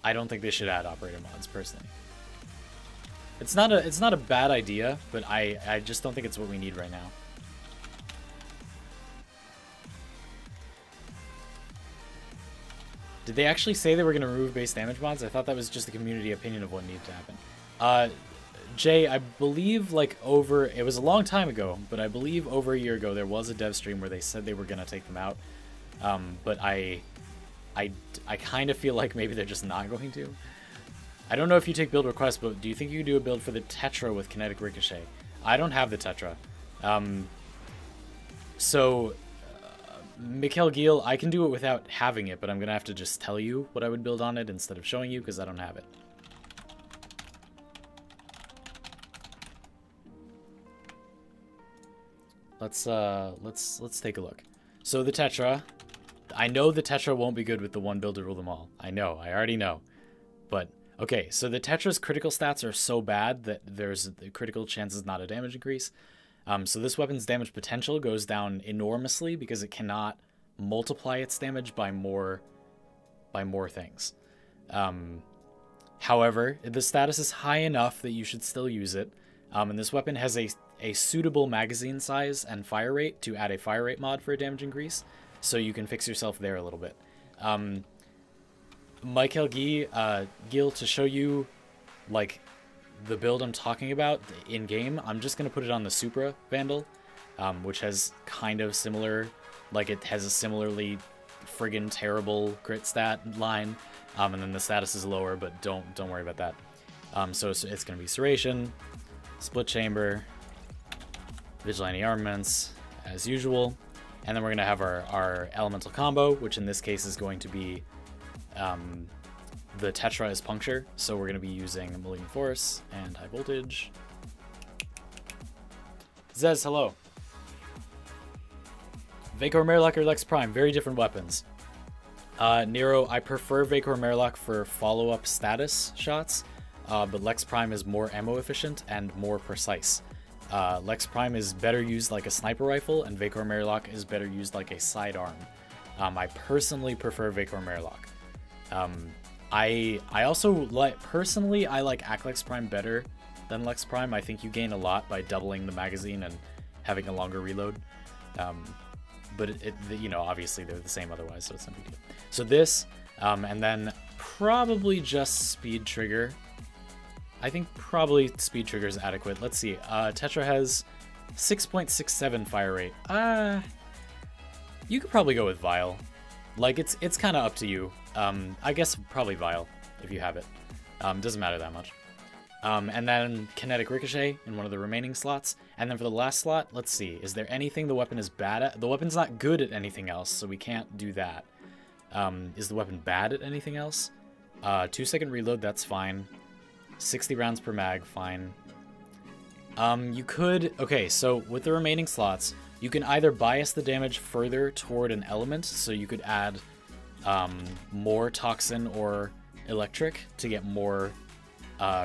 I don't think they should add operator mods, personally. It's not a bad idea, but I just don't think it's what we need right now. Did they actually say they were going to remove base damage mods? I thought that was just the community opinion of what needed to happen. Jay, I believe it was a long time ago, but I believe over a year ago there was a dev stream where they said they were going to take them out. But I kind of feel like maybe they're just not going to. I don't know if you take build requests, but do you think you can do a build for the Tetra with kinetic ricochet? I don't have the Tetra. Mikhail Giel, I can do it without having it, but I'm going to have to just tell you what I would build on it instead of showing you because I don't have it. Let's take a look. So the Tetra, I know the Tetra won't be good with the one build to rule them all. I already know. But, okay, so the Tetra's critical stats are so bad that there's the critical chances not a damage increase. So this weapon's damage potential goes down enormously because it cannot multiply its damage by more things. However, the status is high enough that you should still use it. And this weapon has a suitable magazine size and fire rate to add a fire rate mod for a damage increase. So you can fix yourself there a little bit. Michael Gil, to show you, like, the build I'm talking about in-game, I'm just going to put it on the Supra Vandal, which has kind of similar, like, it has a similarly friggin' terrible crit stat line, and then the status is lower, but don't worry about that. So it's going to be Serration, Split Chamber, Vigilante Armaments, as usual. And then we're going to have our elemental combo, which in this case is going to be the Tetra is Puncture. So we're going to be using Malignant Force and High Voltage. Zez, hello. Vacor Merlock or Lex Prime, very different weapons. Nero, I prefer Vacor Merlock for follow-up status shots, but Lex Prime is more ammo efficient and more precise. Lex Prime is better used like a sniper rifle, and Vacor Merlock is better used like a sidearm. I personally prefer Vacor Merlock. I also like, personally, I like Lex Prime better than Lex Prime. I think you gain a lot by doubling the magazine and having a longer reload. But you know, obviously they're the same otherwise, so it's no big deal. So this, and then probably just Speed Trigger. I think probably Speed Trigger is adequate. Let's see. Tetra has 6.67 fire rate. You could probably go with Vile. Like, it's kind of up to you. I guess probably Vile, if you have it. Doesn't matter that much. And then Kinetic Ricochet in one of the remaining slots. And then for the last slot, let's see. Is there anything the weapon is bad at? The weapon's not good at anything else, so we can't do that. Is the weapon bad at anything else? 2-second reload, that's fine. 60 rounds per mag, fine. You could... Okay, so with the remaining slots, you can either bias the damage further toward an element, so you could add more Toxin or Electric to get more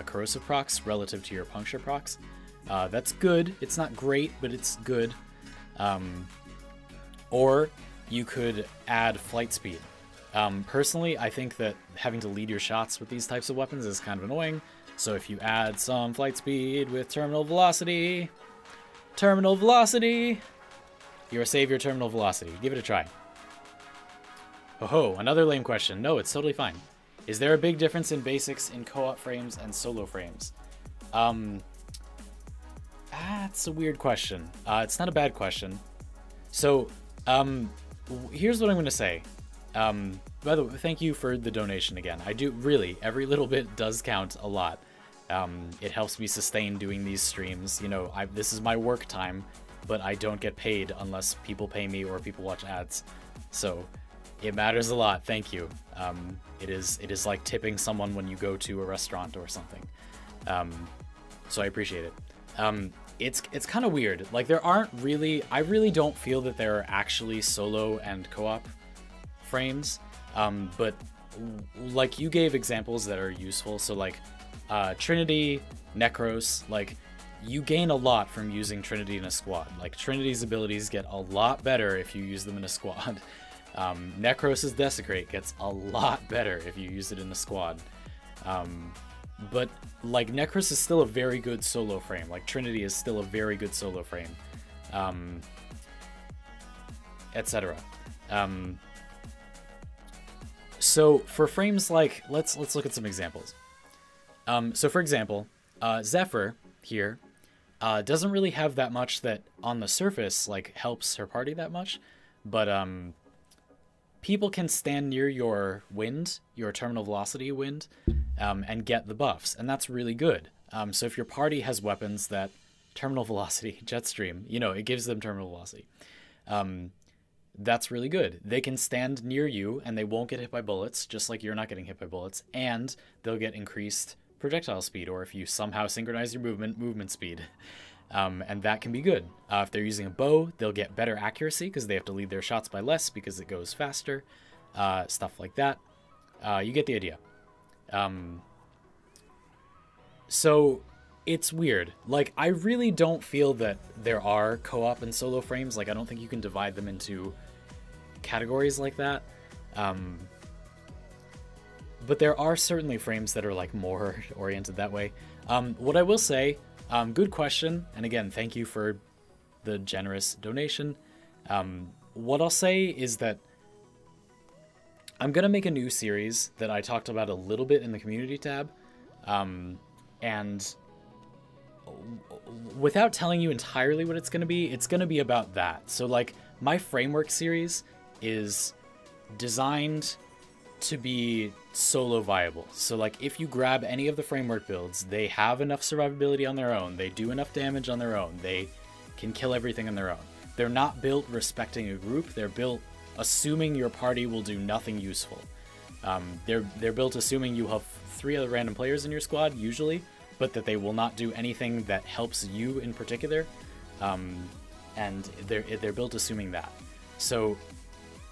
corrosive procs relative to your puncture procs. That's good. It's not great, but it's good. Or you could add flight speed. Personally, I think that having to lead your shots with these types of weapons is kind of annoying. So if you add some flight speed with terminal velocity, Terminal velocity! You're a savior terminal velocity. Give it a try. Oh ho, another lame question. No, it's totally fine. Is there a big difference in basics in co-op frames and solo frames? That's a weird question. It's not a bad question. So, here's what I'm going to say. By the way, thank you for the donation again. I do, really, every little bit does count a lot. It helps me sustain doing these streams. You know, this is my work time, but I don't get paid unless people pay me or people watch ads. So, it matters a lot, thank you. It is like tipping someone when you go to a restaurant or something. So I appreciate it. It's kind of weird. Like, there aren't really, I really don't feel that there are actually solo and co-op frames. But like, you gave examples that are useful. So like, Trinity, Necros, like, you gain a lot from using Trinity in a squad. Like, Trinity's abilities get a lot better if you use them in a squad. Necros' Desecrate gets a lot better if you use it in a squad. But, like, Necros is still a very good solo frame. Like, Trinity is still a very good solo frame. Etc. So, for frames like... Let's look at some examples. So, for example, Zephyr here doesn't really have that much that, on the surface, like, helps her party that much. But, people can stand near your wind, your terminal velocity wind, and get the buffs, and that's really good. So if your party has weapons that terminal velocity, Jetstream, you know, it gives them terminal velocity. That's really good. They can stand near you, and they won't get hit by bullets, just like you're not getting hit by bullets, and they'll get increased projectile speed, or if you somehow synchronize your movement speed. And that can be good. If they're using a bow, they'll get better accuracy because they have to lead their shots by less because it goes faster. Stuff like that. You get the idea. So it's weird. Like, I really don't feel that there are co-op and solo frames. Like, I don't think you can divide them into categories like that. But there are certainly frames that are, like, more oriented that way. What I will say... good question, and again, thank you for the generous donation. What I'll say is that I'm going to make a new series that I talked about a little bit in the community tab, and without telling you entirely what it's going to be about that. So, like, my framework series is designed to be solo viable. So, like, if you grab any of the framework builds, they have enough survivability on their own, they do enough damage on their own, they can kill everything on their own. They're not built respecting a group, they're built assuming your party will do nothing useful. They're built assuming you have 3 other random players in your squad, usually, but that they will not do anything that helps you in particular. And they're built assuming that. So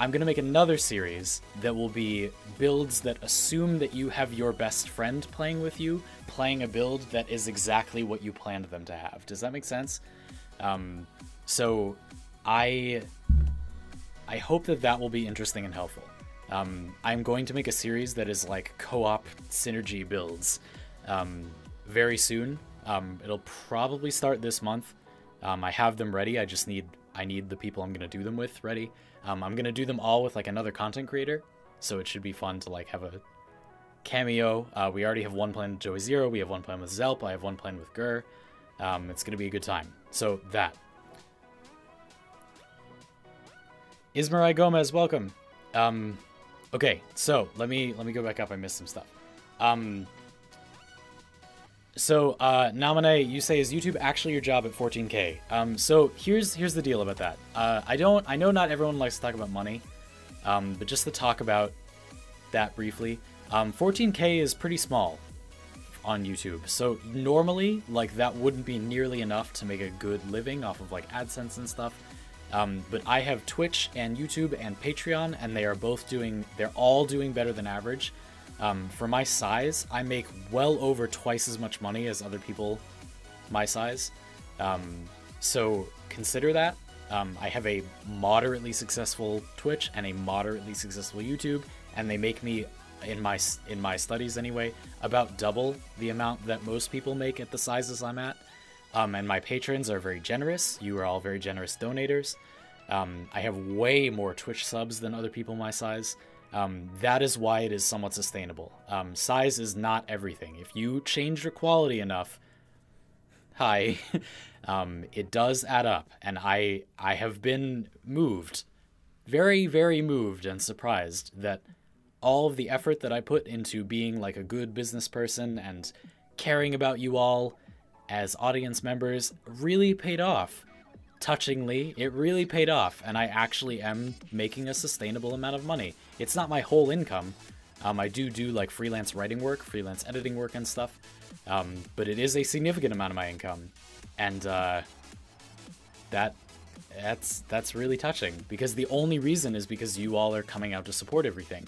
I'm going to make another series that will be builds that assume that you have your best friend playing with you, playing a build that is exactly what you planned them to have. Does that make sense? So I hope that that will be interesting and helpful. I'm going to make a series that is like co-op synergy builds very soon. It'll probably start this month. I have them ready. I need the people I'm going to do them with ready. I'm going to do them all with, like, another content creator, so it should be fun to, like, have a cameo. We already have one planned with Joey Zero, we have one planned with Zelp, I have one planned with Gur. It's going to be a good time. So, that. Ismarai Gomez, welcome. Okay, so, let me go back up, I missed some stuff. So, Namane, you say, is YouTube actually your job at 14K? So here's the deal about that. I know not everyone likes to talk about money, but just to talk about that briefly, 14K is pretty small on YouTube. So normally, like, that wouldn't be nearly enough to make a good living off of, like, AdSense and stuff. But I have Twitch and YouTube and Patreon, and they're all doing better than average. For my size, I make well over twice as much money as other people my size. So consider that. I have a moderately successful Twitch and a moderately successful YouTube, and they make me, in my studies anyway, about double the amount that most people make at the sizes I'm at. And my patrons are very generous. You are all very generous donators. I have way more Twitch subs than other people my size. That is why it is somewhat sustainable. Size is not everything. If you change your quality enough, hi, it does add up. And I have been moved, very, very moved and surprised that all of the effort that I put into being like a good business person and caring about you all as audience members really paid off. Touchingly, it really paid off, and I actually am making a sustainable amount of money. It's not my whole income. I do like freelance writing work, freelance editing work and stuff, but it is a significant amount of my income, and that's really touching, because the only reason is because you all are coming out to support everything.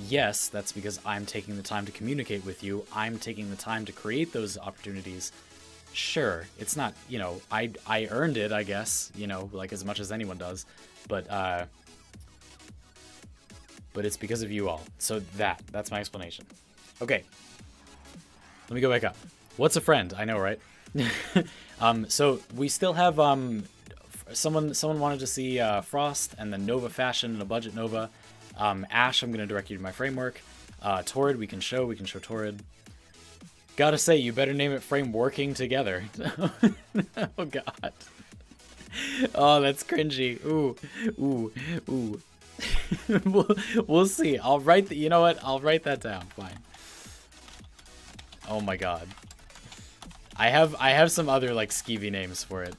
Yes, that's because I'm taking the time to communicate with you. I'm taking the time to create those opportunities. Sure, it's not, you know, I earned it, I guess, you know, like as much as anyone does, but it's because of you all. So that's my explanation. Okay, let me go back up. What's a friend? I know, right? So we still have someone wanted to see Frost and then Nova Fashion and a budget Nova. Ash, I'm gonna direct you to my framework. Torrid, we can show Torrid. Gotta say, you better name it Frame Working Together. Oh god. Oh, that's cringy. Ooh. We'll see. I'll write you know what? I'll write that down. Fine. Oh my god. I have some other like skeevy names for it,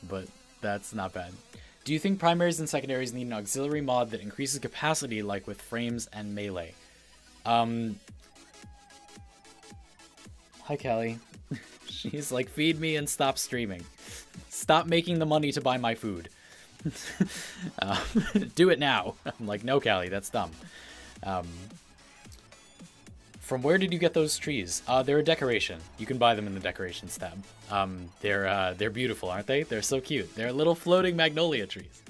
but that's not bad. Do you think primaries and secondaries need an auxiliary mod that increases capacity like with frames and melee? Hi, Kelly. She's like, feed me and stop streaming. Stop making the money to buy my food. Do it now. I'm like, no, Callie, that's dumb. From where did you get those trees? They're a decoration. You can buy them in the decorations tab. They're beautiful, aren't they? They're so cute. They're little floating magnolia trees.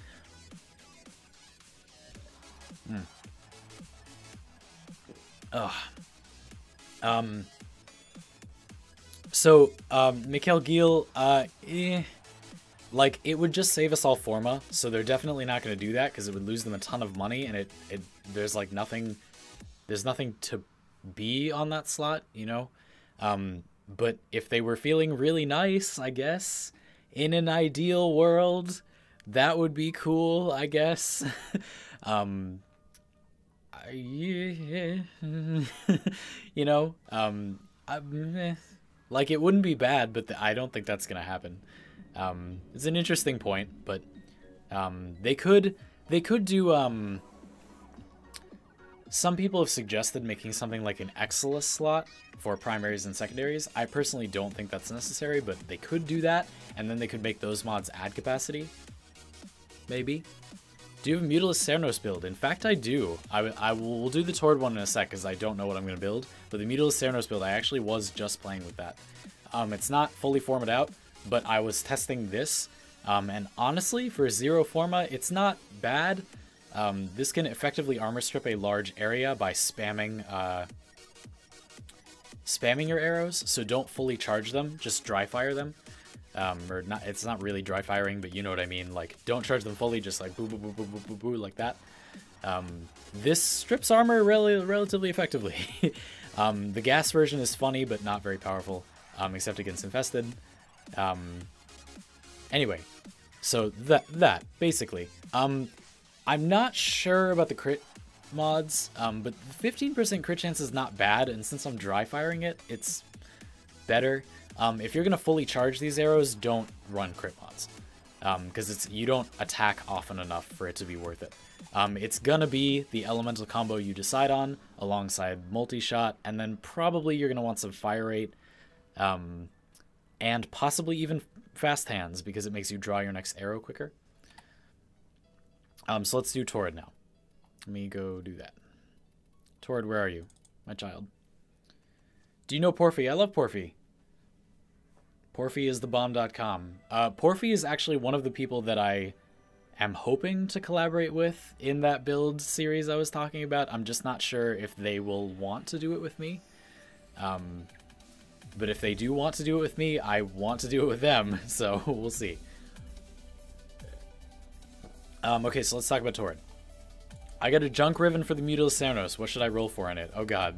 So, Mikhail Giel, like, it would just save us all Forma, so they're definitely not going to do that, because it would lose them a ton of money, and there's, like, nothing to be on that slot, you know? But if they were feeling really nice, I guess, in an ideal world, that would be cool, I guess. Yeah. You know, like, it wouldn't be bad, but I don't think that's gonna happen. It's an interesting point, but they could do. Some people have suggested making something like an Exilus slot for primaries and secondaries. I personally don't think that's necessary, but they could do that, and then they could make those mods add capacity. Maybe. Do you have a Mutilus Cernos build? In fact, I do. We'll do the Tord one in a sec, because I don't know what I'm going to build. But the Mutilus Cernos build, I actually was just playing with that. It's not fully formed out, but I was testing this. And honestly, for 0 Forma, it's not bad. This can effectively armor strip a large area by spamming your arrows. So don't fully charge them, just dry fire them. Or not, it's not really dry firing, but you know what I mean. Like, don't charge them fully, just like boo boo boo boo boo boo boo like that. This strips armor relatively effectively. The gas version is funny, but not very powerful, except against infested. Anyway, so that basically. I'm not sure about the crit mods, but 15% crit chance is not bad, and since I'm dry firing it, it's better. If you're gonna fully charge these arrows, don't run crit mods, because you don't attack often enough for it to be worth it. It's gonna be the elemental combo you decide on, alongside multi-shot, and then probably you're gonna want some fire rate, and possibly even fast hands, because it makes you draw your next arrow quicker. So let's do Torrid now. Let me go do that. Torrid, where are you, my child? Do you know Porphy? I love Porphy. Porphy is thebomb.com. Porphy is actually one of the people that I am hoping to collaborate with in that build series I was talking about. I'm just not sure if they will want to do it with me. But if they do want to do it with me, I want to do it with them, so we'll see. Okay, so let's talk about Torrid. I got a Junk Riven for the Mutilus Cernos. What should I roll for in it? Oh god.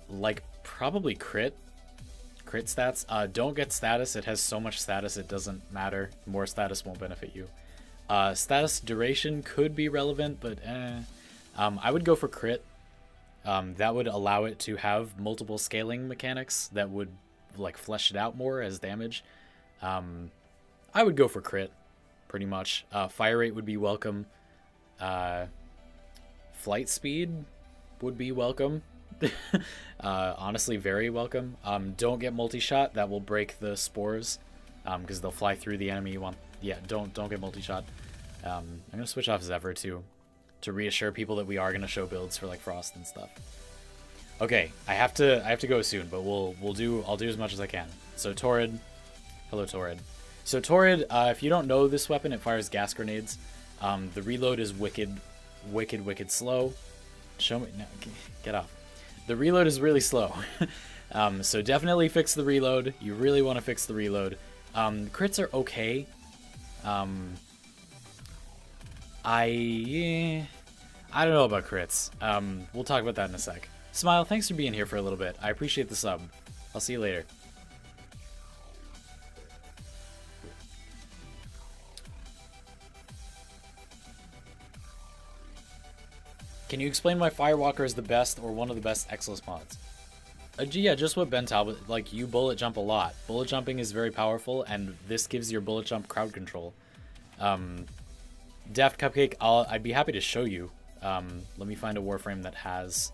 Like, probably crit. Crit stats. Don't get status. It has so much status it doesn't matter. More status won't benefit you. Status duration could be relevant, but I would go for crit. That would allow it to have multiple scaling mechanics that would like flesh it out more as damage. I would go for crit, pretty much. Fire rate would be welcome. Flight speed would be welcome. Honestly, very welcome. Don't get multi-shot. That will break the spores because they'll fly through the enemy you want. Yeah, don't get multi-shot. I'm gonna switch off Zephyr to reassure people that we are gonna show builds for like Frost and stuff. Okay, I have to go soon, but I'll do as much as I can. So Torrid, hello Torrid. So Torrid, if you don't know this weapon, it fires gas grenades. The reload is wicked slow. Show me, no, get off. The reload is really slow. So definitely fix the reload. You really want to fix the reload. Crits are okay. I don't know about crits. We'll talk about that in a sec. Smile, thanks for being here for a little bit. I appreciate the sub. I'll see you later. Can you explain why Firewalker is the best or one of the best Exilus mods? Yeah, just what Ben Talbot, like, you bullet jump a lot. Bullet jumping is very powerful, and this gives your bullet jump crowd control. Daft Cupcake, I'd be happy to show you. Let me find a Warframe that has...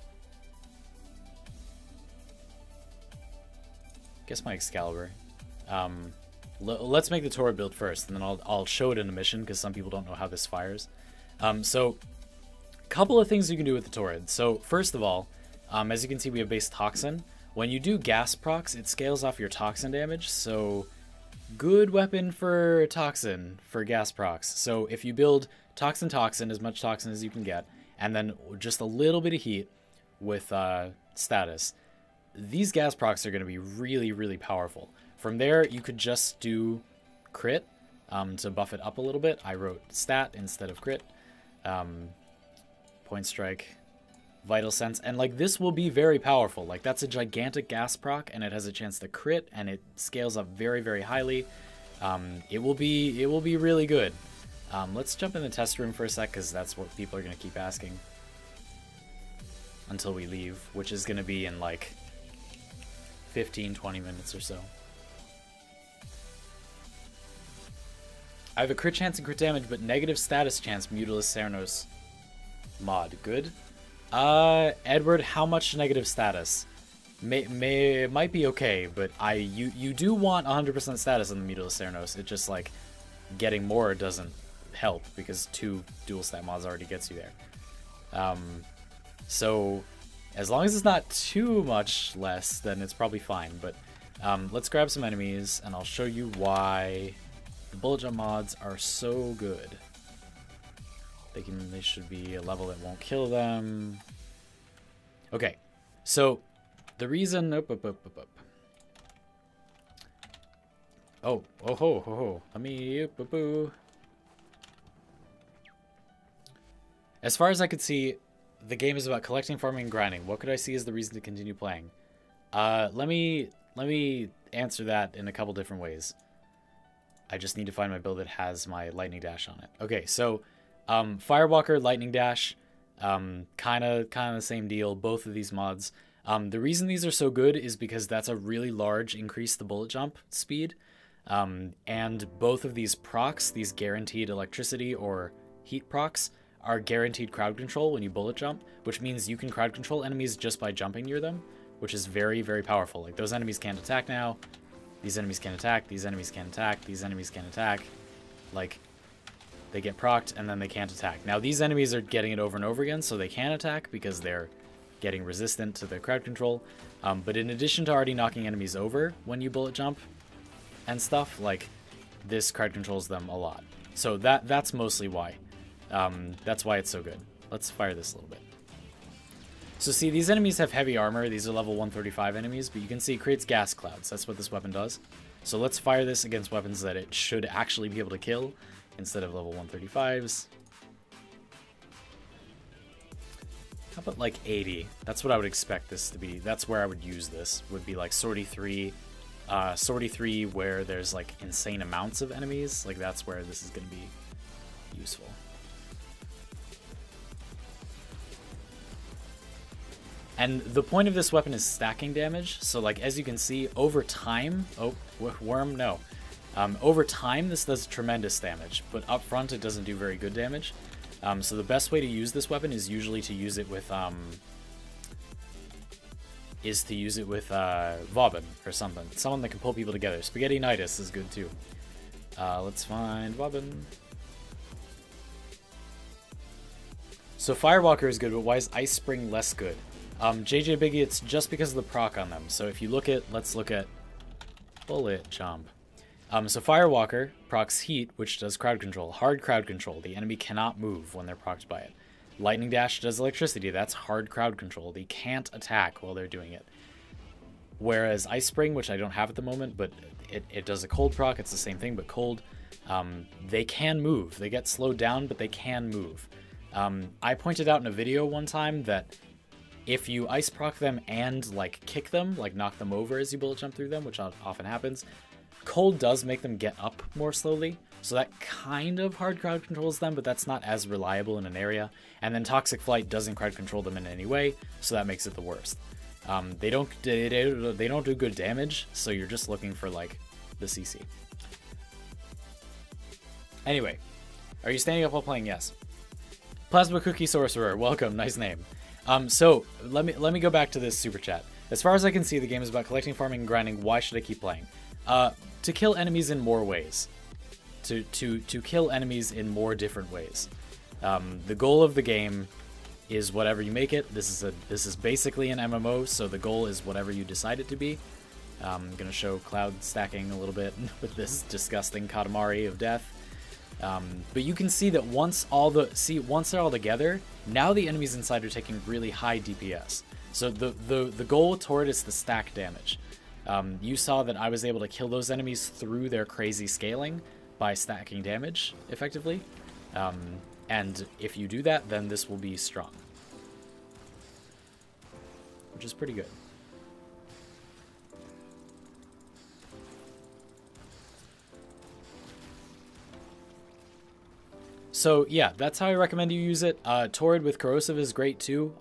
Guess my Excalibur. Let's make the Torrid build first, and then I'll show it in a mission, because some people don't know how this fires. So... couple of things you can do with the Torrid. So first of all, as you can see, we have base Toxin. When you do gas procs, it scales off your Toxin damage, so good weapon for Toxin for gas procs. So if you build Toxin, as much Toxin as you can get, and then just a little bit of heat with status, these gas procs are going to be really powerful. From there, you could just do crit to buff it up a little bit. I wrote stat instead of crit. Point strike, vital sense, and like this will be very powerful. Like that's a gigantic gas proc, and it has a chance to crit, and it scales up very highly. It will be really good. Let's jump in the test room for a sec, because that's what people are gonna keep asking until we leave, which is gonna be in like 15-20 minutes or so. I have a crit chance and crit damage, but negative status chance. Mutilus Cernos mod. Good. Edward, how much negative status? Might be okay, but you do want 100% status on the Mutilus Cernos. It just like getting more doesn't help because 2 dual stat mods already gets you there. So as long as it's not too much less, then it's probably fine. But let's grab some enemies, and I'll show you why the bullet jump mods are so good. They should be a level that won't kill them. Okay, so the reason... Oh, ho. Let me... As far as I could see, the game is about collecting, farming, and grinding. What could I see as the reason to continue playing? Let me answer that in a couple different ways. I just need to find my build that has my lightning dash on it. Okay, so... Firewalker, Lightning Dash, kind of the same deal, both of these mods. The reason these are so good is because that's a really large increase to bullet jump speed, and both of these procs, these guaranteed electricity or heat procs, are guaranteed crowd control when you bullet jump, which means you can crowd control enemies just by jumping near them, which is very powerful. Like, those enemies can't attack now, these enemies can't attack, these enemies can't attack, these enemies can't attack, like... They get procced, and then they can't attack. Now, these enemies are getting it over and over again, so they can attack because they're getting resistant to the crowd control. But in addition to already knocking enemies over when you bullet jump and stuff, like, this crowd controls them a lot. So that's mostly why. That's why it's so good. Let's fire this a little bit. So see, these enemies have heavy armor. These are level 135 enemies, but you can see it creates gas clouds. That's what this weapon does. So let's fire this against weapons that it should actually be able to kill instead of level 135s. How about like 80? That's what I would expect this to be. That's where I would use this. Would be like Sortie 3. Sortie 3 where there's like insane amounts of enemies. Like that's where this is going to be useful. And the point of this weapon is stacking damage. So like as you can see over time, oh, worm, no. Over time this does tremendous damage, but up front it doesn't do very good damage. So the best way to use this weapon is usually to use it with Vauban or something. Someone that can pull people together. Spaghetti-nitis is good too. Let's find Vauban. So Firewalker is good, but why is Ice Spring less good? JJ Biggie, it's just because of the proc on them. So if you look at, let's look at Bullet Jump. So Firewalker procs Heat, which does crowd control. Hard crowd control. The enemy cannot move when they're procced by it. Lightning Dash does electricity. That's hard crowd control. They can't attack while they're doing it. Whereas Ice Spring, which I don't have at the moment, but it does a cold proc. It's the same thing, but cold. They can move. They get slowed down, but they can move. I pointed out in a video one time that if you ice proc them and like kick them, like knock them over as you bullet jump through them, which often happens, cold does make them get up more slowly. So that kind of hard crowd controls them, but that's not as reliable in an area. And then Toxic Flight doesn't crowd control them in any way, so that makes it the worst. They don't do good damage, so you're just looking for like the CC. Anyway, are you standing up while playing? Yes. Plasma Cookie Sorcerer, welcome, nice name. So let me go back to this super chat. As far as I can see, the game is about collecting, farming, and grinding. Why should I keep playing? To kill enemies in more ways. To kill enemies in more different ways. The goal of the game is whatever you make it. This is basically an MMO, so the goal is whatever you decide it to be. I'm gonna show cloud stacking a little bit with this disgusting Katamari of death. But you can see that once they're all together, now the enemies inside are taking really high DPS. So the goal toward is to stack damage. You saw that I was able to kill those enemies through their crazy scaling by stacking damage effectively. And if you do that, then this will be strong, which is pretty good. So yeah, that's how I recommend you use it. Torrid with Corrosive is great too.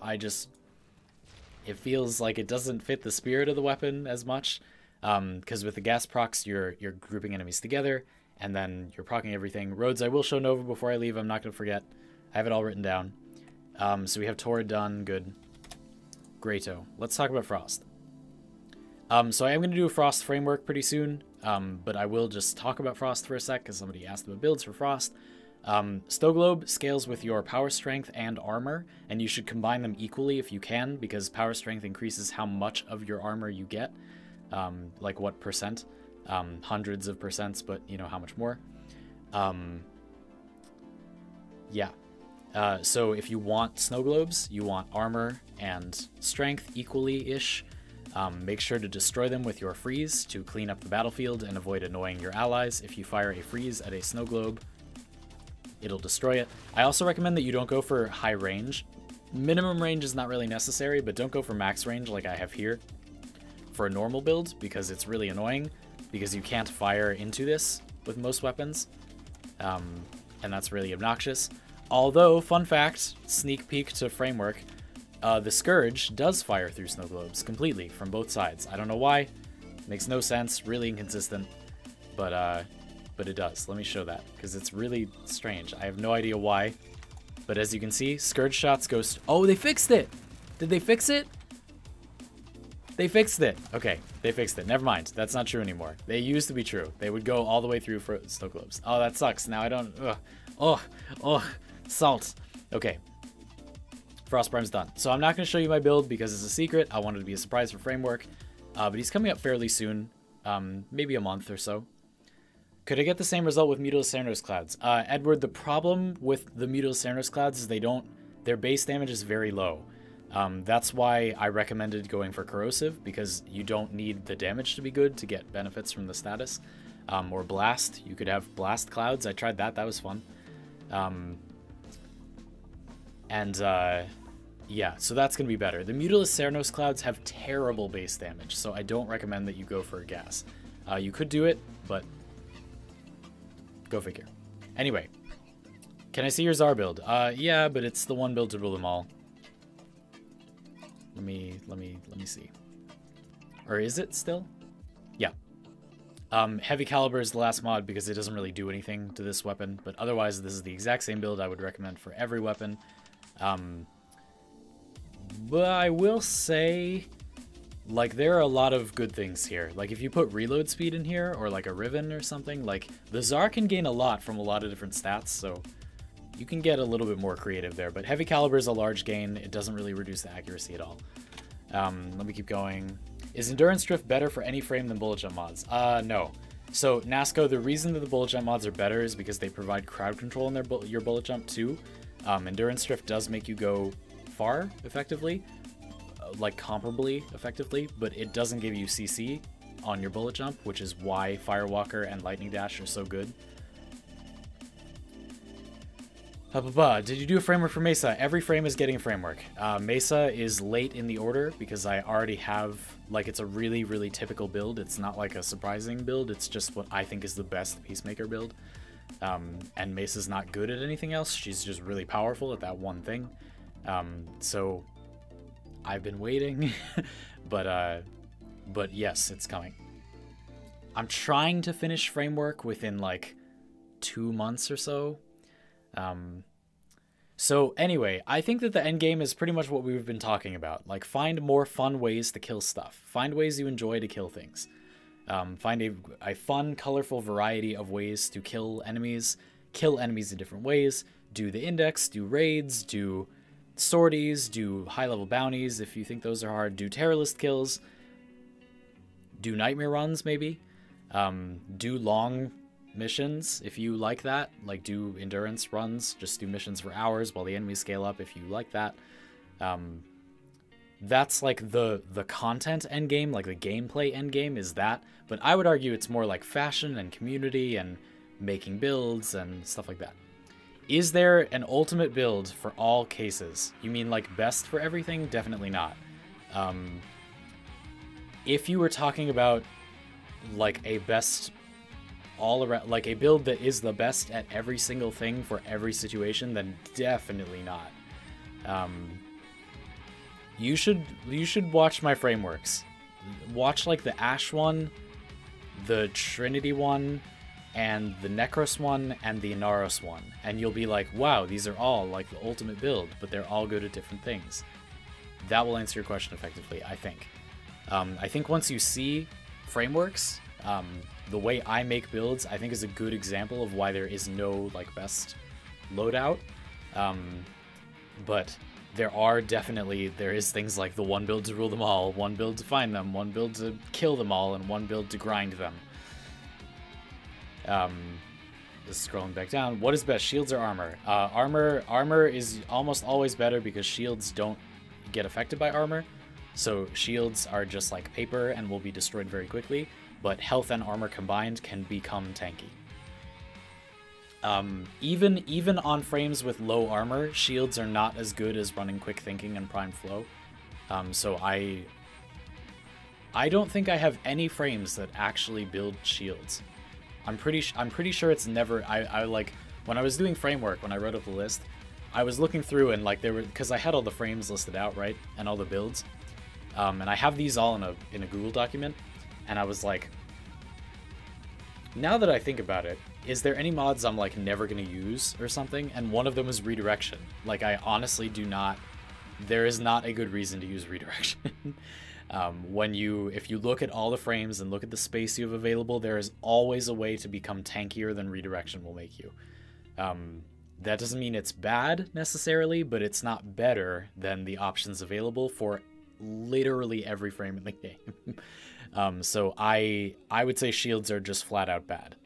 It feels like it doesn't fit the spirit of the weapon as much, because with the gas procs, you're grouping enemies together, and then you're procking everything. Roads, I will show Nova before I leave. I'm not going to forget. I have it all written down. So we have Torrid done. Good. Greato. Let's talk about Frost. So I am going to do a Frost framework pretty soon, but I will just talk about Frost for a sec, because somebody asked about builds for Frost. Snow Globe scales with your power strength and armor, and you should combine them equally if you can, because power strength increases how much of your armor you get, like what percent, hundreds of percents, but you know how much more. Yeah. So if you want Snow Globes, you want armor and strength equally-ish. Make sure to destroy them with your freeze to clean up the battlefield and avoid annoying your allies. If you fire a freeze at a Snow Globe, it'll destroy it. I also recommend that you don't go for high range. Minimum range is not really necessary, but don't go for max range like I have here for a normal build, because it's really annoying, because you can't fire into this with most weapons, and that's really obnoxious. Although, fun fact, sneak peek to framework, the Scourge does fire through Snow Globes completely from both sides. I don't know why. Makes no sense, really inconsistent, but it does. Let me show that, because it's really strange. I have no idea why, but as you can see, Scourge shots go... Oh, they fixed it! Did they fix it? They fixed it. Okay, they fixed it. Never mind. That's not true anymore. They used to be true. They would go all the way through for Snow Globes. Oh, that sucks. Now I don't... Oh, salt. Okay. Frost Prime's done. So I'm not going to show you my build because it's a secret. I wanted to be a surprise for Framework. But he's coming up fairly soon. Maybe a month or so. Could I get the same result with Mutilus Cernus Clouds? Edward, the problem with the Mutilus Cernus Clouds is their base damage is very low. That's why I recommended going for corrosive, because you don't need the damage to be good to get benefits from the status. Or blast, you could have blast clouds. I tried that, that was fun. Yeah, so that's going to be better. The Mutilus Ceranos clouds have terrible base damage, so I don't recommend that you go for a gas. You could do it, but go figure. Anyway, can I see your Tsar build? Yeah, but it's the one build to rule them all. Let me see. Or is it still? Yeah. Heavy Caliber is the last mod because it doesn't really do anything to this weapon, but otherwise this is the exact same build I would recommend for every weapon. But I will say, like, there are a lot of good things here. Like, if you put reload speed in here, or like a Riven or something, like, the Tsar can gain a lot from a lot of different stats, so you can get a little bit more creative there. But Heavy Caliber is a large gain. It doesn't really reduce the accuracy at all. Let me keep going. Is Endurance Drift better for any frame than bullet jump mods? No. So, Nasco, the reason that the bullet jump mods are better is because they provide crowd control in your bullet jump too. Endurance Drift does make you go far effectively, like comparably effectively, but it doesn't give you CC on your bullet jump, which is why Firewalker and Lightning Dash are so good. Did you do a framework for Mesa? Every frame is getting a framework. Mesa is late in the order because I already have, like, it's a really, really typical build. It's not like a surprising build. It's just what I think is the best Peacemaker build. And Mesa's not good at anything else. She's just really powerful at that one thing. So I've been waiting, but yes, it's coming. I'm trying to finish framework within like 2 months or so. So anyway, I think that the end game is pretty much what we've been talking about. Like, find more fun ways to kill stuff. Find ways you enjoy to kill things. Find a fun, colorful variety of ways to kill enemies in different ways. Do the index, do raids, do sorties, do high-level bounties if you think those are hard, do terror list kills, do nightmare runs maybe, do long missions if you like that, like do endurance runs, just do missions for hours while the enemies scale up if you like that. That's like the content endgame, like the gameplay endgame is that, but I would argue it's more like fashion and community and making builds and stuff like that. Is there an ultimate build for all cases? You mean like best for everything? Definitely not. If you were talking about like a best all around, like a build that is the best at every single thing for every situation, then definitely not. You should watch my frameworks. Watch like the Ash one, the Trinity one, and the Necros one, and the Inaros one, and you'll be like, wow, these are all like the ultimate build, but they're all good at different things. That will answer your question effectively, I think. I think once you see frameworks, the way I make builds, I think is a good example of why there is no like best loadout. But there is things like the one build to rule them all, one build to find them, one build to kill them all, and one build to grind them. Just scrolling back down. What is best, shields or armor? Armor is almost always better because shields don't get affected by armor. So shields are just like paper and will be destroyed very quickly, but health and armor combined can become tanky. Even on frames with low armor, shields are not as good as running quick thinking and prime flow. So I don't think I have any frames that actually build shields. I'm pretty sure it's never. I like when I was doing framework, when I wrote up the list, I was looking through and like there were, because I had all the frames listed out, right, and all the builds, and I have these all in a Google document, and I was like, now that I think about it, is there any mods I'm like never gonna use or something? And one of them is redirection. Like, I honestly do not. There is not a good reason to use redirection. If you look at all the frames and look at the space you have available, there is always a way to become tankier than redirection will make you. That doesn't mean it's bad necessarily, but it's not better than the options available for literally every frame in the game. So I would say shields are just flat out bad,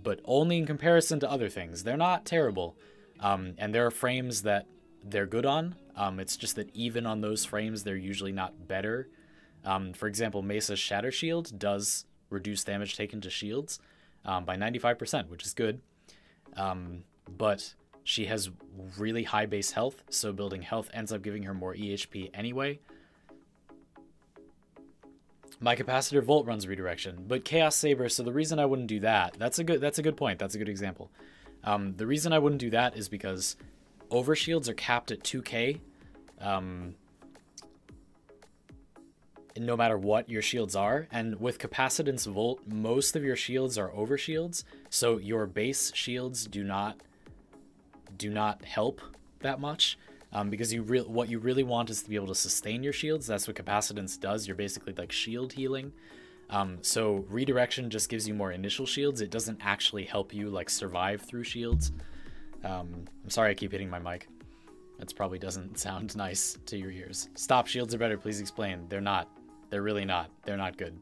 but only in comparison to other things. They're not terrible, and there are frames that they're good on. It's just that even on those frames, they're usually not better. For example, Mesa's Shatter Shield does reduce damage taken to shields by 95%, which is good. But she has really high base health, so building health ends up giving her more EHP anyway. My capacitor Volt runs redirection, but Chaos Saber, so the reason I wouldn't do that, that's a good point, that's a good example. The reason I wouldn't do that is because overshields are capped at 2k, no matter what your shields are, and with Capacitance Volt, most of your shields are overshields, so your base shields do not help that much. Because what you really want is to be able to sustain your shields. That's what capacitance does. You're basically like shield healing. So redirection just gives you more initial shields. It doesn't actually help you like survive through shields. I'm sorry I keep hitting my mic. That probably doesn't sound nice to your ears. Stop, shields are better, please explain. They're not. They're really not. They're not good.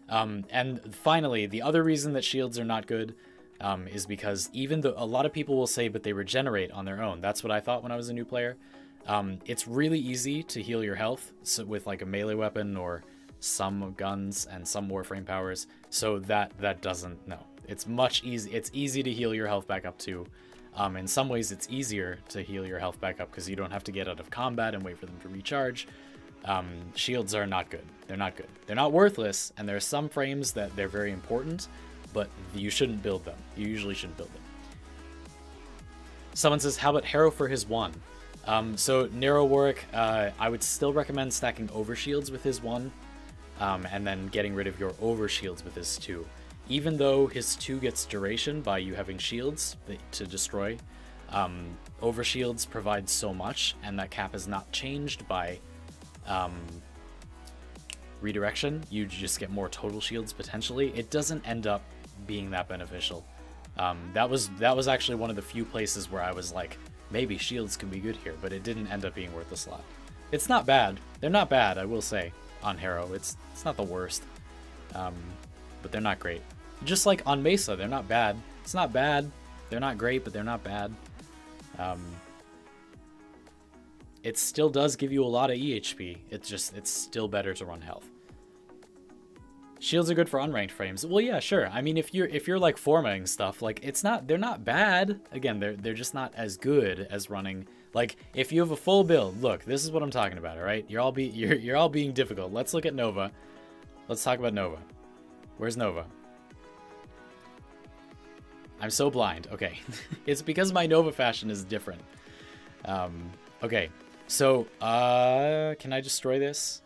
And finally, the other reason that shields are not good is because even though a lot of people will say, but they regenerate on their own. That's what I thought when I was a new player. It's really easy to heal your health with like a melee weapon or some guns and some Warframe powers. So that doesn't, no. It's easy to heal your health back up too. In some ways it's easier to heal your health back up because you don't have to get out of combat and wait for them to recharge. Shields are not good. They're not good. They're not worthless, and there are some frames that they're very important, but you shouldn't build them. You usually shouldn't build them. Someone says, how about Harrow for his 1? So Narrow Warwick, I would still recommend stacking overshields with his 1, and then getting rid of your overshields with his 2. Even though his 2 gets duration by you having shields to destroy, overshields provide so much, and that cap is not changed by redirection. You just get more total shields potentially. It doesn't end up being that beneficial. That was actually one of the few places where I was like, maybe shields can be good here, but it didn't end up being worth the slot. It's not bad. They're not bad, I will say, on Harrow. It's not the worst. But they're not great. Just like on Mesa, they're not bad. It's not bad. They're not great, but they're not bad. It still does give you a lot of EHP. It's still better to run health. Shields are good for unranked frames. Well, yeah, sure. I mean, if you're like formatting stuff, like they're not bad. Again, they're just not as good as running. Like if you have a full build, look, this is what I'm talking about. All right, you're all being difficult. Let's look at Nova. Let's talk about Nova. Where's Nova? I'm so blind. Okay, it's because my Nova fashion is different. Okay, so can I destroy this?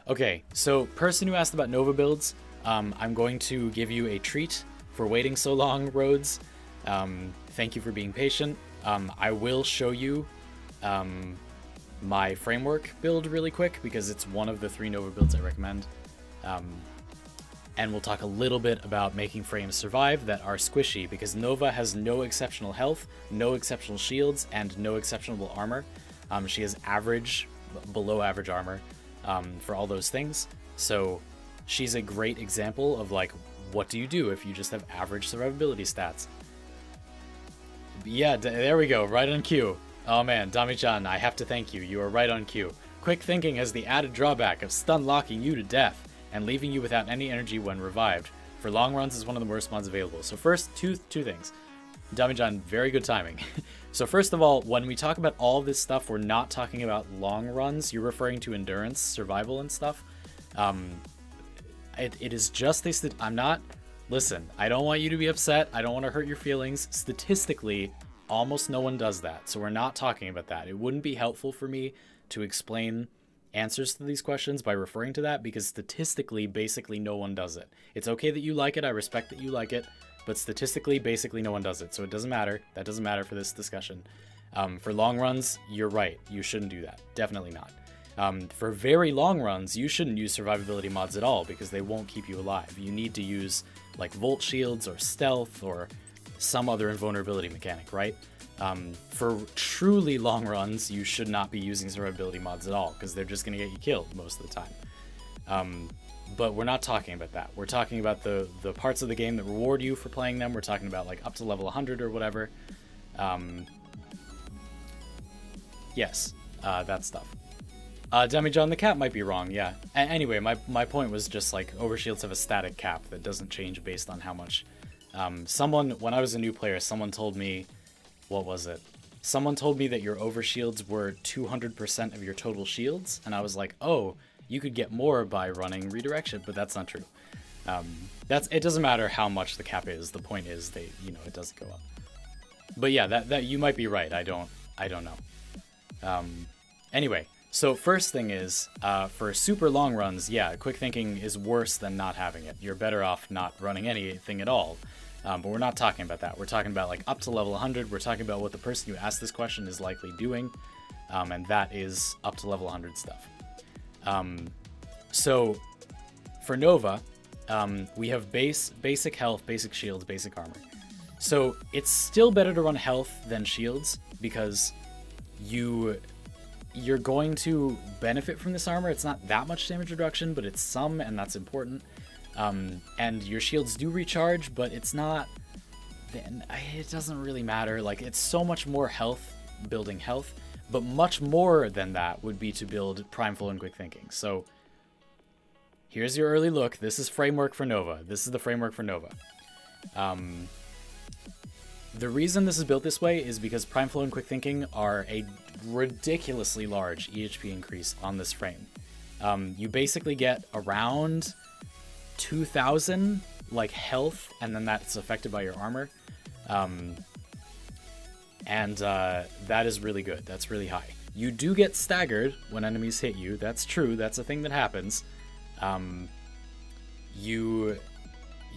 Okay, so person who asked about Nova builds, I'm going to give you a treat for waiting so long, Rhodes. Thank you for being patient. I will show you my framework build really quick because it's one of the 3 Nova builds I recommend. And we'll talk a little bit about making frames survive that are squishy because Nova has no exceptional health, no exceptional shields, and no exceptional armor. She has average, below average armor. For all those things. So she's a great example of like, what do you do if you just have average survivability stats? Yeah, there we go, right on cue. Oh man, Dami-chan, I have to thank you. You are right on cue. Quick thinking has the added drawback of stun locking you to death and leaving you without any energy when revived. For long runs is one of the worst mods available. So first, two things. Dami-chan, very good timing. So first of all, when we talk about all this stuff, we're not talking about long runs. You're referring to endurance, survival, and stuff. It is just this that I'm not... Listen, I don't want you to be upset. I don't want to hurt your feelings. Statistically, almost no one does that. So we're not talking about that. It wouldn't be helpful for me to explain answers to these questions by referring to that because statistically, basically no one does it. It's okay that you like it. I respect that you like it. But statistically, basically no one does it, so it doesn't matter. That doesn't matter for this discussion. For long runs, you're right. You shouldn't do that. Definitely not. For very long runs, you shouldn't use survivability mods at all because they won't keep you alive. You need to use like Volt Shields or Stealth or some other invulnerability mechanic, right? For truly long runs, you should not be using survivability mods at all because they're just going to get you killed most of the time. But we're not talking about that. We're talking about the parts of the game that reward you for playing them. We're talking about like up to level 100 or whatever. Yes, that stuff. Damage on the cap might be wrong, yeah. Anyway, my point was just like overshields have a static cap that doesn't change based on how much. When I was a new player, someone told me, what was it? Someone told me that your overshields were 200% of your total shields, and I was like, oh, you could get more by running redirection, but that's not true. It doesn't matter how much the cap is. The point is it doesn't go up. But yeah, that you might be right. I don't know. Anyway. So first thing is, for super long runs, yeah, quick thinking is worse than not having it. You're better off not running anything at all. But we're not talking about that. We're talking about like up to level 100. We're talking about what the person who asked this question is likely doing. And that is up to level 100 stuff. So for Nova, we have basic health, basic shields, basic armor. So it's still better to run health than shields because you're going to benefit from this armor. It's not that much damage reduction, but it's some, and that's important. And your shields do recharge, but it doesn't really matter. Like, it's so much more health, building health, but much more than that would be to build Prime Flow and Quick Thinking. So here's your early look. This is framework for Nova. This is the framework for Nova. The reason this is built this way is because Prime Flow and Quick Thinking are a ridiculously large EHP increase on this frame. You basically get around 2,000 like health, and then that's affected by your armor. That is really good. That's really high. You do get staggered when enemies hit you. That's true. That's a thing that happens.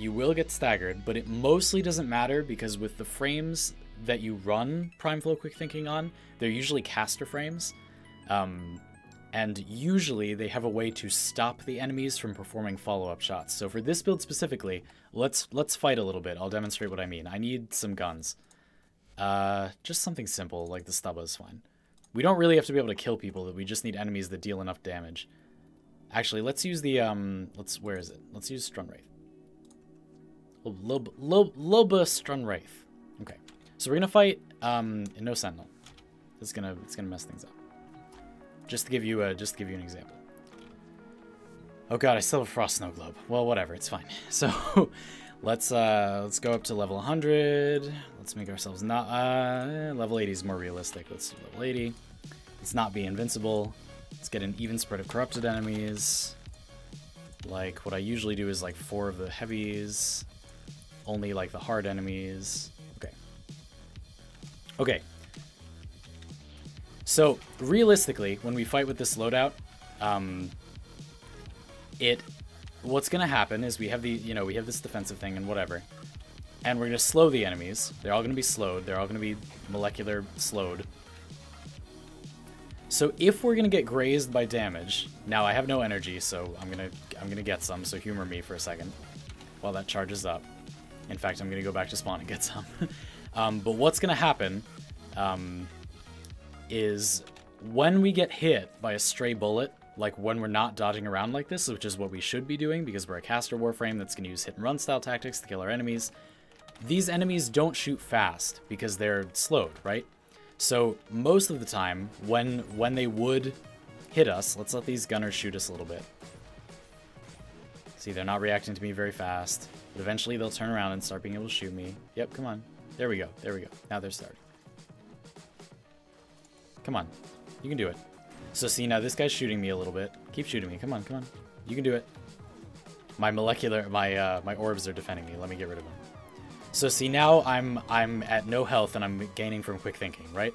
You will get staggered, but it mostly doesn't matter because with the frames that you run Prime Flow Quick Thinking on, they're usually caster frames. And usually they have a way to stop the enemies from performing follow-up shots. So for this build specifically, let's fight a little bit. I'll demonstrate what I mean. I need some guns. Just something simple, like the stubba is fine. We don't really have to be able to kill people, we just need enemies that deal enough damage. Actually, let's use the, where is it? Let's use Strun Wraith. Loba Strun Wraith. Okay. So we're gonna fight, no Sentinel. It's gonna mess things up. Just to give you an example. Oh god, I still have a Frost Snow Globe. Well, whatever, it's fine. So let's go up to level 100. Let's make ourselves not level 80 is more realistic. Let's do level 80. Let's not be invincible. Let's get an even spread of corrupted enemies. Like what I usually do is like 4 of the heavies, only like the hard enemies. Okay. Okay. So realistically, when we fight with this loadout, what's gonna happen is we have we have this defensive thing and whatever, and we're gonna slow the enemies. They're all gonna be slowed. They're all gonna be molecular slowed. So if we're gonna get grazed by damage, now I have no energy, so I'm gonna get some. So humor me for a second while that charges up. In fact, I'm gonna go back to spawn and get some. But what's gonna happen is when we get hit by a stray bullet, like when we're not dodging around like this, which is what we should be doing because we're a caster Warframe that's going to use hit and run style tactics to kill our enemies, these enemies don't shoot fast because they're slowed, right? So most of the time, when they would hit us, let's let these gunners shoot us a little bit. See, they're not reacting to me very fast, but eventually they'll turn around and start being able to shoot me. Yep, come on. There we go. There we go. Now they're starting. Come on. You can do it. So see, now this guy's shooting me a little bit. Keep shooting me. Come on, come on. You can do it. My my orbs are defending me. Let me get rid of them. So see, now I'm at no health and I'm gaining from quick thinking, right?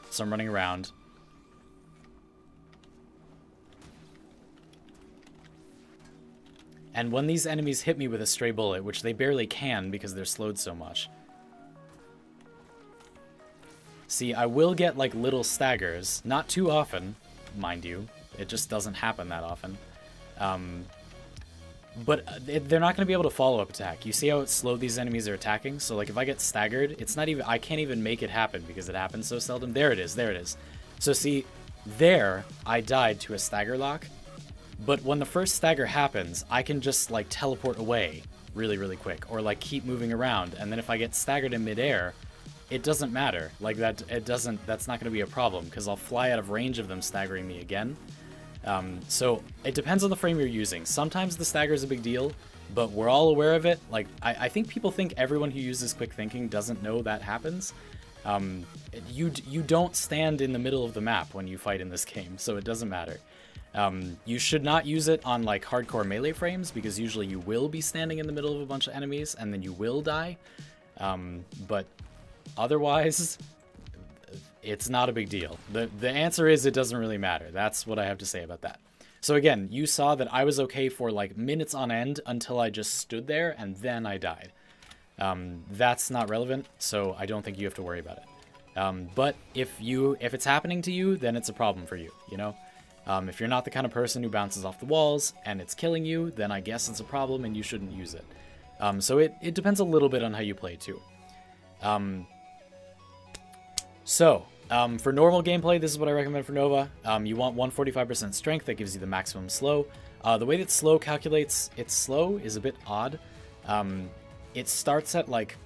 So I'm running around. And when these enemies hit me with a stray bullet, which they barely can because they're slowed so much, see, I will get like little staggers, not too often, mind you. It just doesn't happen that often. But they're not going to be able to follow-up attack. You see how slow these enemies are attacking? So like if I get staggered, it's not even, I can't even make it happen because it happens so seldom. There it is, there it is. So see, there I died to a stagger lock. But when the first stagger happens, I can just like teleport away really, really quick, or like keep moving around. And then if I get staggered in midair, it doesn't matter. Like, that's not going to be a problem, because I'll fly out of range of them staggering me again. So it depends on the frame you're using. Sometimes the stagger is a big deal, but we're all aware of it. Like, I think people think everyone who uses quick thinking doesn't know that happens. You don't stand in the middle of the map when you fight in this game, so it doesn't matter. You should not use it on like hardcore melee frames, because usually you will be standing in the middle of a bunch of enemies and then you will die. But otherwise, it's not a big deal. The answer is it doesn't really matter. That's what I have to say about that. So again, you saw that I was okay for like minutes on end until I just stood there and then I died. That's not relevant, so I don't think you have to worry about it. But if it's happening to you, then it's a problem for you, you know? If you're not the kind of person who bounces off the walls and it's killing you, then I guess it's a problem and you shouldn't use it. So it depends a little bit on how you play too. For normal gameplay, this is what I recommend for Nova. You want 145% strength, that gives you the maximum slow. The way that slow calculates its slow is a bit odd. It starts at like,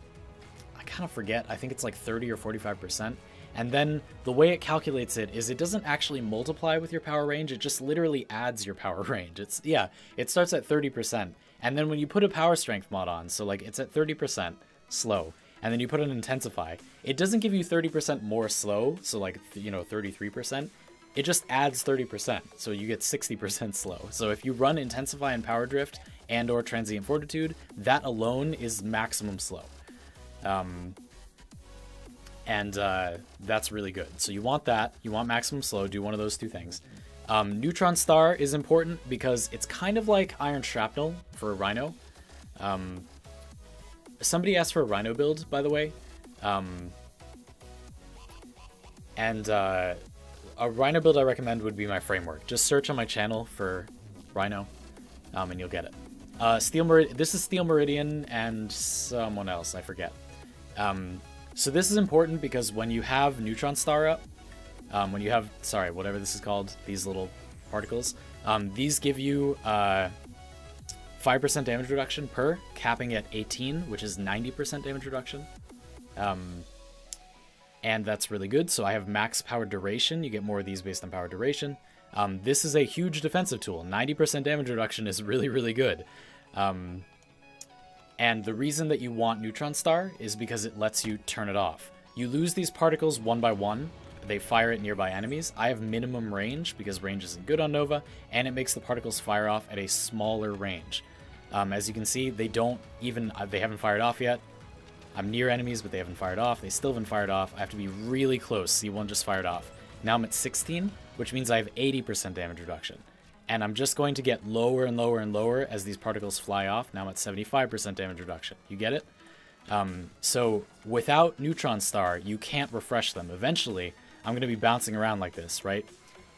I kind of forget, I think it's like 30 or 45%. And then the way it calculates it is it doesn't actually multiply with your power range, it just literally adds your power range. It starts at 30%. And then when you put a power strength mod on, so like it's at 30% slow, and then you put an intensify, it doesn't give you 30% more slow, so like, you know, 33%. It just adds 30%, so you get 60% slow. So if you run intensify and power drift and or transient fortitude, that alone is maximum slow. That's really good. So you want that. You want maximum slow. Do one of those two things. Neutron Star is important because it's kind of like Iron Shrapnel for a Rhino. Somebody asked for a Rhino build, by the way. A Rhino build I recommend would be my framework. Just search on my channel for Rhino, and you'll get it. This is Steel Meridian and someone else, I forget. So this is important because when you have Neutron Star up, when you have, sorry, whatever this is called, these little particles, these give you 5% damage reduction per, capping at 18, which is 90% damage reduction. And that's really good. So I have max power duration. You get more of these based on power duration. This is a huge defensive tool. 90% damage reduction is really, really good. And the reason that you want Neutron Star is because it lets you turn it off. You lose these particles one by one. They fire at nearby enemies. I have minimum range because range isn't good on Nova, and it makes the particles fire off at a smaller range. As you can see, they haven't fired off yet. I'm near enemies, but they haven't fired off. They still haven't fired off. I have to be really close. See, one just fired off. Now I'm at 16, which means I have 80% damage reduction. And I'm just going to get lower and lower and lower as these particles fly off. Now I'm at 75% damage reduction. You get it? So without Neutron Star, you can't refresh them. Eventually, I'm going to be bouncing around like this, right?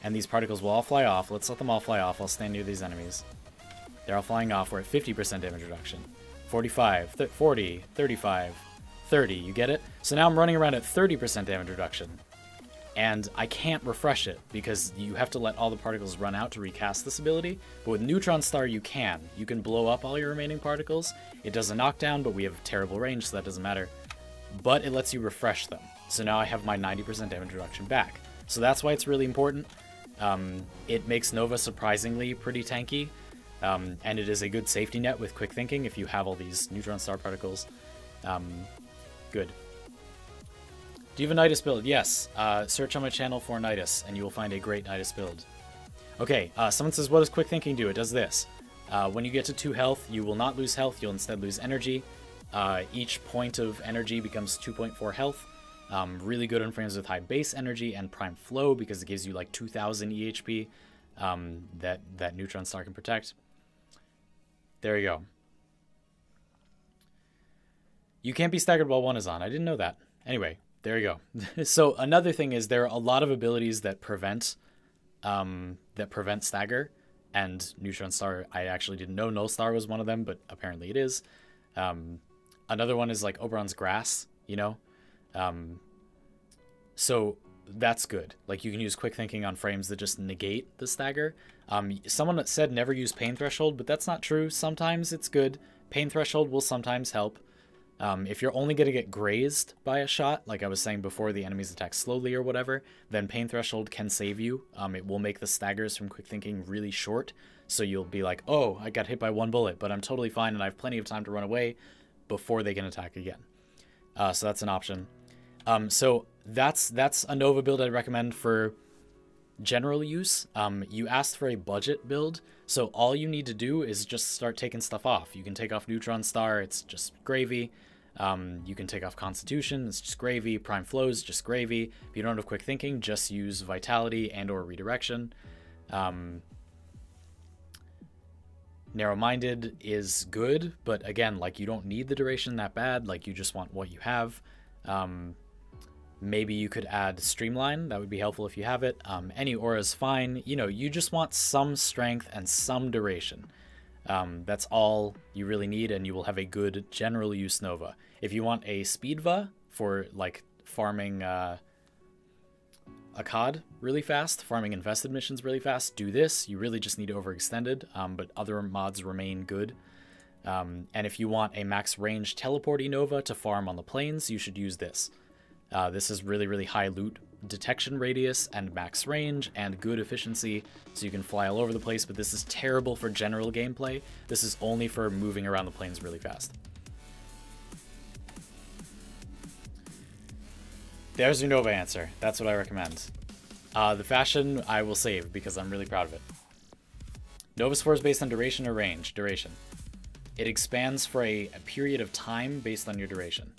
And these particles will all fly off. Let's let them all fly off. I'll stand near these enemies. They're all flying off. We're at 50% damage reduction. 45, 40, 35, 30. You get it? So now I'm running around at 30% damage reduction. And I can't refresh it because you have to let all the particles run out to recast this ability. But with Neutron Star, you can. You can blow up all your remaining particles. It does a knockdown, but we have terrible range, so that doesn't matter. But it lets you refresh them. So now I have my 90% damage reduction back. So that's why it's really important. It makes Nova surprisingly pretty tanky. And it is a good safety net with quick thinking if you have all these Neutron Star particles. Good. Do you have a Nidus build? Yes. Search on my channel for Nidus, and you will find a great Nidus build. Okay, someone says, what does quick thinking do? It does this. When you get to 2 health, you will not lose health, you'll instead lose energy. Each point of energy becomes 2.4 health. Really good on frames with high base energy and prime flow because it gives you like 2000 EHP that Neutron Star can protect. There you go. You can't be staggered while 1 is on. I didn't know that. Anyway, there you go. So another thing is there are a lot of abilities that prevent stagger, and Neutron Star, I actually didn't know Null Star was one of them, but apparently it is. Another one is like Oberon's Grass, you know? So that's good. Like you can use quick thinking on frames that just negate the stagger. Someone that said never use Pain Threshold, but that's not true. Sometimes it's good. Pain Threshold will sometimes help. If you're only going to get grazed by a shot, like I was saying before, the enemies attack slowly or whatever, then Pain Threshold can save you. It will make the staggers from quick thinking really short, so you'll be like, oh, I got hit by one bullet, but I'm totally fine and I have plenty of time to run away before they can attack again. So that's an option. So that's a Nova build I'd recommend for general use. You asked for a budget build, so all you need to do is just start taking stuff off. You can take off Neutron Star, it's just gravy. You can take off Constitution, it's just gravy. Prime Flows, just gravy. If you don't have quick thinking, just use Vitality and or Redirection. Narrow-minded is good, but again, like, you don't need the duration that bad, like, you just want what you have. Maybe you could add Streamline, that would be helpful if you have it. Any aura is fine. You know, you just want some strength and some duration. That's all you really need, and you will have a good general use Nova. If you want a Speedva for, like, farming a COD really fast, farming infested missions really fast, do this. You really just need Overextended, but other mods remain good. And if you want a max range teleporty Nova to farm on the plains, you should use this. This is really, really high loot detection radius and max range and good efficiency, so you can fly all over the place, but this is terrible for general gameplay. This is only for moving around the plains really fast. There's your Nova answer. That's what I recommend. The fashion I will save because I'm really proud of it. Nova Spore is based on duration or range? Duration. It expands for a period of time based on your duration.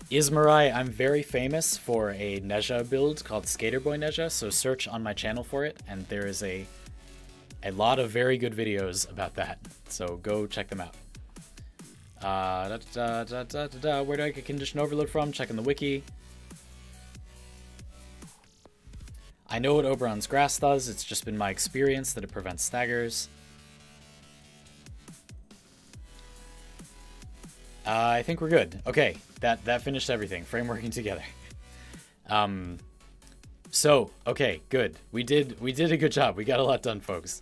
Ismarai, I'm very famous for a Nezha build called Skaterboy Nezha, so search on my channel for it, and there is a lot of very good videos about that, so go check them out. Where do I get Condition Overload from? Checking the wiki. I know what Oberon's Grass does, it's just been my experience that it prevents staggers. I think we're good. Okay, that finished everything. Frame working together. So, okay, good. We did a good job. We got a lot done, folks.